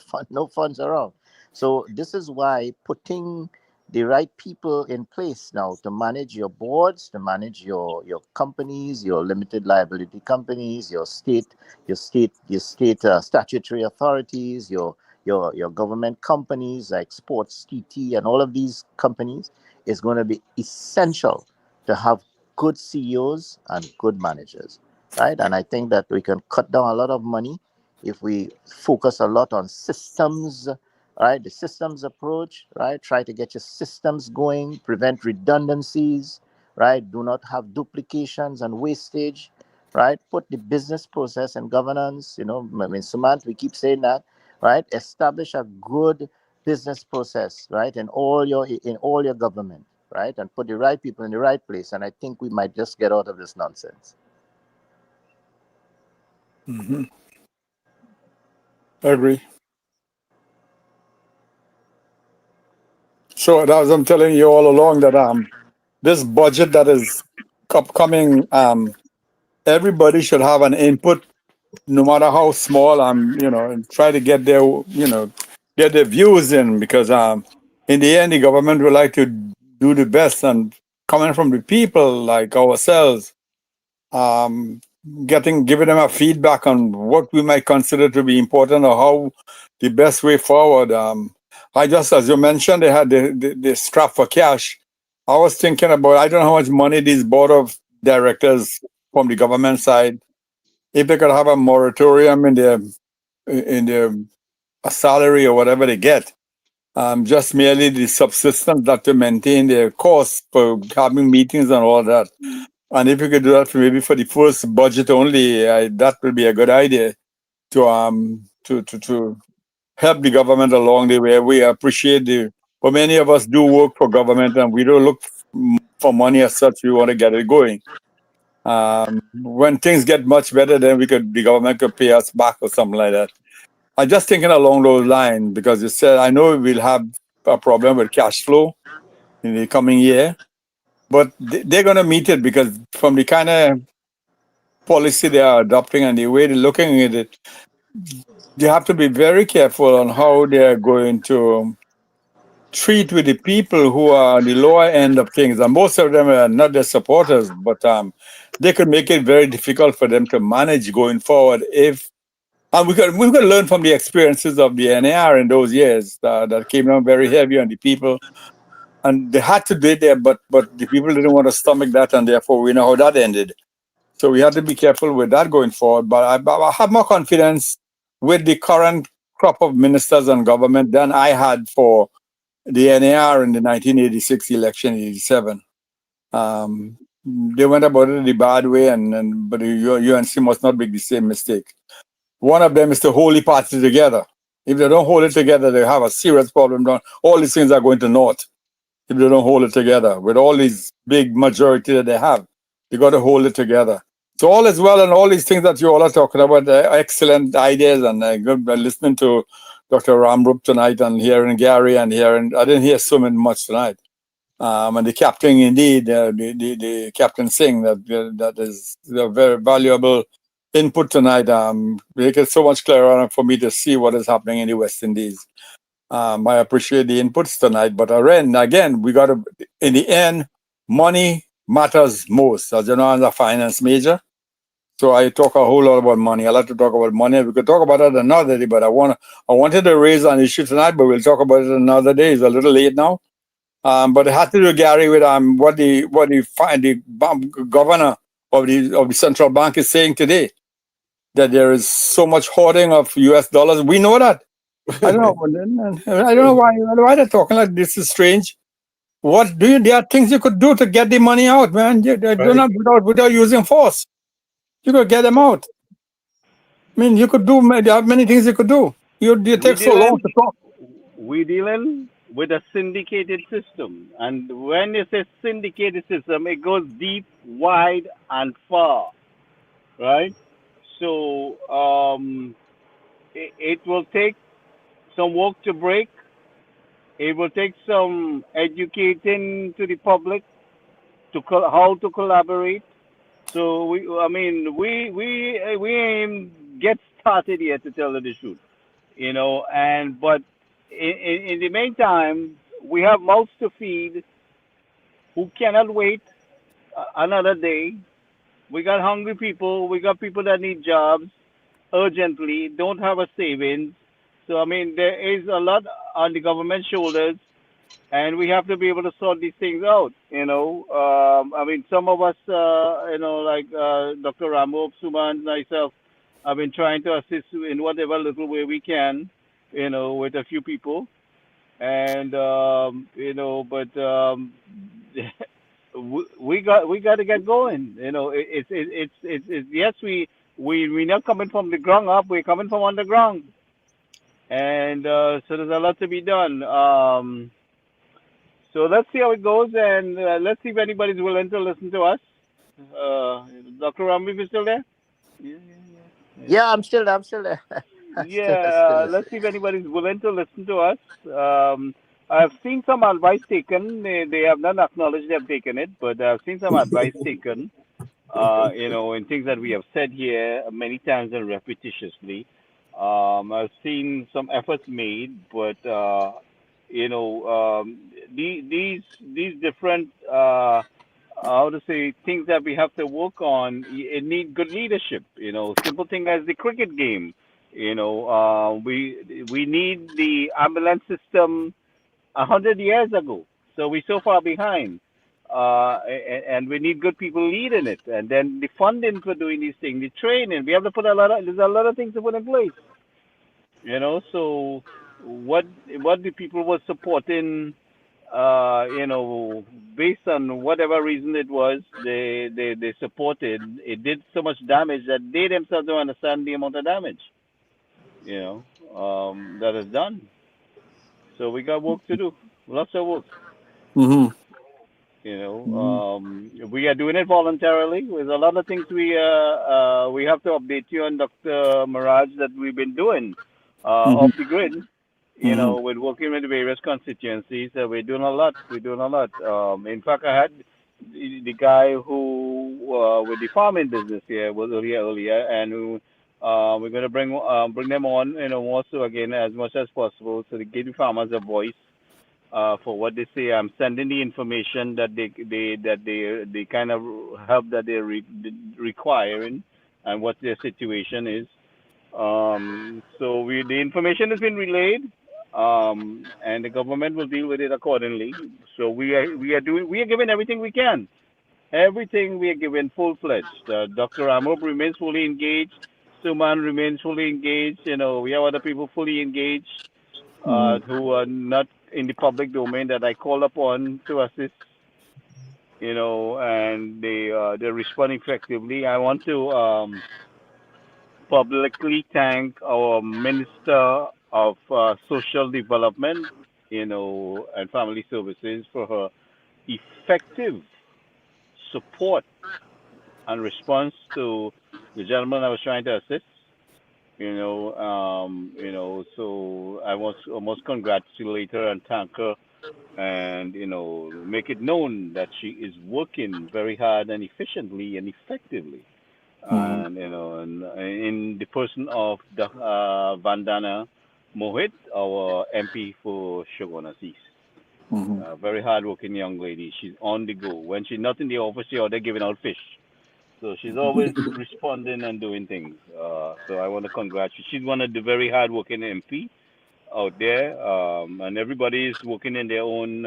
funds around. So this is why putting the right people in place now to manage your boards, to manage your companies, your limited liability companies, your state statutory authorities, your government companies like Sports TT and all of these companies is going to be essential to have good CEOs and good managers, right? And I think that we can cut down a lot of money if we focus a lot on systems. Right, the systems approach, right? Try to get your systems going, prevent redundancies, right? Do not have duplications and wastage, right? Put the business process and governance, Sumant, we keep saying that, right? Establish a good business process, right? In all your government, right? And put the right people in the right place. And I think we might just get out of this nonsense. I agree. So as I'm telling you all along that this budget that is upcoming, everybody should have an input, no matter how small. And try to get their get their views in, because in the end the government would like to do the best, and coming from the people like ourselves, um, giving them a feedback on what we might consider to be important or how the best way forward. I just, as you mentioned, they had the strap for cash. I was thinking about, I don't know how much money these board of directors from the government side, if they could have a moratorium in their a salary or whatever they get, just merely the subsistence that to maintain their costs for having meetings and all that. And if you could do that maybe for the first budget only, that would be a good idea to help the government along the way. We appreciate for many of us do work for government, and we don't look for money as such. We want to get it going. When things get much better, then the government could pay us back or something like that. I'm just thinking along those lines, because you said, I know we'll have a problem with cash flow in the coming year, but they're going to meet it, because from the kind of policy they are adopting and the way they're looking at it, they have to be very careful on how they're going to treat with the people who are on the lower end of things. And most of them are not their supporters, but they could make it very difficult for them to manage going forward and we could learn from the experiences of the NAR in those years that came down very heavy on the people, and they had to do it there, but the people didn't want to stomach that, and therefore we know how that ended. So we had to be careful with that going forward. But I have more confidence with the current crop of ministers and government than I had for the NAR in the 1986 election, 87. They went about it the bad way, but the UNC must not make the same mistake. One of them is to hold the party together. If they don't hold it together, they have a serious problem. All these things are going to naught if they don't hold it together. With all these big majority that they have, they got to hold it together. So all is well, and all these things that you all are talking about, excellent ideas, and listening to Dr. Ramrup tonight, and hearing Gary, and I didn't hear so much tonight. And the captain, indeed, the Captain Singh, that is a very valuable input tonight. Make it so much clearer for me to see what is happening in the West Indies. I appreciate the inputs tonight, but again, we got to, in the end, money matters most. As you know, I'm a finance major, so I talk a whole lot about money. I like to talk about money. We could talk about it another day, but I wanted to raise an issue tonight, but we'll talk about it another day. It's a little late now. But it had to do, Gary, with what the governor of the central bank is saying today, that there is so much hoarding of US dollars. We know that. I don't know. I don't know why they're talking like this. Is strange. There are things you could do to get the money out, man. Do not without using force. You could get them out. I mean, you could there are many things you could do. You take so long to talk. We're dealing with a syndicated system. And when you say syndicated system, it goes deep, wide, and far. Right? So it will take some work to break. It will take some educating to the public to how to collaborate. So we ain't get started yet, to tell you the truth, but in the meantime, we have mouths to feed who cannot wait another day. We got hungry people. We got people that need jobs urgently, don't have a savings. So, there is a lot on the government shoulders, and we have to be able to sort these things out. Some of us, like Dr. Ramo, Suma, and myself, have been trying to assist in whatever little way we can, with a few people. And, we got to get going. It's yes, we're not coming from the ground up. We're coming from underground, and so there's a lot to be done. So let's see how it goes, and let's see if anybody's willing to listen to us. Dr. Rambi, is still there? Yeah, I'm still there. Let's see if anybody's willing to listen to us. I've seen some advice taken. They have not acknowledged they have taken it, but I've seen some advice taken, in things that we have said here many times and repetitiously. I've seen some efforts made, but these different how to say things that we have to work on. It need good leadership. Simple thing as the cricket game. We need the ambulance system 100 years ago. So we're so far behind. And we need good people leading it, and then the funding for doing these things, the training. We have to put there's a lot of things to put in place. So what the people were supporting, based on whatever reason it was, they supported. It did so much damage that they themselves don't understand the amount of damage, that is done. So we got work to do, lots of work. Mm-hmm. We are doing it voluntarily. There's a lot of things we have to update you on, Dr. Mirage, that we've been doing off the grid. With working with various constituencies, we're doing a lot. In fact, I had the guy who with the farming business here was earlier, and who, we're going to bring them on, more so again as much as possible, so to give the farmers a voice. For what they say, I'm sending the information that they kind of help that they're requiring, and what their situation is. So the information has been relayed, and the government will deal with it accordingly. So we are giving everything we can. Everything we are giving full-fledged. Dr. Amrup remains fully engaged. Suman remains fully engaged. We have other people fully engaged, who are not in the public domain, that I call upon to assist, and they respond effectively. I want to publicly thank our Minister of Social Development, and Family Services, for her effective support and response to the gentleman I was trying to assist. So I must congratulate her and thank her, and make it known that she is working very hard and efficiently and effectively, and and in the person of Vandana Mohit, our MP for Shogunas East. Very hard-working young lady. She's on the go. When she's not in the office, she's out there giving out fish. So she's always responding and doing things. So I want to congratulate. She's one of the very hard-working MP out there, and everybody is working in their own,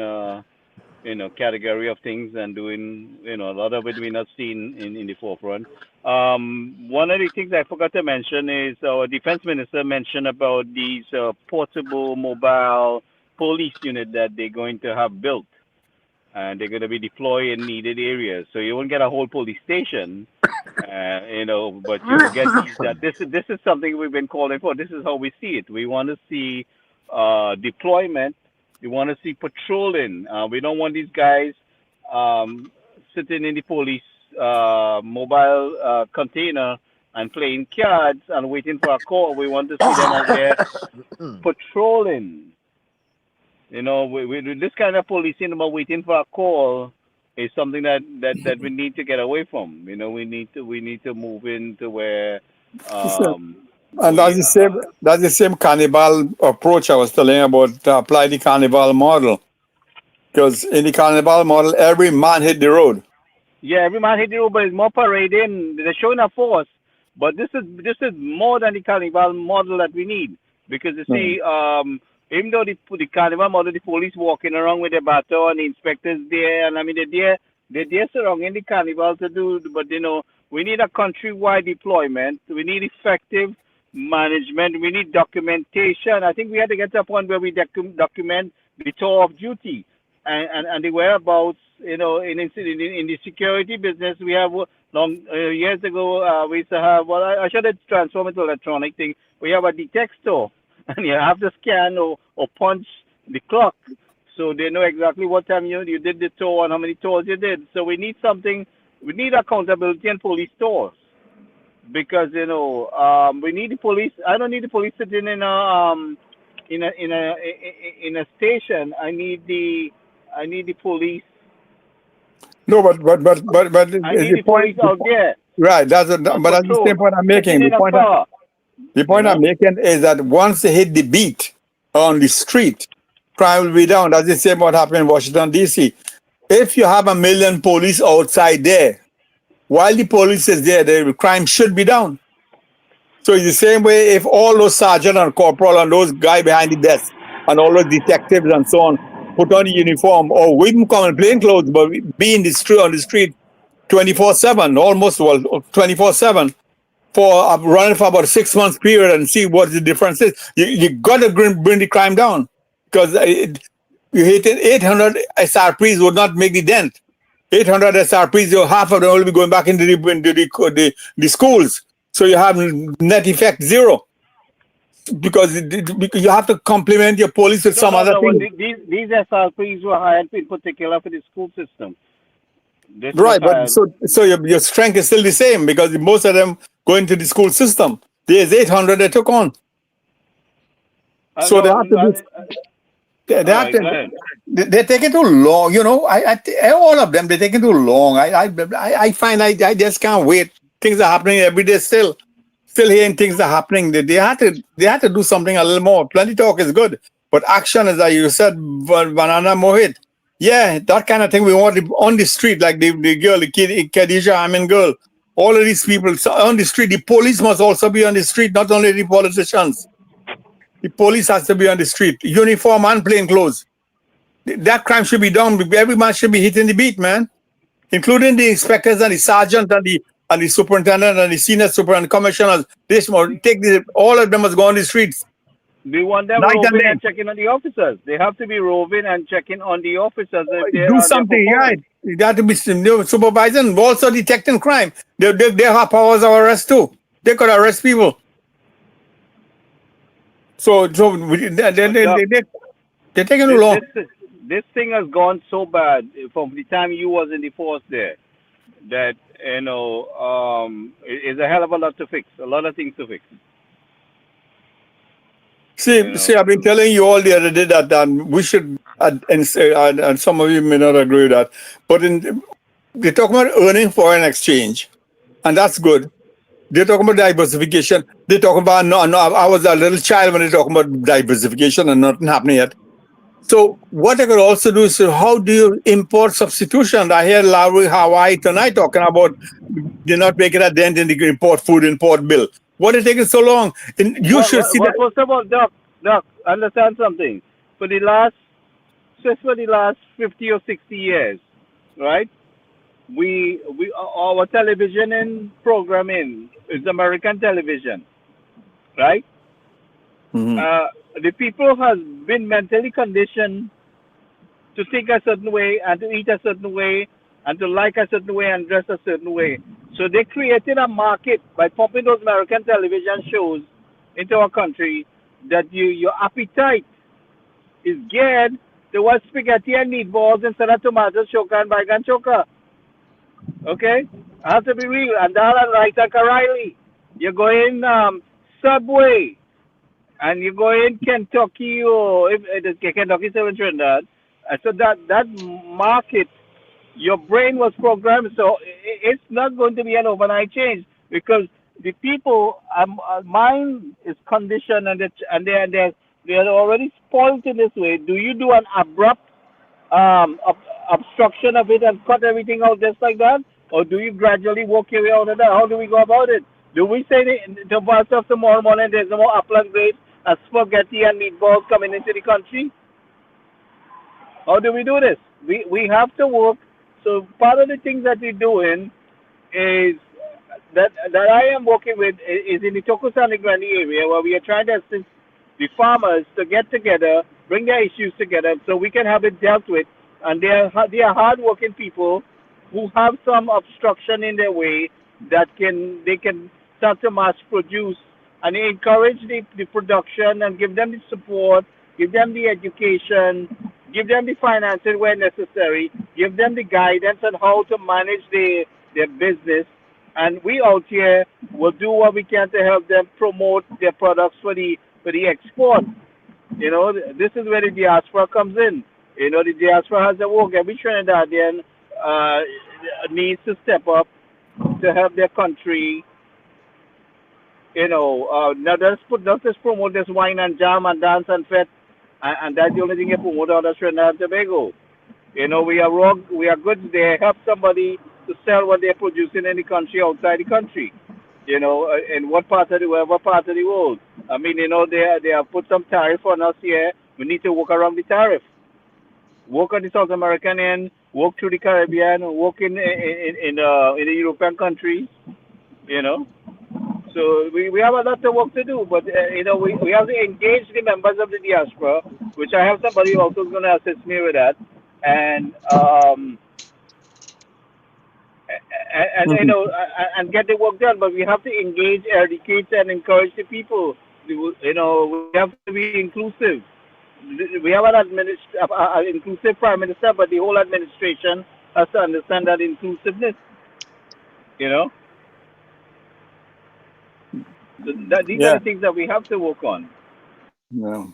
category of things, and doing, a lot of it we're not seeing in the forefront. One of the things I forgot to mention is our defense minister mentioned about these portable mobile police unit that they're going to have built, and they're going to be deployed in needed areas. So you won't get a whole police station, but you'll get these. This is something we've been calling for. This is how we see it. We want to see deployment. We want to see patrolling. We don't want these guys sitting in the police mobile container and playing cards and waiting for a call. We want to see them out there patrolling. This kind of policing about waiting for a call is something that we need to get away from. We need to move into where. And that's the same carnival approach I was telling you about. Apply the carnival model, because in the carnival model, every man hit the road. Yeah, every man hit the road, but it's more parading. They're showing a force, but this is more than the carnival model that we need, because you see, even though the carnival model, the police walking around with their baton, the inspectors there, and I mean they're there surrounding the carnival to do, but we need a countrywide deployment. We need effective management. We need documentation. I think we had to get to a point where we document the tour of duty and the whereabouts. In the security business, we have years ago we used to have. Well, I should have transformed it to electronic thing. We have a detector, and you have to scan or punch the clock, so they know exactly what time you did the tour and how many tours you did. So we need something. We need accountability in police tours, because we need the police. I don't need the police sitting in a station. I need the police. No, but I need the police out there. Right. That's the same point I'm making. The point You I'm know? making is that once they hit the beat on the street, crime will be down. That's the same what happened in Washington, D.C. If you have 1 million police outside there, while the police is there, the crime should be down. So it's the same way if all those sergeant and corporal and those guys behind the desk and all those detectives and so on put on a uniform or we even come in plain clothes, but be in the street on the street 24/7, almost 24/7 for running for about a 6 months period and see what the difference is. You got to bring the crime down because you hit it 800 SRPs would not make the dent. 800 SRPs, half of them will be going back into the schools. So you have net effect zero because you have to complement your police with some other But things. these SRPs were hired in particular for the school system. This was Right, but hired. so your strength is still the same because most of them go into the school system. There's 800 they took on. So they have to do. They have Alright, to. go ahead. They're taking too long. You know, all of them they're taking too long. I find I just can't wait. Things are happening every day still. Still hearing things are happening. They had to do something a little more. Plenty talk is good, but action is like you said, Banana Mohit. Yeah, that kind of thing we want on the street, like the girl, the kid, Khadija Amin girl. All of these people on the street. The police must also be on the street, not only the politicians. The police has to be on the street, uniform and plain clothes. That crime should be done. Every man should be hitting the beat, man, including the inspectors and the sergeant and the superintendent and the senior superintendent commissioners. All of them must go on the streets. We want them Night and roving day. and checking on the officers. They have to be roving and checking on the officers if they're Do on their something, right? performance. You got to be supervising, also detecting crime. They have powers of arrest too. They could arrest people. So they're taking too long. This thing has gone so bad from the time you was in the force there that it's a hell of a lot to fix. A lot of things to fix. See, I've been telling you all the other day that we should, and some of you may not agree with that, but they're talking about earning foreign exchange, and that's good. They're talking about diversification. They're talking about, no, I was a little child when they're talking about diversification and nothing happening yet. So what I could also do is, how do you import substitution? I hear Larry Hawaii tonight talking about they're not making a dent in the import bill. What is taking so long? And you should see that. First of all, Doc, understand something. For the last 50 or 60 years, right? Our television and programming is American television, right? The people has been mentally conditioned to think a certain way and to eat a certain way and to like a certain way and dress a certain way. So they created a market by pumping those American television shows into our country that your appetite is geared towards spaghetti and meatballs instead of tomato choka and baigan choka. Okay? I have to be real. And that like Riley. You're going Subway and you go in Kentucky or if Kentucky still in Trinidad. So that market, your brain was programmed. So it's not going to be an overnight change because the people, mind is conditioned and they're already spoiled in this way. Do you do an abrupt obstruction of it and cut everything out just like that, or do you gradually work your way out of that? How do we go about it? Do we say to ourselves tomorrow morning there's no more upland grapes and spaghetti and meatballs coming into the country? How do we do this? We have to work. So part of the things that we're doing is that I am working with is in the Toko-San Grande area where we are trying to assist the farmers to get together, bring their issues together so we can have it dealt with. And they are hard-working people who have some obstruction in their way that they can start to mass produce and encourage the production and give them the support, give them the education, give them the financing where necessary, give them the guidance on how to manage their business. And we out here will do what we can to help them promote their products for the export. This is where the diaspora comes in. The diaspora has to work. Every Trinidadian needs to step up to help their country Now let's just promote this wine and jam and dance and fet, and that's the only thing you promote out of Trinidad and Tobago. We are goods there. Help somebody to sell what they're producing in the country outside the country. In whatever part of the world. I mean, they have put some tariff on us here. We need to work around the tariff. Work on the South American end. Work through the Caribbean. Work in the European countries. So we have a lot of work to do, but we have to engage the members of the diaspora, which I have somebody also going to assist me with that, and and get the work done. But we have to engage, educate, and encourage the people. We have to be inclusive. We have an inclusive prime minister, but the whole administration has to understand that inclusiveness. These are the things that we have to work on. Yeah.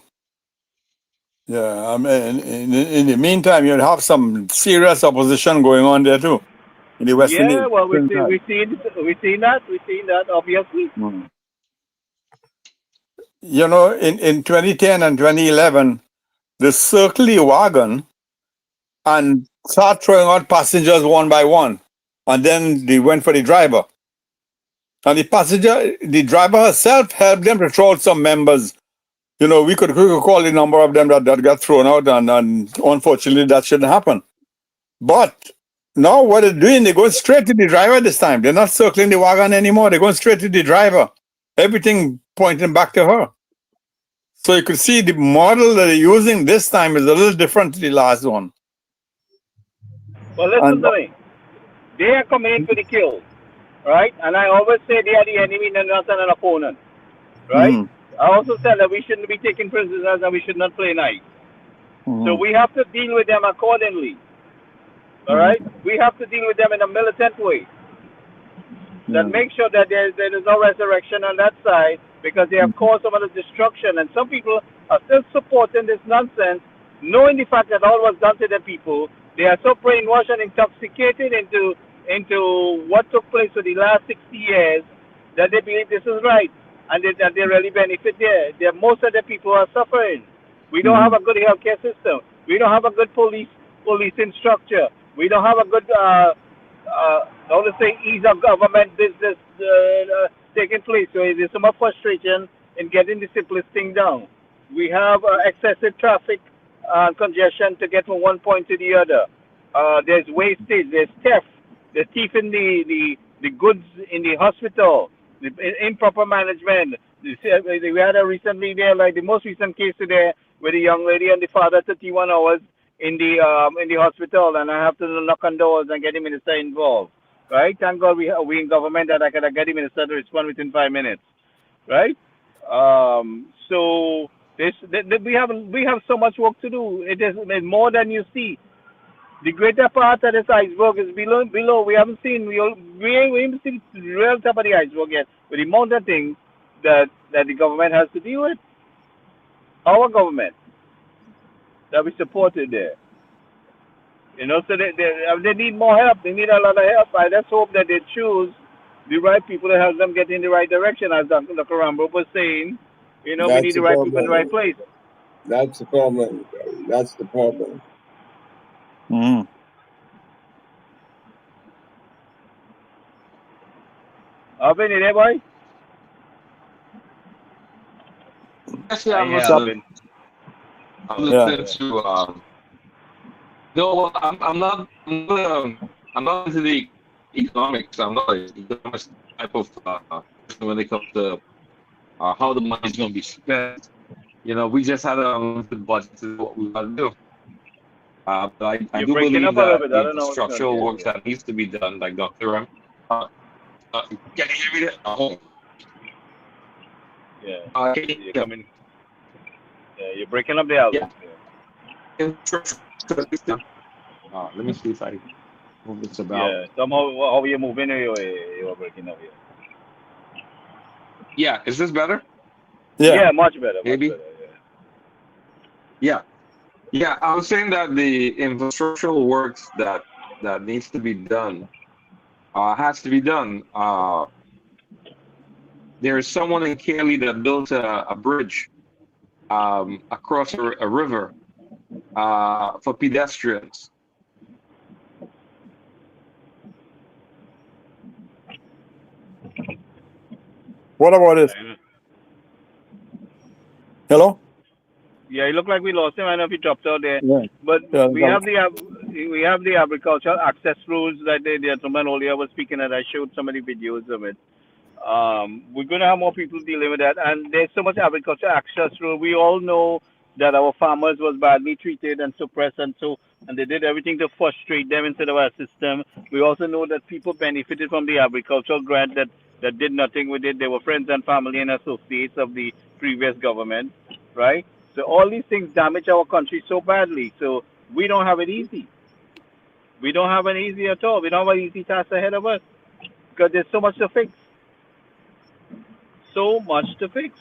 Yeah. I mean, in the meantime, you have some serious opposition going on there too. In the West Indies. Yeah, well, we see that, obviously. Mm. In 2010 and 2011, they circled the wagon and start throwing out passengers one by one. And then they went for the driver. And the driver herself helped them to throw out some members. We could call the number of them that got thrown out, and unfortunately that shouldn't happen. But now what they're doing, they're going straight to the driver this time. They're not circling the wagon anymore. They're going straight to the driver. Everything pointing back to her. So you could see the model that they're using this time is a little different to the last one. Well, listen to me. They are coming in for the kill, right? And I always say they are the enemy and not an opponent, right? Mm. I also said that we shouldn't be taking prisoners and we should not play nice. So we have to deal with them accordingly. All right? We have to deal with them in a militant way. That make sure that there is no resurrection on that side, because they have caused some of the destruction. And some people are still supporting this nonsense, knowing the fact that all was done to the people. They are so brainwashed and intoxicated into what took place for the last 60 years that they believe this is right, and that they really benefit there. Most of the people are suffering. We don't have a good healthcare system. We don't have a good policing structure. We don't have a good, ease of government business taking place. So there's so much frustration in getting the simplest thing down. We have excessive traffic congestion to get from one point to the other. There's wastage. There's theft. There's thief in the goods in the hospital. The improper management. We had a recently there, like the most recent case today, with a young lady and the father 31 hours in the hospital, and I have to knock on doors and get the minister involved. Right? Thank God we in government that I can get the minister to respond within 5 minutes. Right? So we have so much work to do. It is more than you see. The greater part of this iceberg is below. We haven't seen the real top of the iceberg yet. With the amount of things that the government has to deal with, our government that we supported there. So they need more help. They need a lot of help. I just hope that they choose the right people to help them get in the right direction, as Dr. Rambo was saying. We need the right people in the right place. That's the problem. That's the problem. Mm. Alvin, you there, boy? Yes, yeah, Alvin. I'm listening to. No, I'm not into the economics. I'm not an economics type of person when it comes to how the money is going to be spent. We just had a limited budget to do what we want to do. But I do believe that the structural work that needs to be done, like Dr. Ram. Can you hear me there? Yeah. You're coming. Yeah, you're breaking up the album. Yeah. Let me see if I move this about. Yeah, somehow how you're moving, you're breaking up here. Yeah, is this better? Yeah, much better. Maybe. Much better, Yeah, I was saying that the infrastructural works that needs to be done has to be done. There is someone in Cali that built a bridge across a river for pedestrians. What about it? Hello? Yeah, it looked like we lost him. I don't know if he dropped out there. Yeah. But Yeah, we have the agricultural access rules that the gentleman earlier was speaking, and I showed so many videos of it. We're going to have more people dealing with that, and there's so much agricultural access rule. We all know that our farmers was badly treated and suppressed, and they did everything to frustrate them instead of our system. We also know that people benefited from the agricultural grant that did nothing with it. They were friends and family and associates of the previous government, right? So all these things damage our country so badly. So we don't have it easy. We don't have it easy at all. We don't have an easy task ahead of us because there's so much to fix. So much to fix.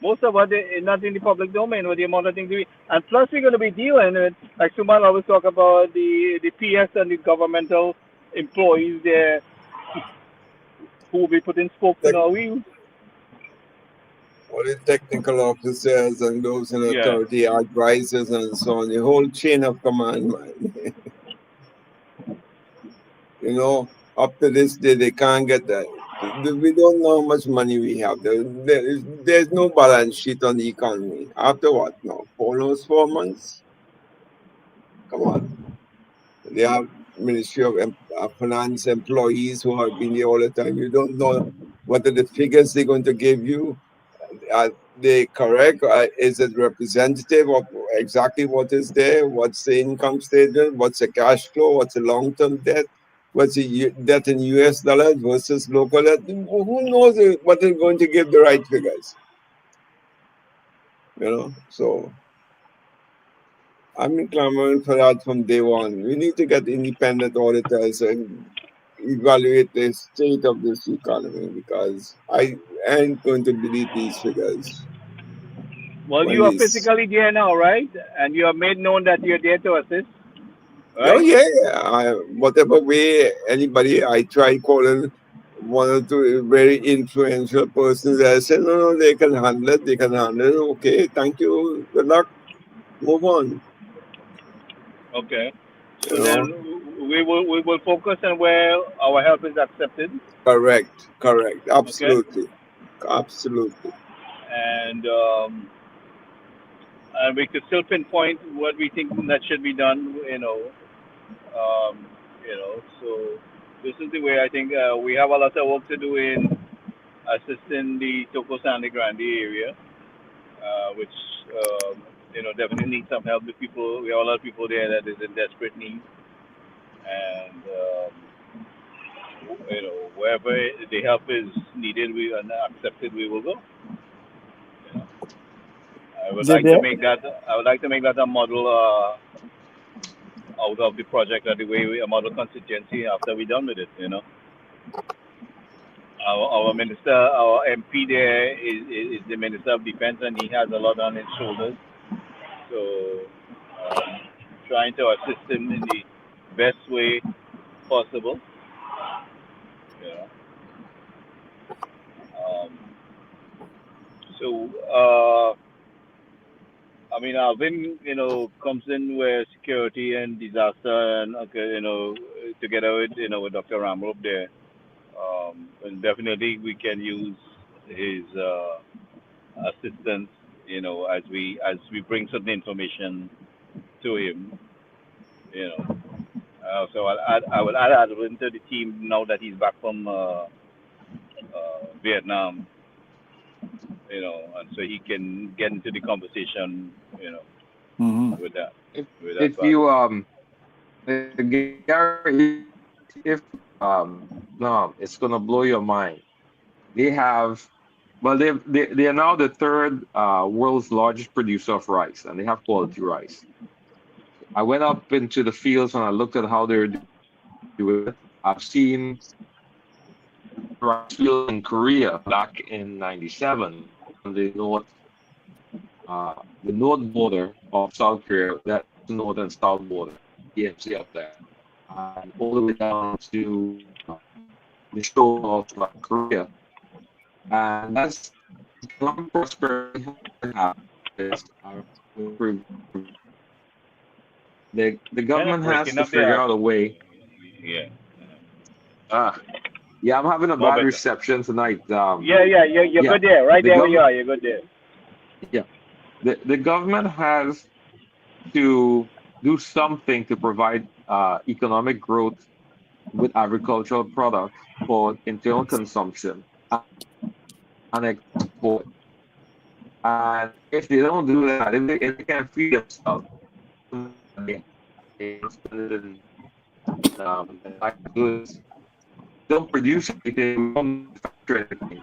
Most of it is not in the public domain with the amount of things we, and plus we're going to be dealing with, like Suman always talk about the PS and the governmental employees there who will be putting spokes in our wheels. All the technical officers and those in Yeah. authority, advisors and so on, the whole chain of command, man. You know, up to this day, they can't get that. We don't know how much money we have. There's no balance sheet on the economy. After what now? Almost 4 months? Come on. They have Ministry of Finance employees who have been here all the time. You don't know what are the figures they're going to give you. Are they correct? Is it representative of exactly what is there? What's the income statement? What's the cash flow? What's the long-term debt? What's the debt in US dollars versus local debt? Who knows what they're going to give the right figures? You know, so I've been clamoring for that from day one. We need to get independent auditors and evaluate the state of this economy because I ain't going to believe these figures. Well, When you are these- physically there now, right? And you have made known that you're there to assist. Oh Right? yeah, whatever way anybody I try calling one or two very influential persons. I said no, they can handle it. They can handle it. Okay, thank you. Good luck. Move on. Okay. So You know, then we will focus on where our help is accepted, correct. Absolutely. and we could still pinpoint what we think that should be done. So this is the way I think we have a lot of work to do in assisting the Toco Sandy Grande area, which definitely needs some help. The people, we have a lot of people there that is in desperate need, and wherever the help is needed, and accepted, we will go. I would like to make that a model out of the project, or the way a model constituency after we're done with it. Our minister, our MP there is the Minister of Defense, and he has a lot on his shoulders. So, trying to assist him in the best way possible. Alvin, comes in where security and disaster, and together with Dr. Ramrope there. And definitely we can use his assistance, as we bring certain information to him, So I will add Alvin to the team now that he's back from Vietnam, and so he can get into the conversation, with that. If you Gary, no, it's gonna blow your mind. They have, well, they are now the third world's largest producer of rice, and they have quality rice. I went up into the fields and I looked at how they're doing it. I've seen rice field in Korea back in '97 on the north border of South Korea. That's the north and south border, EMC up there, and all the way down to the shore of Korea. And that's economic prosperity is the Kind of government has breaking to up figure there. out a way. Yeah. Yeah, I'm having a More bad better. reception tonight. You're Yeah, good there. Right the there where you government. are. You're good there. Yeah, the government has to do something to provide economic growth with agricultural products for internal consumption and export. And if they don't do that, if they can feed themselves, they spend it in like goods, don't produce anything, don't manufacture anything.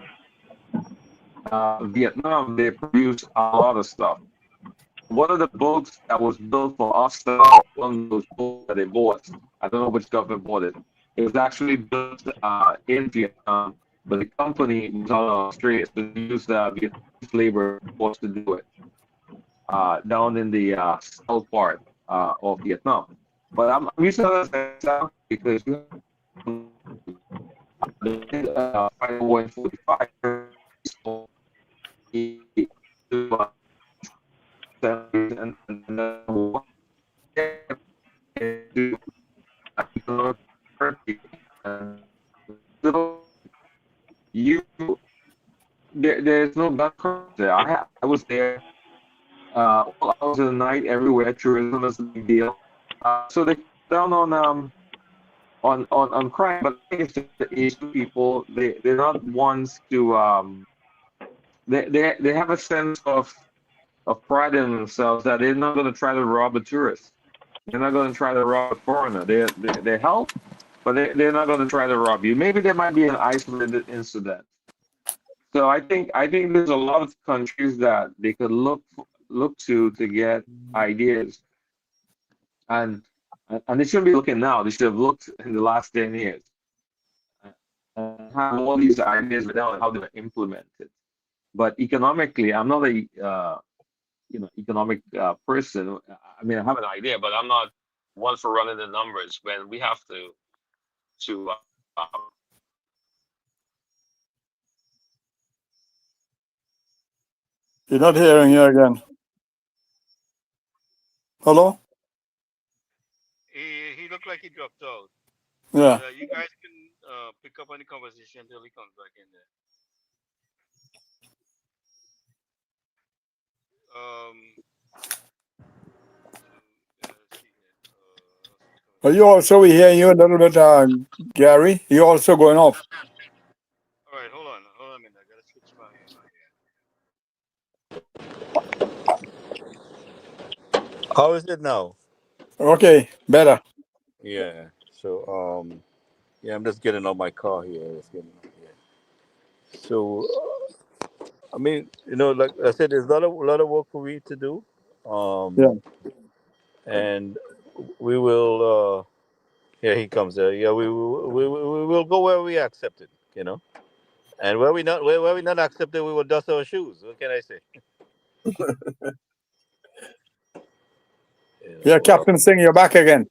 Vietnam, they produce a lot of stuff. One of the boats that was built for offshore, one of those boats that they bought, I don't know which government bought it. It was actually built in Vietnam, but the company was out of Australia, so they used Vietnamese labor force to do it down in the south part of Vietnam. But I'm using that as an example because you have the 5145 you there's no gun culture there. I was there all hours of the night everywhere. Tourism is a big deal. So they down on crime, but I think it's just the Asian people. They're not ones to they have a sense of pride in themselves that they're not going to try to rob a tourist. They're not going to try to rob a foreigner. They help, but they're not going to try to rob you. Maybe there might be an isolated incident. So I think there's a lot of countries that they could look to get ideas, and they shouldn't be looking now. They should have looked in the last 10 years and have all these ideas without how they're implemented. But economically, I'm not a economic person. I mean, I have an idea, but I'm not one for running the numbers when we have to You're not hearing you again. Hello? He looked like he dropped out. Yeah. You guys can pick up on the conversation until he comes back in there. Let's see here. But you also, we hear you a little bit, Gary. You also going off. All right, hold on a minute. I gotta switch my How is it now? Okay, better. Yeah. So yeah, I'm just getting out my car here. Just getting out here. So I mean, like I said, there's a lot of work for we to do. Yeah. And we will. Yeah, he comes there. Yeah, we will go where we accepted. And where we not accepted, we will dust our shoes. What can I say? Yeah, Captain Singh, you're back again.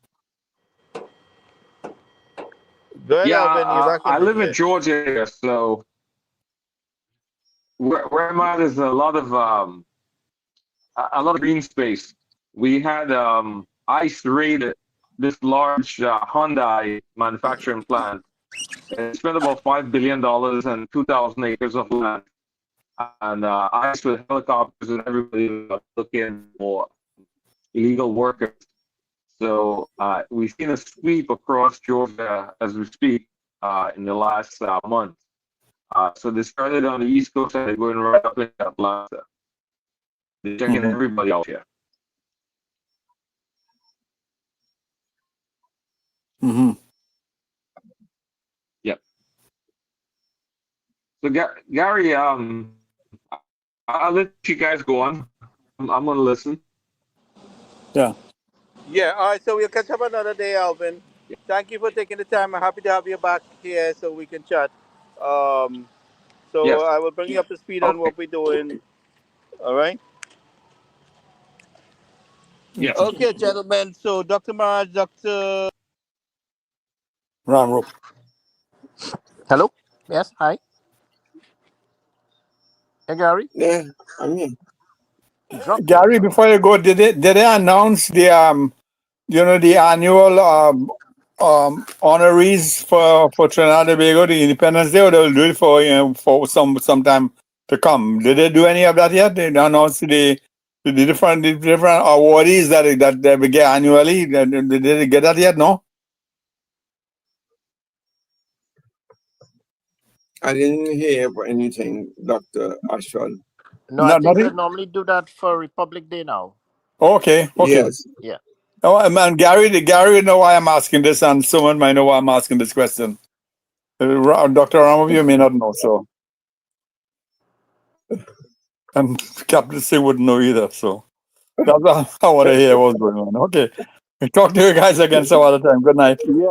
Go ahead, Yeah, Alvin. You're back in I there. live in Georgia area, so where I'm at is a lot of green space. We had ICE raided this large Hyundai manufacturing plant and spent about $5 billion and 2,000 acres of land. And ICE with helicopters and everybody looking for illegal workers. So we've seen a sweep across Georgia as we speak in the last month. So they started on the East Coast and they're going right up into Atlanta. They're checking everybody out here. Mm-hmm. Yep. So Gary, I'll let you guys go on. I'm gonna listen. Yeah. Yeah. All right. So we'll catch up another day, Alvin. Thank you for taking the time. I'm happy to have you back here so we can chat. So Yes. I will bring you up to speed on what we're doing. All right. Yes. Okay, gentlemen. So Dr. Maraj, Dr. Ramrup. Hello? Yes, hi. Hey, Gary, Yeah, I mean, he dropped there. Gary, before you go, did they announce the the annual honorees for Trinidad and Tobago, the Independence Day, or they'll do it for for some time to come? Did they do any of that yet? They announced the different awardees that they get annually. Did they get that yet? No. I didn't hear anything, Dr. Ashford. No, I think they Nothing. normally do that for Republic Day now. Okay. Yes. Yeah. Oh man, Gary know why I'm asking this, and someone might know why I'm asking this question. Dr. Ramav, you may not know, so. And Captain Singh wouldn't know either, so that's all I want to hear what's going on. Okay. We'll talk to you guys again some other time. Good night. Yeah.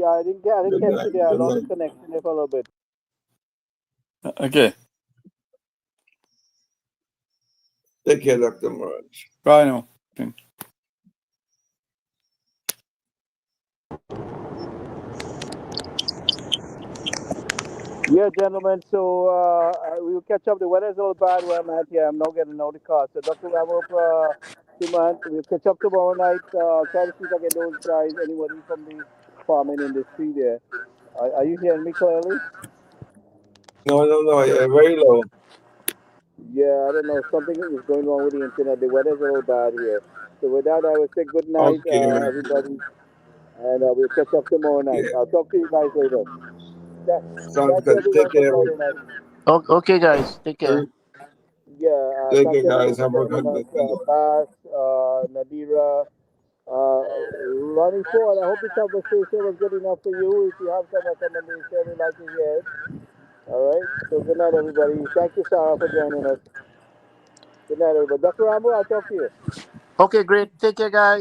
I didn't Good catch night. you there. I Good lost night. the connection there for a little bit. Okay. Take care, Dr. Miraj. Bye now. Yeah, gentlemen. So we'll catch up. The weather's a little bad where I'm at here. I'm not getting out of the car. So Dr. Ramop, Sumant, we'll catch up tomorrow night. Try to see if I get those guys, anybody from the farming industry there. Are you hearing me clearly? No, you're very low. Yeah, I don't know. Something is going on with the internet. The weather's a little bad here. So with that, I will say good night, Okay. everybody, and we'll catch up tomorrow night. Yeah. I'll talk to you guys later. Sounds Thank you, good. everyone, Take for care. joining us. Okay, guys, take care. Yeah, Take thank care, you, everybody, guys. for Have a joining good us. day. Bass, Nadira, Ronnie Ford. I hope the conversation was good enough for you. If you have some recommendation, we'd like to hear it. All right. So good night, everybody. Thank you, Sarah, for joining us. Good night, everybody. Dr. Rambo, I'll talk to you. Okay, great. Take care, guys.